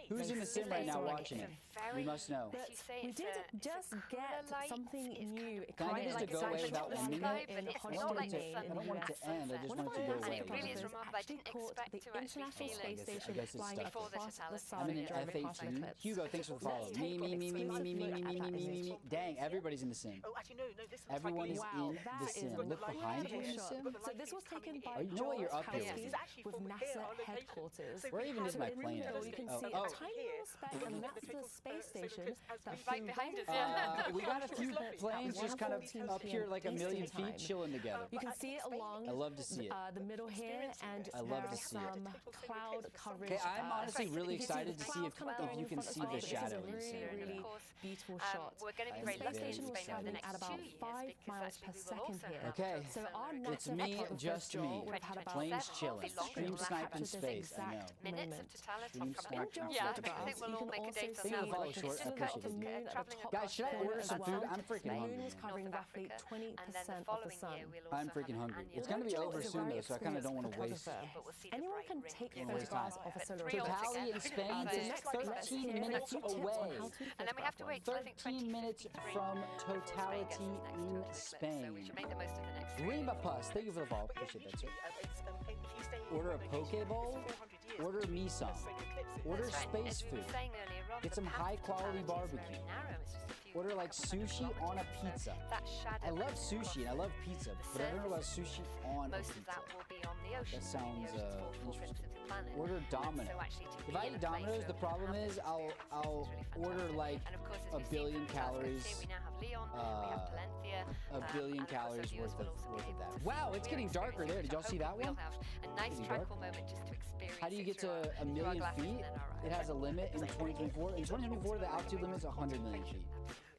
Speaker 1: Who's in the sim right now watching it? We must know.
Speaker 4: But we did just get something new.
Speaker 1: Can I get this to go away without ending it?
Speaker 4: In
Speaker 1: I don't want it to end. I just want it to go away.
Speaker 16: And it really is remarkable. I didn't expect
Speaker 4: the
Speaker 16: to actually
Speaker 4: International
Speaker 16: feel
Speaker 4: Space
Speaker 16: it
Speaker 4: Station
Speaker 1: I guess it's
Speaker 4: flying
Speaker 1: stuck.
Speaker 16: before the
Speaker 4: across the
Speaker 16: totality.
Speaker 4: sun
Speaker 1: I'm in an
Speaker 4: during the cosmic
Speaker 1: F-18.
Speaker 4: eclipse.
Speaker 1: Hugo, thanks for the follow. Me. Dang, everybody's in the sim.
Speaker 19: Oh, actually, no, this looks
Speaker 1: Everyone is
Speaker 4: Wow,
Speaker 1: in
Speaker 4: that
Speaker 1: the
Speaker 4: is
Speaker 1: sim. Look behind you in the sim.
Speaker 4: So this was taken by
Speaker 1: You know what, you're up there.
Speaker 4: with NASA headquarters.
Speaker 1: Where even is my
Speaker 4: So in
Speaker 1: plane
Speaker 4: the middle,
Speaker 1: at?
Speaker 4: you can
Speaker 1: Oh,
Speaker 4: see
Speaker 1: oh.
Speaker 4: a tiny little speck, and that's the space station that's
Speaker 16: Right behind us, yeah.
Speaker 1: We got a few planes just kind of up here like a million feet chilling together.
Speaker 4: You can see it along
Speaker 1: I love to see it.
Speaker 4: the middle here, and
Speaker 1: I love
Speaker 4: there
Speaker 1: to
Speaker 4: are
Speaker 1: see it.
Speaker 4: some cloud coverage.
Speaker 1: Okay, I'm honestly really excited to see if
Speaker 4: cloud
Speaker 1: you can see the shadow in the
Speaker 4: This is a
Speaker 1: sim.
Speaker 4: really, really beautiful shot.
Speaker 16: We're going to be
Speaker 1: I'm
Speaker 16: very
Speaker 1: very
Speaker 16: lucky in
Speaker 4: station was
Speaker 16: Spain over the
Speaker 4: traveling
Speaker 16: next
Speaker 4: at about
Speaker 16: 2 years
Speaker 4: 5
Speaker 16: because
Speaker 4: miles per
Speaker 16: actually we will
Speaker 4: second
Speaker 16: also
Speaker 4: here.
Speaker 16: have
Speaker 1: Okay.
Speaker 4: So our
Speaker 1: It's
Speaker 4: NASA
Speaker 1: me,
Speaker 4: expert
Speaker 1: just
Speaker 4: Joel
Speaker 1: me.
Speaker 4: would have had about
Speaker 1: Planes
Speaker 4: 5
Speaker 1: chilling.
Speaker 4: seconds
Speaker 1: Stream
Speaker 4: to
Speaker 1: snipe in
Speaker 4: capture this
Speaker 1: space, I know.
Speaker 4: exact
Speaker 16: minutes
Speaker 4: moment.
Speaker 16: of totality.
Speaker 1: Stream
Speaker 4: So in
Speaker 1: snipe
Speaker 4: Joel's
Speaker 1: in
Speaker 16: Yeah, I
Speaker 1: space.
Speaker 4: photographs,
Speaker 16: think we'll
Speaker 4: you
Speaker 16: all
Speaker 4: can
Speaker 16: make a
Speaker 4: also
Speaker 16: date on
Speaker 4: see
Speaker 1: Thank you for the follow,
Speaker 4: the
Speaker 1: Short. I
Speaker 4: silhouette of the
Speaker 1: appreciate it.
Speaker 4: moon at the
Speaker 16: Traveling
Speaker 4: top
Speaker 1: Guys, should I
Speaker 4: corner
Speaker 1: order
Speaker 4: as
Speaker 1: some
Speaker 4: well.
Speaker 1: food? I'm freaking
Speaker 4: The
Speaker 1: hungry,
Speaker 4: moon was
Speaker 1: man.
Speaker 4: covering
Speaker 16: North
Speaker 4: roughly
Speaker 16: Africa,
Speaker 4: 20%
Speaker 16: and then the
Speaker 4: of the
Speaker 16: following
Speaker 4: sun.
Speaker 16: year we'll also
Speaker 1: I'm freaking
Speaker 16: have an
Speaker 1: hungry.
Speaker 16: annual
Speaker 1: It's gonna be
Speaker 4: Joel
Speaker 1: over
Speaker 4: is a
Speaker 1: soon
Speaker 4: very
Speaker 1: though, so I kind of don't want to waste.
Speaker 4: experienced
Speaker 16: but we'll see the
Speaker 4: Anyone
Speaker 16: bright
Speaker 4: can
Speaker 16: ring.
Speaker 4: take
Speaker 1: Don't waste
Speaker 4: photographs
Speaker 1: time.
Speaker 4: of a solar
Speaker 16: Three
Speaker 4: eclipse.
Speaker 1: Totality in Spain
Speaker 16: So
Speaker 1: takes
Speaker 16: next week,
Speaker 1: 13
Speaker 4: here,
Speaker 1: minutes
Speaker 4: a few tips on
Speaker 1: away.
Speaker 4: how to
Speaker 16: And then we have to wait till I think
Speaker 1: 13 minutes
Speaker 16: 2053
Speaker 1: from
Speaker 16: before Spain
Speaker 1: totality
Speaker 16: gets its next
Speaker 1: in
Speaker 16: total eclipse. So we
Speaker 1: Spain.
Speaker 16: should make the most of the next 3
Speaker 1: Rima
Speaker 16: years.
Speaker 1: Puss, thank you for the follow. Appreciate that, sir. Order a poke bowl. Order me some. Order
Speaker 16: That's right.
Speaker 1: space
Speaker 16: As we were
Speaker 1: food.
Speaker 16: saying earlier on,
Speaker 1: Get
Speaker 16: the
Speaker 1: some
Speaker 16: path to
Speaker 1: high-quality
Speaker 16: totality is
Speaker 1: barbecue.
Speaker 16: very narrow. It's just a few
Speaker 1: Order like
Speaker 16: couple hundred
Speaker 1: sushi on a
Speaker 16: kilometers.
Speaker 1: pizza.
Speaker 16: So that shadow
Speaker 1: I love
Speaker 16: is
Speaker 1: sushi and I love pizza, but I don't know about sushi on a
Speaker 16: most of
Speaker 1: pizza.
Speaker 16: that will be on the ocean.
Speaker 1: That sounds
Speaker 16: the ocean's fourth
Speaker 1: interesting.
Speaker 16: of the planet.
Speaker 1: Order Domino.
Speaker 16: So actually to
Speaker 1: If
Speaker 16: be
Speaker 1: I
Speaker 16: in
Speaker 1: eat
Speaker 16: a place
Speaker 1: Domino's,
Speaker 16: where
Speaker 1: the
Speaker 16: it
Speaker 1: problem
Speaker 16: happens
Speaker 1: is I'll
Speaker 16: is really
Speaker 1: order
Speaker 16: fantastic.
Speaker 1: like
Speaker 16: And of course, as
Speaker 1: a
Speaker 16: we've seen
Speaker 1: billion
Speaker 16: from Glasgow
Speaker 1: calories.
Speaker 16: too, we now have Leon, we have Palencia,
Speaker 1: A billion
Speaker 16: and of course our
Speaker 1: calories
Speaker 16: viewers
Speaker 1: worth
Speaker 16: will
Speaker 1: of
Speaker 16: also be
Speaker 1: that.
Speaker 16: able to
Speaker 1: Wow,
Speaker 16: see
Speaker 1: it's
Speaker 16: real
Speaker 1: getting darker there. Did y'all see that
Speaker 16: We'll
Speaker 1: one?
Speaker 16: have a nice
Speaker 1: Getting
Speaker 16: tranquil
Speaker 1: dark.
Speaker 16: moment just to experience
Speaker 1: How do you
Speaker 16: it
Speaker 1: get
Speaker 16: through
Speaker 1: to
Speaker 16: our-
Speaker 1: a
Speaker 16: through our
Speaker 1: million
Speaker 16: glasses
Speaker 1: feet?
Speaker 16: and then our eyes.
Speaker 1: It has a limit in 2024. In 2024, the altitude limit is 100 million feet.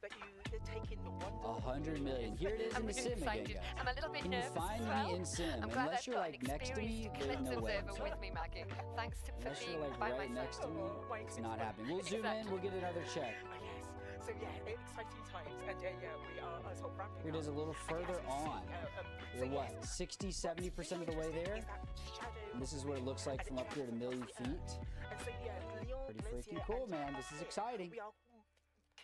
Speaker 19: But you take in the wonder.
Speaker 1: 100 million. Here it is
Speaker 16: I'm
Speaker 1: in the
Speaker 16: really
Speaker 1: sim again,
Speaker 16: excited.
Speaker 1: guys.
Speaker 16: I'm a little bit
Speaker 1: Can you
Speaker 16: nervous
Speaker 1: find
Speaker 16: as well.
Speaker 1: me in sim?
Speaker 16: I'm glad
Speaker 1: Unless
Speaker 16: I've
Speaker 1: you're
Speaker 16: got
Speaker 1: like
Speaker 16: an
Speaker 1: next to me,
Speaker 16: experienced
Speaker 1: there's
Speaker 16: Eclipse
Speaker 1: no way.
Speaker 16: observer with me, Maggie. Thanks for
Speaker 1: Unless you're
Speaker 16: being
Speaker 1: like
Speaker 16: by
Speaker 1: right
Speaker 16: my
Speaker 1: next to
Speaker 16: side.
Speaker 1: me, it's not happening. We'll zoom in. We'll get another check.
Speaker 19: So yeah, exciting times, and yeah, we are sort of ramping
Speaker 1: Here it is a little further on. We're what, 60, 70% of the way there? And this is what it looks like from up here at a million feet. Pretty freaking cool, man. This is exciting.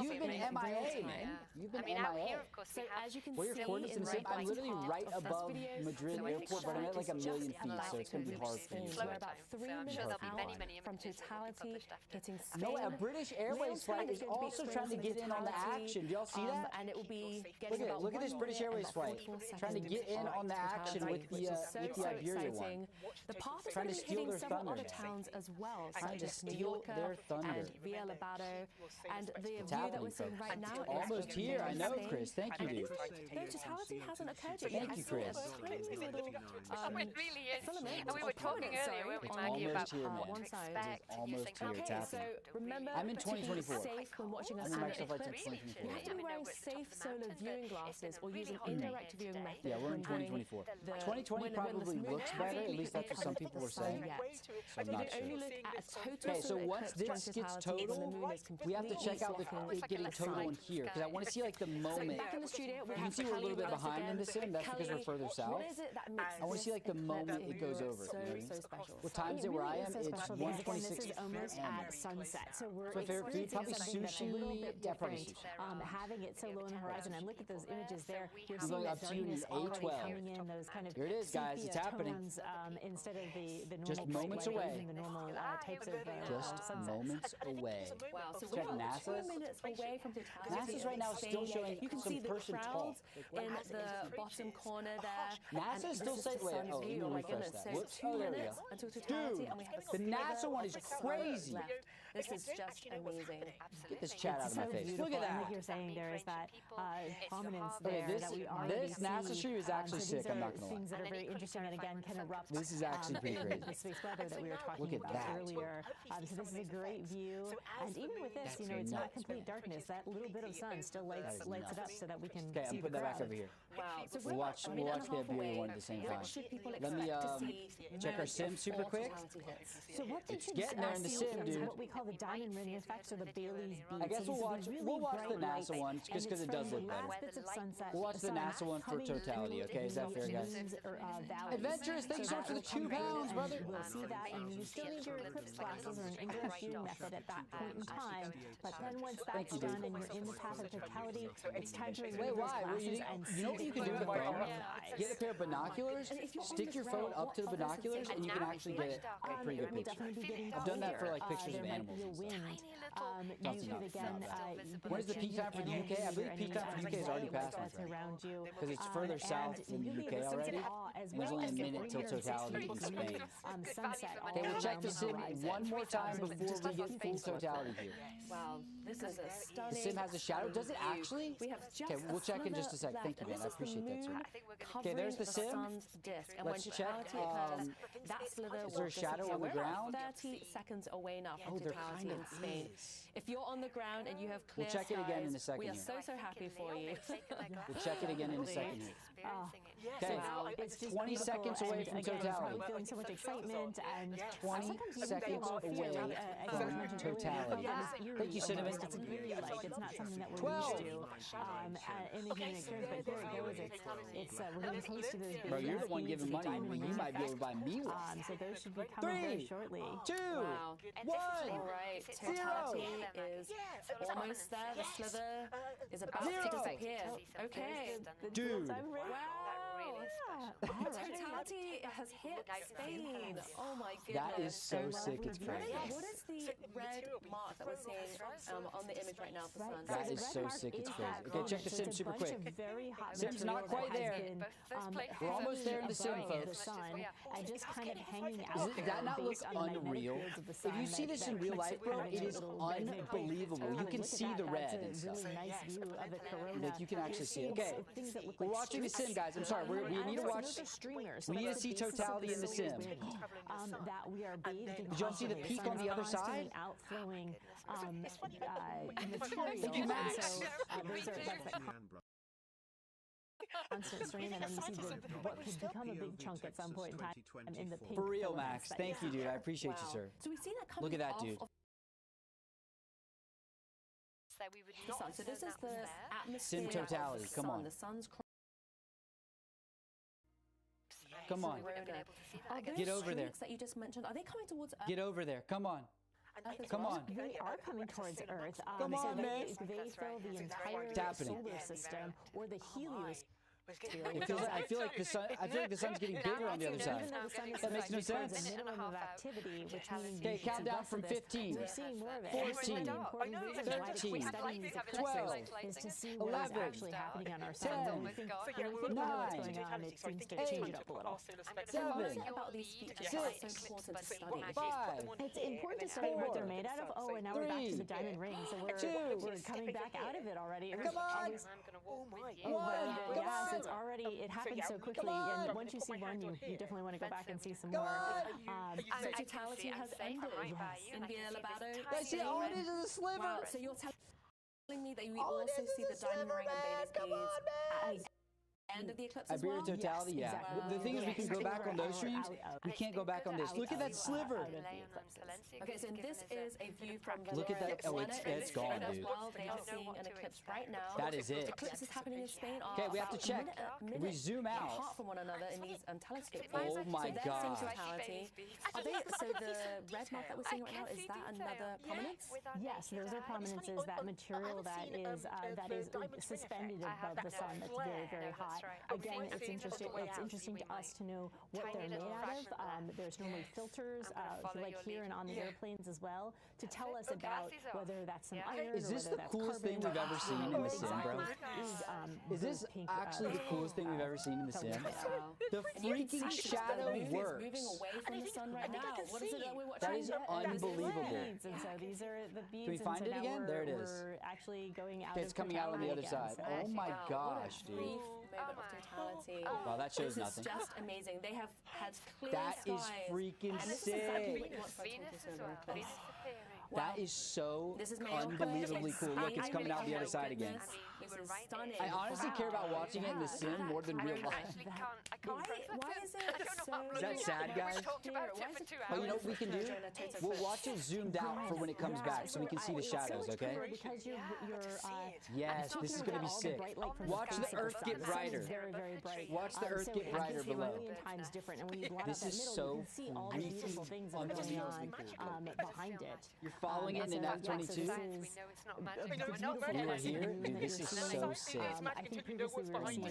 Speaker 1: You've been MIA, man. You've been MIA.
Speaker 16: Out here, of course,
Speaker 11: so as you can
Speaker 1: Where your
Speaker 11: see
Speaker 1: coordinates in the same, I'm literally right above Madrid airport, but I'm at like 1 million feet, so it's going to be hard for you.
Speaker 11: We're about 3 minutes out from totality, hitting space,
Speaker 1: a British Airways flight is also trying to get in on the action. Do y'all see that?
Speaker 4: And it will be getting
Speaker 1: Look at this British Airways flight trying to get in on the action with the Iberia one.
Speaker 4: The path is
Speaker 1: trying to
Speaker 4: going to be
Speaker 1: steal
Speaker 4: hitting
Speaker 1: their
Speaker 4: several
Speaker 1: thunder.
Speaker 4: other towns as well,
Speaker 1: Trying to
Speaker 4: such as
Speaker 1: steal their thunder.
Speaker 4: and Villa Labado. And the view that
Speaker 1: happening,
Speaker 4: we're seeing
Speaker 1: folks.
Speaker 4: right now
Speaker 1: Almost
Speaker 4: is
Speaker 1: here. I know, Chris. Thank you, dude.
Speaker 4: The totality hasn't occurred yet.
Speaker 1: Thank you, Chris.
Speaker 16: It really is. And we were talking earlier, weren't we, Maggie, about
Speaker 1: here, man.
Speaker 16: what to expect.
Speaker 1: Almost here. It's happening.
Speaker 4: Remember,
Speaker 1: I'm in 2024.
Speaker 4: to be safe when watching a
Speaker 1: I'm in
Speaker 4: sunset
Speaker 1: Microsoft Flight
Speaker 4: eclipse,
Speaker 1: 2024.
Speaker 4: you have to be wearing safe solar viewing glasses or using indirect viewing method.
Speaker 1: Yeah, we're in 2024. 2020 probably looks better. At least that's what some people were saying. So I'm not sure. Okay, so once this gets total, we have to check out it getting total in here because I want to see like the moment. You can see we're a little bit behind in the sim. That's because we're further south. I want to see like the moment it goes over. What time is it where I am? It's 1:26.
Speaker 11: This is almost at sunset, so we're
Speaker 1: my favorite food, probably
Speaker 11: experiencing something that's a little
Speaker 1: sushi.
Speaker 11: bit
Speaker 1: Yeah, probably
Speaker 11: different.
Speaker 1: sushi.
Speaker 11: Having it so low on the horizon, and look at those images there. You're
Speaker 1: I'm
Speaker 11: seeing
Speaker 1: going
Speaker 11: that
Speaker 1: up to you in
Speaker 11: darkness already
Speaker 1: A12.
Speaker 11: coming in, those kind of
Speaker 1: Here it is, guys. It's
Speaker 11: sepia
Speaker 1: happening.
Speaker 11: tones, instead of the normal
Speaker 1: Just moments
Speaker 11: bright light,
Speaker 1: away.
Speaker 11: even the normal types of
Speaker 1: Just
Speaker 11: sunsets.
Speaker 1: moments away.
Speaker 4: Wow, so
Speaker 1: Check
Speaker 4: we're
Speaker 1: NASA's.
Speaker 4: 2 minutes away from totality.
Speaker 1: NASA's right now still showing
Speaker 4: you can
Speaker 1: some
Speaker 4: see the
Speaker 1: person
Speaker 4: crowds
Speaker 1: tall.
Speaker 4: in the bottom corner there.
Speaker 1: NASA
Speaker 4: and
Speaker 1: still
Speaker 4: this
Speaker 1: saying,
Speaker 4: is the
Speaker 1: wait,
Speaker 4: sun's
Speaker 1: oh, let
Speaker 4: view.
Speaker 1: me
Speaker 4: Oh my
Speaker 1: refresh
Speaker 4: goodness.
Speaker 1: that.
Speaker 4: So
Speaker 1: Whoops.
Speaker 4: 2
Speaker 1: Oh, there we
Speaker 4: minutes
Speaker 1: go.
Speaker 4: until totality,
Speaker 1: Dude,
Speaker 4: and we have a
Speaker 1: the NASA
Speaker 4: sliver
Speaker 1: one is
Speaker 4: of sun
Speaker 1: crazy.
Speaker 4: left. This is just amazing.
Speaker 1: Get this chat out of my face. Look at
Speaker 11: And
Speaker 1: that.
Speaker 11: like you're saying, there is that prominence
Speaker 1: Okay,
Speaker 11: there that we already
Speaker 1: this NASA
Speaker 11: see.
Speaker 1: stream is actually
Speaker 11: So
Speaker 1: sick.
Speaker 11: these
Speaker 1: I'm
Speaker 11: are
Speaker 1: not gonna lie.
Speaker 11: things that are very interesting and again can erupt.
Speaker 1: This is actually pretty
Speaker 11: in
Speaker 1: crazy.
Speaker 11: the space weather that we were talking
Speaker 1: Look at
Speaker 11: about
Speaker 1: that.
Speaker 11: earlier. So this is a great view, and even with this, you know, it's not complete darkness. That little bit of sun still lights it up so that we can
Speaker 1: Okay,
Speaker 11: see
Speaker 1: I'm
Speaker 11: the
Speaker 1: putting that back
Speaker 11: crowd.
Speaker 1: over here.
Speaker 4: Wow. So
Speaker 1: We'll watch the Iberia one at the same time. Let me check our sim super quick.
Speaker 11: So what they
Speaker 1: It's
Speaker 11: should
Speaker 1: getting there in the
Speaker 11: see
Speaker 1: sim,
Speaker 11: is
Speaker 1: dude.
Speaker 11: what we call the diamond ring effect, or the Bailey's bead.
Speaker 1: I guess
Speaker 11: So
Speaker 1: we'll
Speaker 11: you see these
Speaker 1: watch
Speaker 11: really
Speaker 1: the
Speaker 11: bright
Speaker 1: NASA
Speaker 11: lights,
Speaker 1: one
Speaker 11: and
Speaker 1: just because
Speaker 11: it's
Speaker 1: it does
Speaker 11: from
Speaker 1: look
Speaker 11: the
Speaker 1: better.
Speaker 11: last bits of sunset,
Speaker 1: We'll watch the NASA one for
Speaker 11: coming
Speaker 1: totality,
Speaker 11: through
Speaker 1: okay? Is that
Speaker 11: the
Speaker 1: fair, guys?
Speaker 11: moon's, valleys.
Speaker 1: Adventurous, thanks so much for the 2 pounds, brother.
Speaker 11: We'll see that, and you still need your eclipse glasses or an indirect viewing method at that point in time. But then once that's done and you're in the path of totality, it's time to remove
Speaker 1: Wait,
Speaker 11: those
Speaker 1: why? Well,
Speaker 11: glasses and
Speaker 1: you know what you can do with a phone? Get a pair of binoculars, stick your phone up to the binoculars, and you can actually get a pretty good
Speaker 11: We'll
Speaker 1: picture.
Speaker 11: definitely be getting
Speaker 1: I've done that for like
Speaker 11: closer.
Speaker 1: pictures of
Speaker 11: There might
Speaker 1: animals
Speaker 11: be a
Speaker 1: and stuff.
Speaker 11: wind.
Speaker 1: That's
Speaker 11: You
Speaker 1: not
Speaker 11: could again,
Speaker 1: When is the peak time for the UK? I believe peak time for the UK is already past
Speaker 11: that's around you.
Speaker 1: because it's further south than the UK already. And there's only a minute till totality in Spain.
Speaker 11: Sunset.
Speaker 1: Okay, we'll check the sim one more time before we get full totality here.
Speaker 4: Wow, this is a stunning.
Speaker 1: The sim has a shadow. Does it
Speaker 4: view.
Speaker 1: actually?
Speaker 4: We have just
Speaker 1: Okay, we'll check in just a sec. Thank you, man. I appreciate that, sir. Okay, there's the sim.
Speaker 4: Sun's disk, and
Speaker 1: Let's
Speaker 4: when
Speaker 1: check.
Speaker 4: totality occurs, that sliver
Speaker 1: Is there
Speaker 4: will
Speaker 1: a shadow
Speaker 4: disappear.
Speaker 1: on the
Speaker 4: We're about
Speaker 1: ground?
Speaker 4: 30 seconds away now from
Speaker 1: Oh, there
Speaker 4: totality
Speaker 1: kinda
Speaker 4: in Spain.
Speaker 1: is.
Speaker 4: If you're on the ground and you have clear
Speaker 1: We'll check it again in a
Speaker 4: skies,
Speaker 1: second
Speaker 4: we are
Speaker 1: here.
Speaker 4: so happy for you.
Speaker 1: We'll check it again in a second here. Okay,
Speaker 11: Wow, it's just
Speaker 1: 20
Speaker 11: beautiful,
Speaker 1: seconds away
Speaker 11: and
Speaker 1: from
Speaker 11: again,
Speaker 1: totality.
Speaker 11: I'm feeling so much excitement and
Speaker 1: 20
Speaker 11: sometimes even
Speaker 1: seconds
Speaker 11: feel a little fear,
Speaker 1: away
Speaker 11: like, as I
Speaker 1: from
Speaker 11: mentioned earlier,
Speaker 1: totality.
Speaker 11: it's eerie
Speaker 1: Thank you, Cinnamon.
Speaker 11: almost. It's an eerie light. It's not something that we're
Speaker 1: 12.
Speaker 11: used to in the human experience, but here it goes. It's we're getting close to those
Speaker 1: Bro, you're the one
Speaker 11: beads,
Speaker 1: giving
Speaker 11: the
Speaker 1: money.
Speaker 11: diamond
Speaker 1: You
Speaker 11: ring
Speaker 1: might be able
Speaker 11: effect.
Speaker 1: to buy me one.
Speaker 11: So those should be coming very
Speaker 1: 3,
Speaker 11: shortly.
Speaker 1: 2,
Speaker 4: Wow.
Speaker 1: 1.
Speaker 4: All right, totality is almost there. The sliver is about to disappear. Okay.
Speaker 1: Dude.
Speaker 4: Wow. Totality has hit Spain. Oh my goodness.
Speaker 1: That is so sick, it's crazy.
Speaker 4: What is the red mark that we're seeing on the image right now for sun?
Speaker 1: That is so sick, it's crazy. Okay, check the sim super quick. Sim's not quite there. We're almost there in the sim, folks.
Speaker 11: And just kind of hanging out.
Speaker 1: Does that not look unreal? If you see this in real life, bro, it is unbelievable. You can see the red and stuff.
Speaker 11: Really nice view of the corona.
Speaker 1: Like you can actually see it. Okay, we're watching the sim, guys. I'm sorry. We need to watch. We need to see totality in the sim.
Speaker 11: That we are bathed in.
Speaker 1: Did y'all see the peak on the other side?
Speaker 11: Outflowing
Speaker 1: Thank you, Max.
Speaker 11: Constant stream, and then you see what could become a big chunk at some point in time in the pink.
Speaker 1: For real,
Speaker 11: filaments
Speaker 1: Max.
Speaker 11: that
Speaker 1: Thank you, dude. I appreciate you, sir.
Speaker 4: So we see that coming
Speaker 1: Look at that,
Speaker 4: off
Speaker 1: dude.
Speaker 4: of the sun. So this is the atmosphere.
Speaker 1: Sim totality. Come on.
Speaker 4: The sun's
Speaker 1: Come on. Get over there.
Speaker 4: That you just mentioned, are they coming towards Earth?
Speaker 1: Get over there. Come on. Come on.
Speaker 11: They are coming towards Earth.
Speaker 1: Come on,
Speaker 11: so
Speaker 1: man.
Speaker 11: they fill the entire solar system or the helios.
Speaker 1: It feels like, I feel like the sun. I feel like the sun's getting bigger on the other side. That makes no sense.
Speaker 11: The minimum of activity, which means
Speaker 1: okay, countdown from 15,
Speaker 11: we're seeing more of it.
Speaker 1: 14, 13, 12,
Speaker 11: is to see what is actually happening on our sun.
Speaker 1: 10,
Speaker 11: When we think we know what's going on, it seems to change it up a little.
Speaker 1: 7,
Speaker 4: about these features
Speaker 1: 6,
Speaker 4: are so important to study.
Speaker 1: 5,
Speaker 11: It's important to study what they're made out of. Oh, and now we're back to the diamond ring, so we're coming back out of it already.
Speaker 1: Come on!
Speaker 11: Yes, it's already, it happens so quickly, and once you see one, you definitely want to go back and see some more.
Speaker 4: So totality has ended. In Via Labado.
Speaker 1: That's it, all it is a sliver.
Speaker 4: Wow, so you're telling me that we also see the diamond ring and Bailey's beads at the end of the eclipse as well?
Speaker 1: Iberia totality, yeah. The thing is, we can go back on those streams. We can't go back on this. Look at that sliver.
Speaker 4: Okay, so this is a view from the
Speaker 1: look at that. Oh, it's gone, dude.
Speaker 4: They are seeing an eclipse right now.
Speaker 1: That is it.
Speaker 4: The eclipse is happening in Spain.
Speaker 1: Okay, we have to check. We zoom out.
Speaker 4: Apart from one another in these telescope
Speaker 1: views. Oh my God.
Speaker 4: So the red mark that we're seeing right now, is that another prominence?
Speaker 11: Yes, those are prominences. That material that is suspended above the sun. That's very, very hot. Again, it's interesting to us to know what they're made out of. There's normally filters, like here and on the airplanes as well, to tell us about whether that's some iron.
Speaker 1: Is this the coolest thing we've ever seen in the sim, bro? Is this actually the coolest thing we've ever seen in the sim? The freaking shadow works.
Speaker 4: Moving away from the sun right now. What is it that we're watching?
Speaker 1: That is unbelievable.
Speaker 11: And so these are the beads.
Speaker 1: Can we find it again? There it is.
Speaker 11: We're actually going out.
Speaker 1: Okay, it's coming out on the other side. Oh my gosh, dude.
Speaker 4: Moment of totality.
Speaker 1: Wow, that shows nothing.
Speaker 4: This is just amazing. They have had clear
Speaker 1: that
Speaker 4: skies.
Speaker 1: Is freaking sick. That is so unbelievably cool. Look, it's coming out the other side again. I honestly care about watching it in the sim more than real life.
Speaker 4: Why is it so...
Speaker 1: Is that sad, guys? Oh, you know what we can do? We'll watch it zoomed out for when it comes back so we can see the shadows, okay? Yes, this is going to be sick. Watch the Earth get brighter. Watch the Earth get brighter below. This is so freaking unbelievably cool.
Speaker 11: Behind it.
Speaker 1: You're following it in F-22? You were here? Dude, this is so sick.
Speaker 11: I think previously we were seeing
Speaker 1: you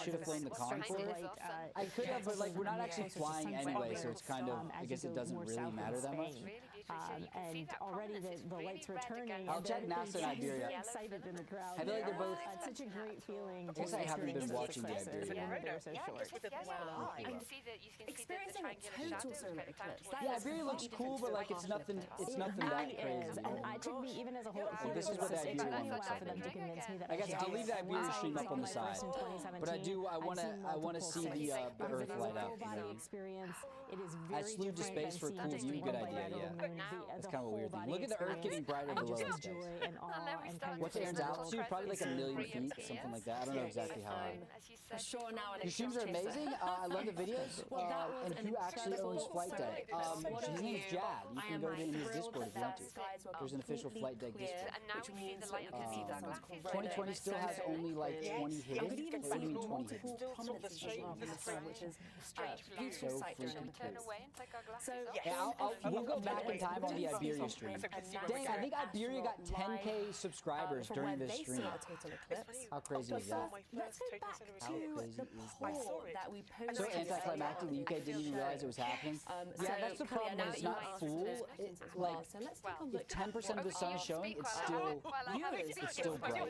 Speaker 1: should have flown the Concorde. I could have, but like we're not actually flying anyway, so it's kind of, I guess it doesn't really matter that much.
Speaker 11: And already the lights returning.
Speaker 1: I'll check NASA and Iberia.
Speaker 11: Excited in the crowd.
Speaker 1: I feel like they're both.
Speaker 11: It's such a great feeling.
Speaker 1: I guess I haven't been watching the Iberia.
Speaker 11: They're so short.
Speaker 4: Wow. Experiencing a total solar eclipse.
Speaker 1: Yeah, Iberia looks cool, but like it's nothing that crazy.
Speaker 11: And it took me, even as a whole,
Speaker 1: this is what the
Speaker 11: it took
Speaker 1: Iberia
Speaker 11: me a
Speaker 1: looks
Speaker 11: while for them to convince me that
Speaker 1: I guess I'll leave the Iberia stream up on the side. But I want to see the Earth light up.
Speaker 11: It is
Speaker 1: I slewed to space for a cool view. Good idea, yeah. That's kind of a weird thing. Look at the Earth getting brighter below us, guys. What's Aaron's altitude? Probably like 1 million feet, something like that. I don't know exactly how high. Your streams are amazing. I love the videos. And who actually owns Flight Deck? His name is Jad. You can go to his Discord if you want to. There's an official Flight Deck Discord. 2020 still has only like 20 hidden. What do you mean 20 hidden? So freaking cool. We'll go back in time on the Iberia stream. Dang, I think Iberia got 10K subscribers during this stream. How crazy is that?
Speaker 4: Let's go back to the poll that we posted.
Speaker 1: So anticlimactic, the UK didn't even realize it was happening? Yeah, that's the problem when it's not full. Like, if 10% of the sun is showing, it's still bright. You know what I mean? It's still bright.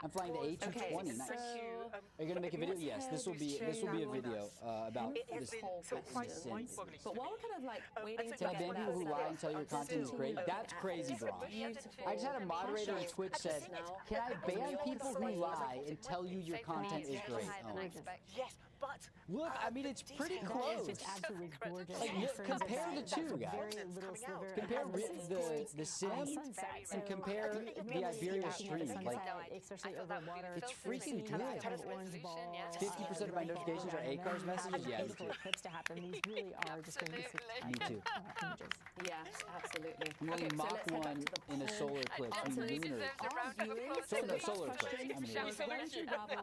Speaker 1: I'm flying the A220. Nice. Are you gonna make a video? Yes, this will be a video about this.
Speaker 4: But while we're kind of like waiting to
Speaker 1: Can I ban people who lie and tell your content is great? That's crazy, Braun. I just had a moderator on Twitch said, "Can I ban people who lie and tell you your content is great?"
Speaker 19: Yes, but
Speaker 1: look, I mean, it's pretty close.
Speaker 11: It's absolutely gorgeous.
Speaker 1: Like, compare the two, guys. Compare the sim and compare the Iberia stream. Like,
Speaker 11: especially over water.
Speaker 1: it's freaking good. 50% of my notifications are ACARS messages. Yeah, me too.
Speaker 11: Eclipse to happen. These really are just going to be
Speaker 1: Me too.
Speaker 4: Yes, absolutely.
Speaker 1: You only Mach 1 in a solar eclipse. I mean, lunar. Solar eclipse. I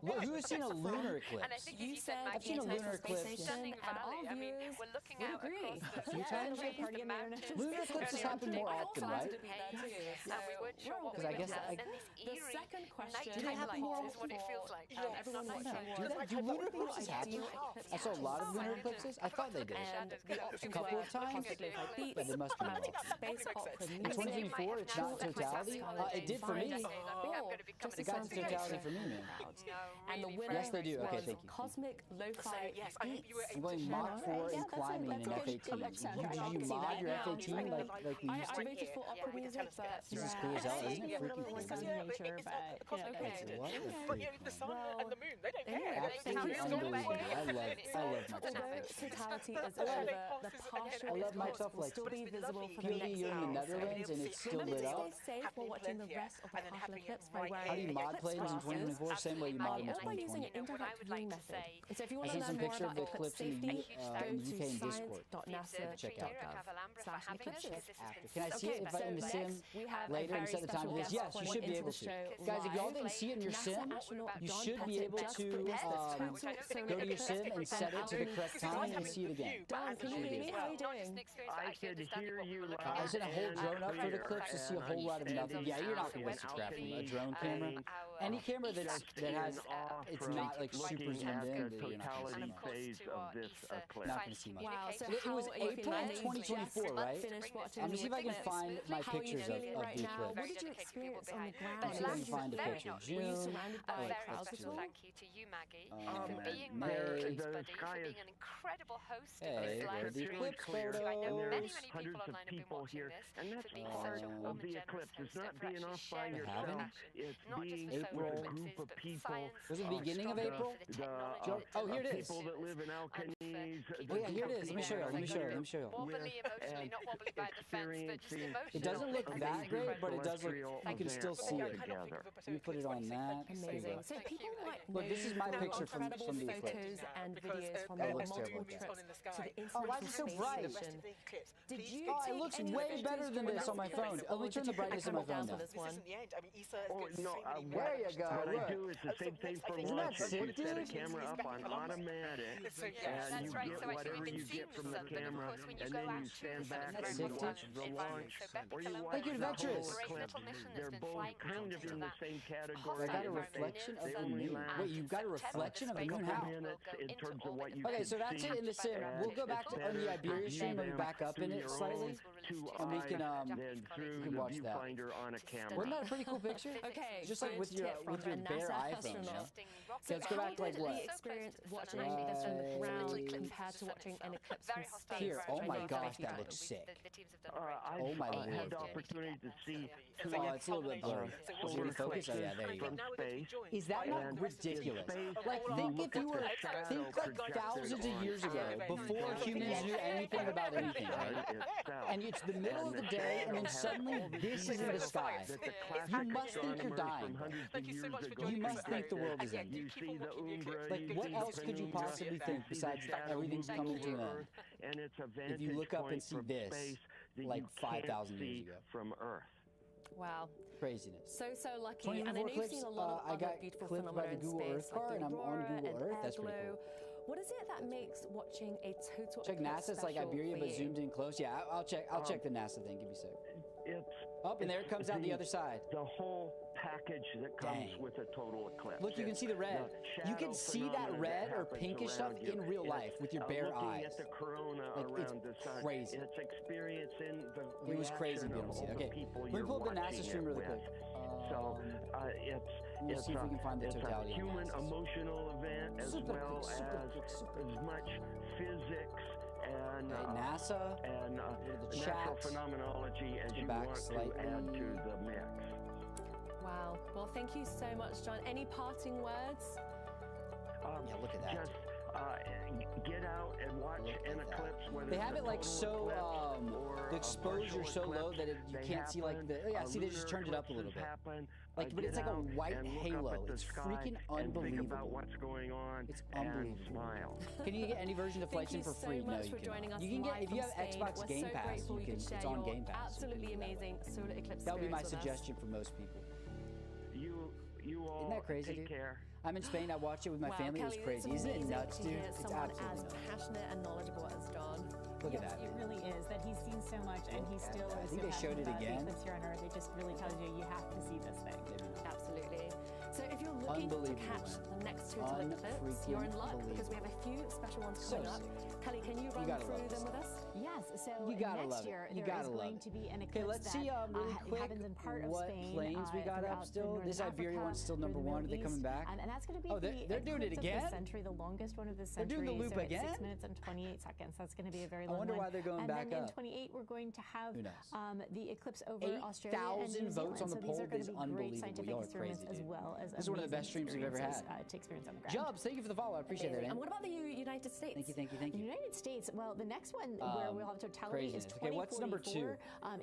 Speaker 1: mean, who has seen a lunar eclipse?
Speaker 4: You said
Speaker 1: I've seen a lunar eclipse.
Speaker 4: Stunning valley. I mean, we're looking out across the mountains.
Speaker 1: Lunar eclipses happen more often, right?
Speaker 4: And we weren't sure what we would get. And this eerie nighttime light is what it feels like. It's not nighttime.
Speaker 1: Do lunar eclipses happen? I saw a lot of lunar eclipses. I thought they did. A couple of times, but they must be more often. In 2024, it's not totality. It did for me. It got to totality for me, man.
Speaker 4: And the winner
Speaker 1: yes, they do. Okay, thank you.
Speaker 4: Cosmic Lo-Fi Beats.
Speaker 1: I'm going Mach 4 in climbing in F-18. Do you mod your F-18 like we used to?
Speaker 11: This
Speaker 1: is cool as hell, isn't it? Freaking cool.
Speaker 19: But the sun and the moon, they don't care.
Speaker 1: Absolutely unbelievable. I love my
Speaker 4: Although totality is over, the partial eclipse will still be visible for the next
Speaker 1: you're in the Netherlands and it's still lit up.
Speaker 4: Stay safe while watching the rest of the partial eclipse by wearing
Speaker 1: How do you mod planes in 2024? Same way you mod them in 2020.
Speaker 4: using an indirect viewing method. So if you want
Speaker 1: I
Speaker 4: to
Speaker 1: seen some
Speaker 4: learn more
Speaker 1: picture of
Speaker 4: about
Speaker 1: the
Speaker 4: eclipse
Speaker 1: eclipse in the
Speaker 4: safety, go
Speaker 1: UK
Speaker 4: to
Speaker 1: in Discord.
Speaker 4: science.nasa.gov/eclipses.
Speaker 1: Can I see it if I'm in the sim later and set the time to this? Yes, you should be able to. Guys, if y'all didn't see it in your sim, you should be able to go to your sim and set it to the correct time and see it again.
Speaker 4: Don, can you hear me? How are you doing?
Speaker 6: I can hear you loud
Speaker 1: I sent a whole drone up for the eclipse to see a whole lot of nothing. Yeah, you're not going to waste a crap from a drone camera. Any camera that has, it's not like super zoomed in, you're not going to see much. Not going to see much.
Speaker 4: Wow, so
Speaker 1: It was April 2024, right? Let me see if I can find my pictures of the eclipse.
Speaker 4: What did you experience on the ground?
Speaker 1: Let's see if I can find a picture. June.
Speaker 4: Surrounded by
Speaker 1: Let's do it.
Speaker 16: Thank you to you, Maggie, for being my eclipse buddy, for being an incredible host of
Speaker 1: Hey,
Speaker 16: this live
Speaker 1: where's the
Speaker 16: stream.
Speaker 1: eclipse
Speaker 16: I know
Speaker 1: photos?
Speaker 16: many people online have been watching
Speaker 6: here,
Speaker 16: this,
Speaker 6: and that's
Speaker 16: for being
Speaker 6: part
Speaker 16: such a
Speaker 6: of
Speaker 16: warm and
Speaker 6: the
Speaker 16: generous
Speaker 6: eclipse. It's
Speaker 16: host,
Speaker 6: not
Speaker 16: and for
Speaker 6: being
Speaker 16: actually
Speaker 6: off by
Speaker 16: sharing your
Speaker 6: yourself.
Speaker 16: passion,
Speaker 6: It's
Speaker 16: not just
Speaker 6: being
Speaker 16: for
Speaker 6: with
Speaker 16: solar
Speaker 6: a
Speaker 16: eclipses,
Speaker 6: group of
Speaker 16: but for
Speaker 6: people.
Speaker 16: science,
Speaker 1: Was it the beginning of April?
Speaker 16: for technology,
Speaker 1: Oh, here it is.
Speaker 6: People that live in Alcanese.
Speaker 1: Oh yeah, here it is. Let me show you. Let me show you. Let me show you.
Speaker 16: wobbly emotionally, not wobbly by the fence, but just emotionally.
Speaker 1: It doesn't look that great, but it does look. You can still see it. Let me put it on that.
Speaker 4: Amazing. So people might
Speaker 1: Look, this is my picture from
Speaker 4: incredible
Speaker 1: the eclipse.
Speaker 4: photos and videos from
Speaker 1: That
Speaker 4: the
Speaker 1: looks
Speaker 4: multiple
Speaker 1: terrible.
Speaker 4: trips to the
Speaker 1: Oh, why is it so
Speaker 4: International
Speaker 1: bright?
Speaker 4: Space Station. Did you
Speaker 1: Oh, it
Speaker 4: take
Speaker 1: looks
Speaker 4: any
Speaker 1: way
Speaker 4: photos
Speaker 1: better than
Speaker 4: from
Speaker 1: this on my phone. Let me turn the brightness of my phone down.
Speaker 19: This isn't the end. I mean, ESA has
Speaker 6: Oh,
Speaker 19: got
Speaker 6: no,
Speaker 19: so many
Speaker 1: there you go.
Speaker 6: What I
Speaker 1: Look.
Speaker 6: do is the same thing for
Speaker 1: Isn't that
Speaker 6: launch.
Speaker 1: sick,
Speaker 6: You set a
Speaker 1: dude?
Speaker 6: camera up on automatic, and
Speaker 16: That's
Speaker 6: you
Speaker 16: right.
Speaker 6: get
Speaker 16: So actually,
Speaker 6: whatever
Speaker 16: we've been
Speaker 6: you
Speaker 16: seeing
Speaker 6: get
Speaker 16: the
Speaker 6: from
Speaker 16: sun,
Speaker 6: the
Speaker 16: but of
Speaker 6: camera,
Speaker 16: course, when you
Speaker 6: and
Speaker 16: go
Speaker 6: then
Speaker 16: out
Speaker 6: you
Speaker 16: to
Speaker 6: stand
Speaker 16: the sun,
Speaker 6: back
Speaker 16: it's
Speaker 6: and
Speaker 16: very
Speaker 6: you
Speaker 1: sick,
Speaker 6: watch
Speaker 16: much
Speaker 6: the launch.
Speaker 16: So Becky
Speaker 6: Or you
Speaker 16: Colombo
Speaker 6: watch
Speaker 1: Thank you,
Speaker 6: the
Speaker 1: Adventurous.
Speaker 6: whole
Speaker 16: great
Speaker 6: eclipse.
Speaker 16: little mission
Speaker 6: They're
Speaker 16: that's been
Speaker 6: both
Speaker 16: flying
Speaker 6: kind of
Speaker 16: into
Speaker 6: in the
Speaker 16: that
Speaker 6: same
Speaker 1: I
Speaker 6: category.
Speaker 1: got a
Speaker 16: Hot
Speaker 1: reflection of
Speaker 6: They
Speaker 1: the
Speaker 6: only
Speaker 1: moon.
Speaker 6: last
Speaker 1: Wait, you've got a reflection of the moon? How?
Speaker 6: minutes in terms of what you
Speaker 1: Okay,
Speaker 6: can
Speaker 1: so that's
Speaker 6: see.
Speaker 1: it in the sim. We'll go back to on the Iberia stream. Let me back up in it slightly, and we can
Speaker 6: then through
Speaker 1: can
Speaker 6: the
Speaker 1: watch that.
Speaker 6: viewfinder on a camera.
Speaker 1: Wasn't that a pretty cool picture?
Speaker 4: Okay,
Speaker 1: Just like with your
Speaker 4: from a
Speaker 1: bare
Speaker 4: NASA
Speaker 1: iPhone, you know?
Speaker 4: astronaut.
Speaker 1: So let's go back to like
Speaker 4: How did
Speaker 1: what?
Speaker 4: the experience watching this from the ground compared to watching an eclipse from space?
Speaker 1: Here, oh my
Speaker 4: Over
Speaker 1: gosh,
Speaker 4: 50
Speaker 1: that
Speaker 4: times?
Speaker 1: looks sick.
Speaker 6: Oh
Speaker 1: my
Speaker 6: I
Speaker 1: lord.
Speaker 6: had the opportunity to see two
Speaker 1: Oh, it's a little bit blurry. Is it in focus? Oh yeah, there you go.
Speaker 6: from space.
Speaker 1: Is that not ridiculous? Like, think if you were, think like thousands of years ago, before humans knew anything about anything, right? And it's the middle of the day, and then suddenly this is in the sky. You must think you're dying. You must think the world is ending.
Speaker 6: You see the Umbra.
Speaker 1: Like, what else could you possibly think besides everything's coming to an end?
Speaker 6: And it's a
Speaker 1: If you look up and
Speaker 6: vantage
Speaker 1: see
Speaker 6: point
Speaker 1: this,
Speaker 6: from space that
Speaker 1: like
Speaker 6: you can't
Speaker 1: 5,000 years
Speaker 6: see
Speaker 1: ago.
Speaker 6: from Earth.
Speaker 4: Wow.
Speaker 1: Craziness.
Speaker 4: So lucky. And I know
Speaker 1: 24
Speaker 4: you've
Speaker 1: clips.
Speaker 4: seen a lot of
Speaker 1: I
Speaker 4: other
Speaker 1: got
Speaker 4: beautiful
Speaker 1: clipped by
Speaker 4: phenomena
Speaker 1: the
Speaker 4: in
Speaker 1: Google
Speaker 4: space,
Speaker 1: Earth car,
Speaker 4: like
Speaker 1: and I'm
Speaker 4: the
Speaker 1: on
Speaker 4: aurora
Speaker 1: Google
Speaker 4: and
Speaker 1: Earth. That's pretty
Speaker 4: airglow.
Speaker 1: cool.
Speaker 4: What is it that makes watching a total
Speaker 1: Check
Speaker 4: eclipse
Speaker 1: NASA. It's like
Speaker 4: special
Speaker 1: Iberia,
Speaker 4: for
Speaker 1: but
Speaker 4: you?
Speaker 1: zoomed in close. Yeah, I'll check the NASA thing. Give me a sec.
Speaker 6: It's
Speaker 1: Up, and there it comes out the other side.
Speaker 6: The whole package that comes
Speaker 1: Dang.
Speaker 6: with a total eclipse.
Speaker 1: Look, you can see the red. You can see that red or pinkish stuff in real life with your bare eyes.
Speaker 6: Looking at the corona
Speaker 1: Like,
Speaker 6: around
Speaker 1: it's
Speaker 6: the sun.
Speaker 1: crazy.
Speaker 6: It's experiencing the
Speaker 1: It was crazy being able to see. Okay, let me pull up the NASA stream really quick.
Speaker 6: So
Speaker 1: Let's see if we can find the
Speaker 6: it's
Speaker 1: totality
Speaker 6: a
Speaker 1: of
Speaker 6: human
Speaker 1: NASA's.
Speaker 6: emotional event as
Speaker 1: Super
Speaker 6: well
Speaker 1: quick, super
Speaker 6: as
Speaker 1: quick, super
Speaker 6: as much physics and
Speaker 1: Okay, NASA
Speaker 6: and
Speaker 1: the
Speaker 6: natural
Speaker 1: chat.
Speaker 6: phenomenology as
Speaker 1: Go
Speaker 6: you
Speaker 1: back
Speaker 6: want
Speaker 1: slightly.
Speaker 6: to add to the mix.
Speaker 4: Wow. Well, thank you so much, John. Any parting words?
Speaker 1: Yeah, look at that.
Speaker 6: Just get out and watch an eclipse. Whether
Speaker 1: They
Speaker 6: it's
Speaker 1: have
Speaker 6: a
Speaker 1: it like
Speaker 6: total
Speaker 1: so,
Speaker 6: eclipse or
Speaker 1: the
Speaker 6: a
Speaker 1: exposure
Speaker 6: partial
Speaker 1: so low
Speaker 6: eclipse.
Speaker 1: that you
Speaker 6: They
Speaker 1: can't see like
Speaker 6: happen.
Speaker 1: the, yeah, see they just
Speaker 6: Lunar
Speaker 1: turned it up a little bit.
Speaker 6: eclipses happen.
Speaker 1: Like, but
Speaker 6: Get
Speaker 1: it's like a
Speaker 6: out
Speaker 1: white
Speaker 6: and look up
Speaker 1: halo.
Speaker 6: at the
Speaker 1: It's
Speaker 6: sky
Speaker 1: freaking
Speaker 6: and think about
Speaker 1: unbelievable.
Speaker 6: what's going on
Speaker 1: It's
Speaker 6: and
Speaker 1: unbelievable.
Speaker 6: smile.
Speaker 1: Can you get any version of Flight Sim for free?
Speaker 4: Thank you so much
Speaker 1: No,
Speaker 4: for
Speaker 1: you
Speaker 4: joining
Speaker 1: cannot.
Speaker 4: us
Speaker 1: You can get
Speaker 4: live
Speaker 1: if you have
Speaker 4: from Spain.
Speaker 1: Xbox
Speaker 4: We're
Speaker 1: Game
Speaker 4: so
Speaker 1: Pass.
Speaker 4: grateful
Speaker 1: You
Speaker 4: you
Speaker 1: can.
Speaker 4: could share
Speaker 1: It's on
Speaker 4: your
Speaker 1: Game Pass.
Speaker 4: absolutely amazing solar eclipse
Speaker 1: That would be my
Speaker 4: experience with us.
Speaker 1: suggestion for most people.
Speaker 6: You all
Speaker 1: Isn't that crazy,
Speaker 6: take
Speaker 1: dude?
Speaker 6: care.
Speaker 1: I'm in Spain. I watched it with my family.
Speaker 4: Kelly,
Speaker 1: it was crazy. Isn't it nuts, dude? It's
Speaker 4: someone
Speaker 1: absolutely
Speaker 4: as
Speaker 1: nuts.
Speaker 4: passionate and knowledgeable as John.
Speaker 1: Look at
Speaker 11: Yes,
Speaker 1: that.
Speaker 11: it really is that he's seen so much and he still
Speaker 1: I
Speaker 11: is
Speaker 1: think
Speaker 11: so
Speaker 1: they showed it
Speaker 11: passionate
Speaker 1: again.
Speaker 11: about the Eclipse here on Earth. It just really tells you have to see this thing.
Speaker 4: Absolutely. So if you're looking to catch the next total eclipse, you're in luck because we have a few special ones coming up. Kelly, can you run through them with us?
Speaker 11: Yes. So
Speaker 1: You gotta
Speaker 11: next
Speaker 1: love it.
Speaker 11: year
Speaker 1: You
Speaker 11: there
Speaker 1: gotta
Speaker 11: is
Speaker 1: love
Speaker 11: going
Speaker 1: it.
Speaker 11: to be an
Speaker 1: Okay,
Speaker 11: eclipse
Speaker 1: let's see really quick
Speaker 11: happens in part of
Speaker 1: what
Speaker 11: Spain.
Speaker 1: planes we got up still. This Iberia one's still number one. Are they coming back?
Speaker 11: And that's going to be
Speaker 1: they're doing it again?
Speaker 11: of the century, the longest one of the century.
Speaker 1: They're doing the loop
Speaker 11: so
Speaker 1: again?
Speaker 11: 6 minutes and 28 seconds. That's going to be a very long
Speaker 1: I wonder
Speaker 11: one.
Speaker 1: why they're going back
Speaker 11: up. And then
Speaker 1: up.
Speaker 11: in 28 we're going to have
Speaker 1: Who knows?
Speaker 11: the eclipse over Australia and
Speaker 1: 8,000
Speaker 11: New
Speaker 1: votes
Speaker 11: Zealand.
Speaker 1: on the
Speaker 11: so
Speaker 1: poll
Speaker 11: these are going
Speaker 1: is
Speaker 11: to be great
Speaker 1: unbelievable.
Speaker 11: scientific
Speaker 1: Y'all are
Speaker 11: experiments
Speaker 1: crazy,
Speaker 11: as
Speaker 1: dude.
Speaker 11: well as
Speaker 1: This is one of the best streams we've ever had.
Speaker 11: to experience on the ground.
Speaker 1: Jobs, thank you for the follow. I appreciate that, man.
Speaker 4: And what about the United States?
Speaker 1: Thank you, thank you, thank
Speaker 11: The
Speaker 1: you.
Speaker 11: United States, well, the next one where we'll have totality is
Speaker 1: craziness. Okay, what's number 2?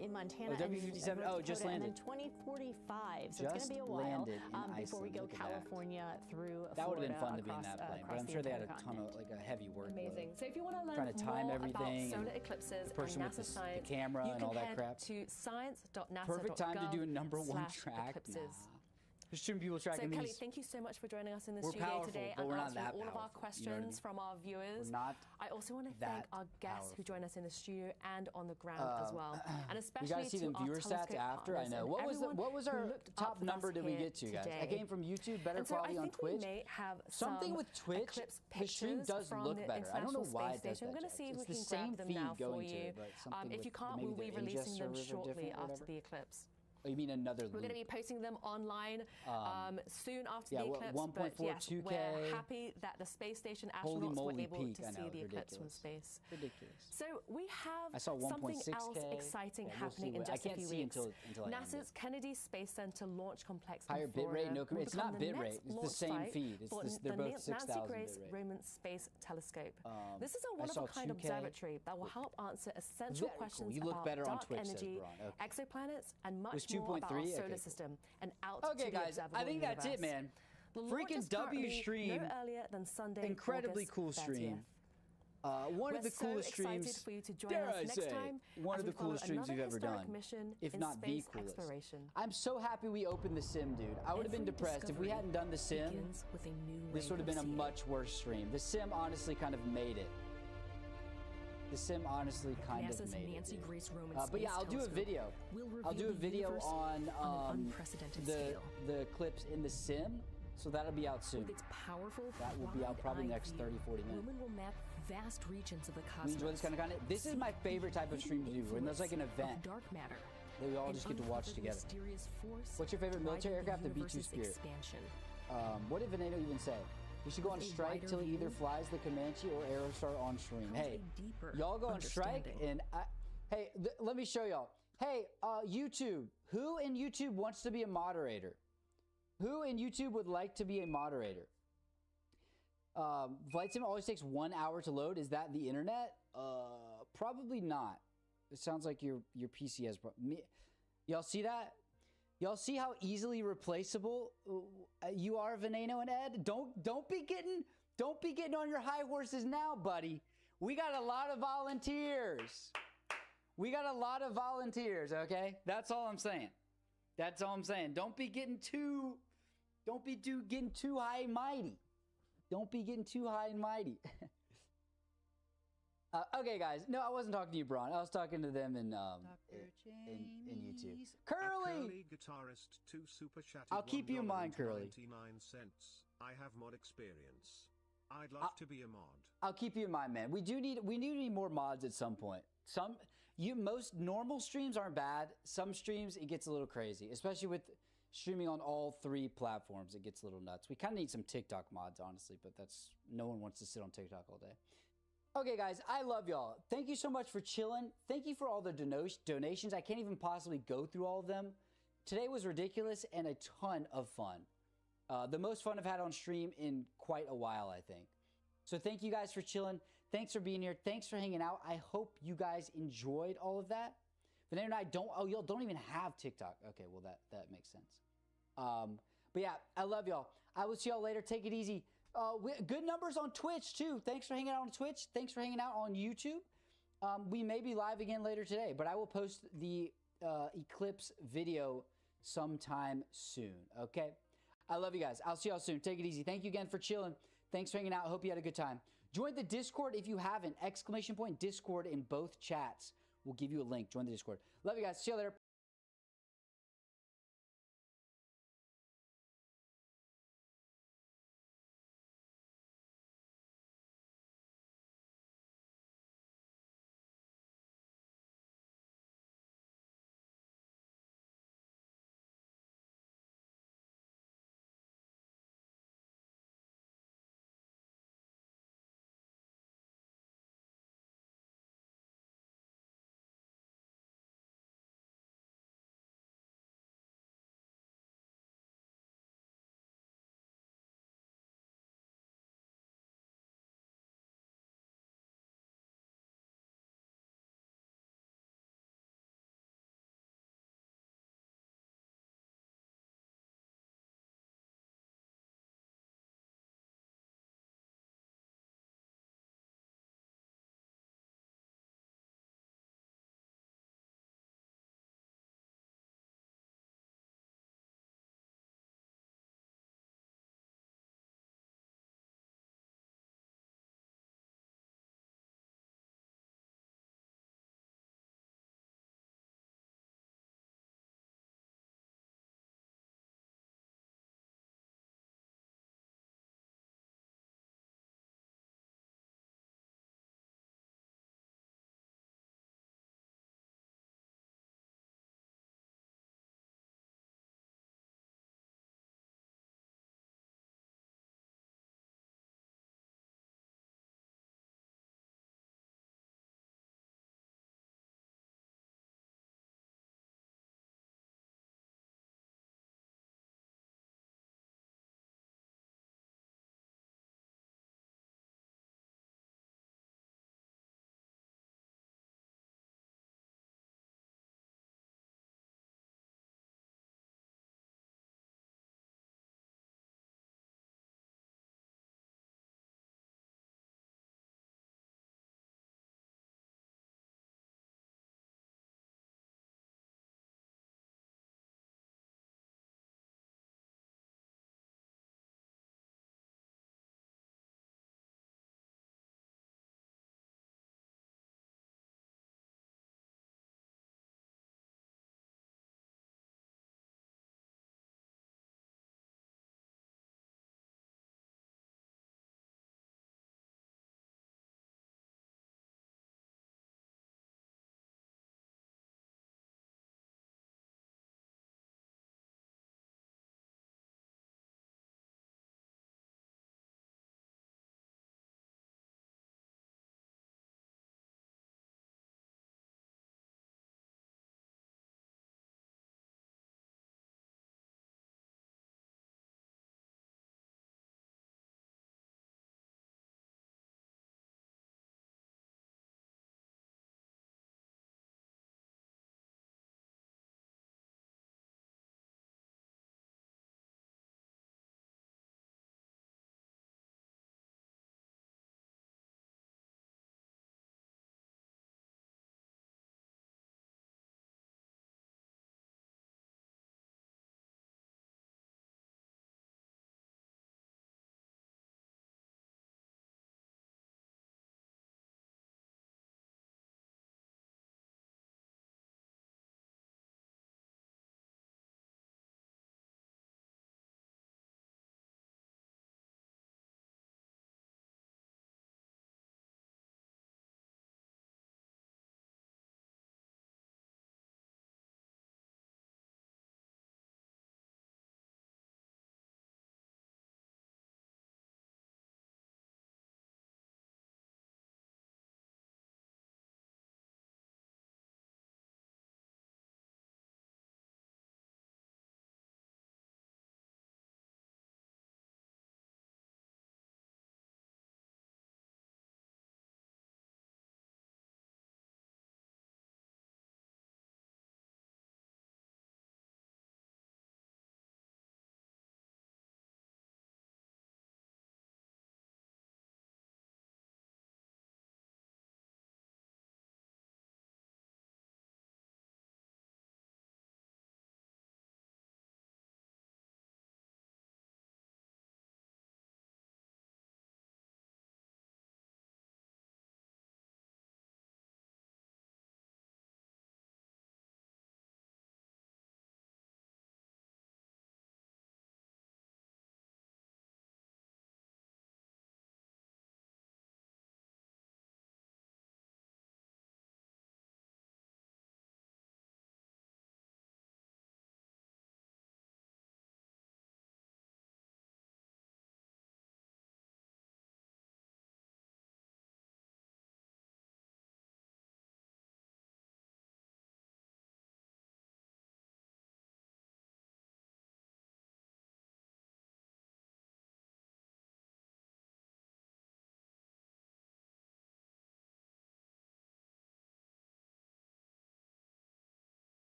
Speaker 11: In Montana.
Speaker 1: Oh, W57. Oh, just landed.
Speaker 11: And then 2045. So
Speaker 1: Just
Speaker 11: it's going to be a while
Speaker 1: landed in
Speaker 11: before we
Speaker 1: Iceland.
Speaker 11: go
Speaker 1: Look at that.
Speaker 11: California through
Speaker 1: That would have been
Speaker 11: Florida,
Speaker 1: fun to be in that plane, but I'm sure they had a ton of like a heavy work.
Speaker 4: Amazing. So if you want to learn
Speaker 1: trying to time
Speaker 4: more
Speaker 1: everything,
Speaker 4: about solar
Speaker 1: and
Speaker 4: eclipses
Speaker 1: the person
Speaker 4: and
Speaker 1: with
Speaker 4: NASA science,
Speaker 1: the camera
Speaker 4: you
Speaker 1: and
Speaker 4: can
Speaker 1: all that
Speaker 4: head
Speaker 1: crap.
Speaker 4: to science.nasa.gov.
Speaker 1: Perfect time to do a number 1 track.
Speaker 4: Eclipses.
Speaker 1: There's too many people
Speaker 4: So
Speaker 1: tracking
Speaker 4: Kelly,
Speaker 1: these.
Speaker 4: thank you so much for joining us in the
Speaker 1: We're
Speaker 4: studio
Speaker 1: powerful,
Speaker 4: today
Speaker 1: but
Speaker 4: and
Speaker 1: we're not
Speaker 4: answering
Speaker 1: that
Speaker 4: all of our
Speaker 1: powerful.
Speaker 4: questions
Speaker 1: You know what I mean?
Speaker 4: from our viewers.
Speaker 1: We're not
Speaker 4: I also want to thank
Speaker 1: that
Speaker 4: our guests who join us in the studio and on the ground as well, and
Speaker 1: We
Speaker 4: especially
Speaker 1: gotta see
Speaker 4: to
Speaker 1: them
Speaker 4: our
Speaker 1: viewer stats
Speaker 4: telescope
Speaker 1: after. I
Speaker 4: partners
Speaker 1: know.
Speaker 4: and
Speaker 1: What was
Speaker 4: everyone
Speaker 1: our
Speaker 4: who looked
Speaker 1: top
Speaker 4: up with
Speaker 1: number
Speaker 4: us
Speaker 1: did we
Speaker 4: here
Speaker 1: get to, guys? I
Speaker 4: today.
Speaker 1: came from YouTube, better
Speaker 4: And so
Speaker 1: quality
Speaker 4: I
Speaker 1: on
Speaker 4: think
Speaker 1: Twitch.
Speaker 4: we may have
Speaker 1: Something
Speaker 4: some
Speaker 1: with Twitch,
Speaker 4: eclipse
Speaker 1: the stream
Speaker 4: pictures
Speaker 1: does
Speaker 4: from
Speaker 1: look
Speaker 4: the
Speaker 1: better. I don't know
Speaker 4: International
Speaker 1: why
Speaker 4: Space
Speaker 1: it does
Speaker 4: Station. I'm
Speaker 1: that,
Speaker 4: going to see if
Speaker 1: Jax.
Speaker 4: we
Speaker 1: It's the
Speaker 4: can grab
Speaker 1: same
Speaker 4: them
Speaker 1: feed
Speaker 4: now for
Speaker 1: going to
Speaker 4: you.
Speaker 1: it, but something
Speaker 4: If
Speaker 1: with
Speaker 4: you can't,
Speaker 1: maybe
Speaker 4: we'll be
Speaker 1: the
Speaker 4: releasing
Speaker 1: ingest
Speaker 4: them
Speaker 1: servers are
Speaker 4: shortly
Speaker 1: different or
Speaker 4: after
Speaker 1: whatever.
Speaker 4: the eclipse.
Speaker 1: Oh, you mean another
Speaker 4: We're
Speaker 1: loop?
Speaker 4: going to be posting them online soon after
Speaker 1: Yeah,
Speaker 4: the
Speaker 1: what,
Speaker 4: eclipse.
Speaker 1: 1.4,
Speaker 4: but yes,
Speaker 1: 2K.
Speaker 4: we're happy that the space station
Speaker 1: Holy
Speaker 4: astronauts were
Speaker 1: moly
Speaker 4: able
Speaker 1: peak,
Speaker 4: to
Speaker 1: I
Speaker 4: see
Speaker 1: know,
Speaker 4: the eclipse from
Speaker 1: ridiculous.
Speaker 4: space.
Speaker 1: Ridiculous.
Speaker 4: So we have
Speaker 1: I saw
Speaker 4: something
Speaker 1: 1.6K.
Speaker 4: else exciting
Speaker 1: Yeah, we'll see
Speaker 4: happening in
Speaker 1: what- I
Speaker 4: just a
Speaker 1: can't
Speaker 4: few
Speaker 1: see
Speaker 4: weeks.
Speaker 1: until I end
Speaker 4: NASA's Kennedy Space Center Launch Complex
Speaker 1: Higher
Speaker 4: in
Speaker 1: bit rate,
Speaker 4: Florida
Speaker 1: no
Speaker 4: will
Speaker 1: it's not
Speaker 4: become
Speaker 1: bit
Speaker 4: the
Speaker 1: rate,
Speaker 4: next
Speaker 1: it's the
Speaker 4: launch
Speaker 1: same
Speaker 4: site
Speaker 1: feed. It's
Speaker 4: for
Speaker 1: this, they're
Speaker 4: the
Speaker 1: both
Speaker 4: Nancy
Speaker 1: 6,000
Speaker 4: Grace
Speaker 1: bit rate.
Speaker 4: Roman Space Telescope. This is a
Speaker 1: I saw
Speaker 4: wonderful kind of
Speaker 1: 2K.
Speaker 4: observatory that will help answer essential
Speaker 1: Very cool.
Speaker 4: questions
Speaker 1: You look
Speaker 4: about
Speaker 1: better on
Speaker 4: dark
Speaker 1: Twitch, says
Speaker 4: energy,
Speaker 1: Braun. Okay.
Speaker 4: exoplanets, and
Speaker 1: Was
Speaker 4: much more about our
Speaker 1: 2.3?
Speaker 4: solar
Speaker 1: Okay, cool.
Speaker 4: system and out
Speaker 1: Okay,
Speaker 4: to the
Speaker 1: guys,
Speaker 4: observable
Speaker 1: I think that's it,
Speaker 4: universe.
Speaker 1: man.
Speaker 4: The launch
Speaker 1: Freaking
Speaker 4: is
Speaker 1: W
Speaker 4: currently
Speaker 1: stream.
Speaker 4: no earlier than Sunday,
Speaker 1: Incredibly
Speaker 4: August
Speaker 1: cool
Speaker 4: 30th.
Speaker 1: stream. One
Speaker 4: We're
Speaker 1: of the
Speaker 4: so
Speaker 1: coolest
Speaker 4: excited
Speaker 1: streams,
Speaker 4: for you to join
Speaker 1: dare
Speaker 4: us
Speaker 1: I
Speaker 4: next
Speaker 1: say,
Speaker 4: time
Speaker 1: one
Speaker 4: as
Speaker 1: of
Speaker 4: we
Speaker 1: the coolest
Speaker 4: follow
Speaker 1: streams we've
Speaker 4: another
Speaker 1: ever
Speaker 4: historic
Speaker 1: done,
Speaker 4: mission
Speaker 1: if
Speaker 4: in
Speaker 1: not the
Speaker 4: space
Speaker 1: coolest.
Speaker 4: exploration.
Speaker 1: I'm so happy we opened the sim, dude. I would have been
Speaker 4: Every
Speaker 1: depressed if we hadn't done the sim.
Speaker 4: begins with a new
Speaker 1: This
Speaker 4: way
Speaker 1: would have
Speaker 4: of
Speaker 1: been a
Speaker 4: seeing.
Speaker 1: much worse stream. The sim honestly kind of made it. The sim honestly kind
Speaker 4: NASA's
Speaker 1: of made
Speaker 4: Nancy
Speaker 1: it. dude.
Speaker 4: Grace Roman
Speaker 1: But yeah,
Speaker 4: Space
Speaker 1: I'll do a
Speaker 4: Telescope
Speaker 1: video.
Speaker 4: will
Speaker 1: I'll do
Speaker 4: reveal
Speaker 1: a
Speaker 4: the
Speaker 1: video
Speaker 4: universe
Speaker 1: on
Speaker 4: an unprecedented scale.
Speaker 1: the eclipse in the sim. So that'll be out soon.
Speaker 4: With its powerful,
Speaker 1: That will be out probably
Speaker 4: wide-eyed
Speaker 1: next
Speaker 4: view,
Speaker 1: 30, 40 minutes.
Speaker 4: Lumen will map vast regions of the
Speaker 1: We
Speaker 4: cosmos.
Speaker 1: enjoy this kind of content. This is my favorite type of stream to do, when there's like an event
Speaker 4: Dark matter.
Speaker 1: that we all
Speaker 4: an
Speaker 1: just get to watch
Speaker 4: uncovered
Speaker 1: together.
Speaker 4: mysterious force
Speaker 1: What's your favorite military
Speaker 4: driving
Speaker 1: aircraft? The B-2
Speaker 4: universe's
Speaker 1: Spirit.
Speaker 4: Expansion.
Speaker 1: What did Veneno even say? We should go on
Speaker 4: With a
Speaker 1: strike
Speaker 4: wider
Speaker 1: till it either
Speaker 4: view,
Speaker 1: flies the Comanche or Aerostar on stream.
Speaker 4: comes
Speaker 1: Hey,
Speaker 4: a deeper
Speaker 1: y'all go on strike
Speaker 4: understanding.
Speaker 1: and let me show y'all. Hey, YouTube, who in YouTube wants to be a moderator? Who in YouTube would like to be a moderator? Flight Sim always takes 1 hour to load. Is that the internet? Probably not. It sounds like your PC has y'all see that? Y'all see how easily replaceable you are, Veneno and Ed? Don't be getting on your high horses now, buddy. We got a lot of volunteers. We got a lot of volunteers, okay? That's all I'm saying. That's all I'm saying. Don't be getting too high and mighty. Don't be getting too high and mighty. Okay, guys. No, I wasn't talking to you, Braun. I was talking to them in YouTube. Curly!
Speaker 20: Guitarist 2 super chatted.
Speaker 1: I'll keep you in mind, Curly.
Speaker 20: 99 cents. I have mod experience. I'd love to be a mod.
Speaker 1: I'll keep you in mind, man. We do need more mods at some point. Most normal streams aren't bad. Some streams it gets a little crazy, especially with streaming on all 3 platforms. It gets a little nuts. We kind of need some TikTok mods, honestly, but no one wants to sit on TikTok all day. Okay, guys, I love y'all. Thank you so much for chilling. Thank you for all the donations. I can't even possibly go through all of them. Today was ridiculous and a ton of fun. The most fun I've had on stream in quite a while, I think. So thank you guys for chilling. Thanks for being here. Thanks for hanging out. I hope you guys enjoyed all of that. Vanessa and I y'all don't even have TikTok. Okay, well, that makes sense. But yeah, I love y'all. I will see y'all later. Take it easy. Good numbers on Twitch, too. Thanks for hanging out on Twitch. Thanks for hanging out on YouTube. We may be live again later today, but I will post the Eclipse video sometime soon, okay? I love you guys. I'll see y'all soon. Take it easy. Thank you again for chilling. Thanks for hanging out. Hope you had a good time. Join the Discord if you haven't. !Discord in both chats. We'll give you a link. Join the Discord. Love you guys. See you later.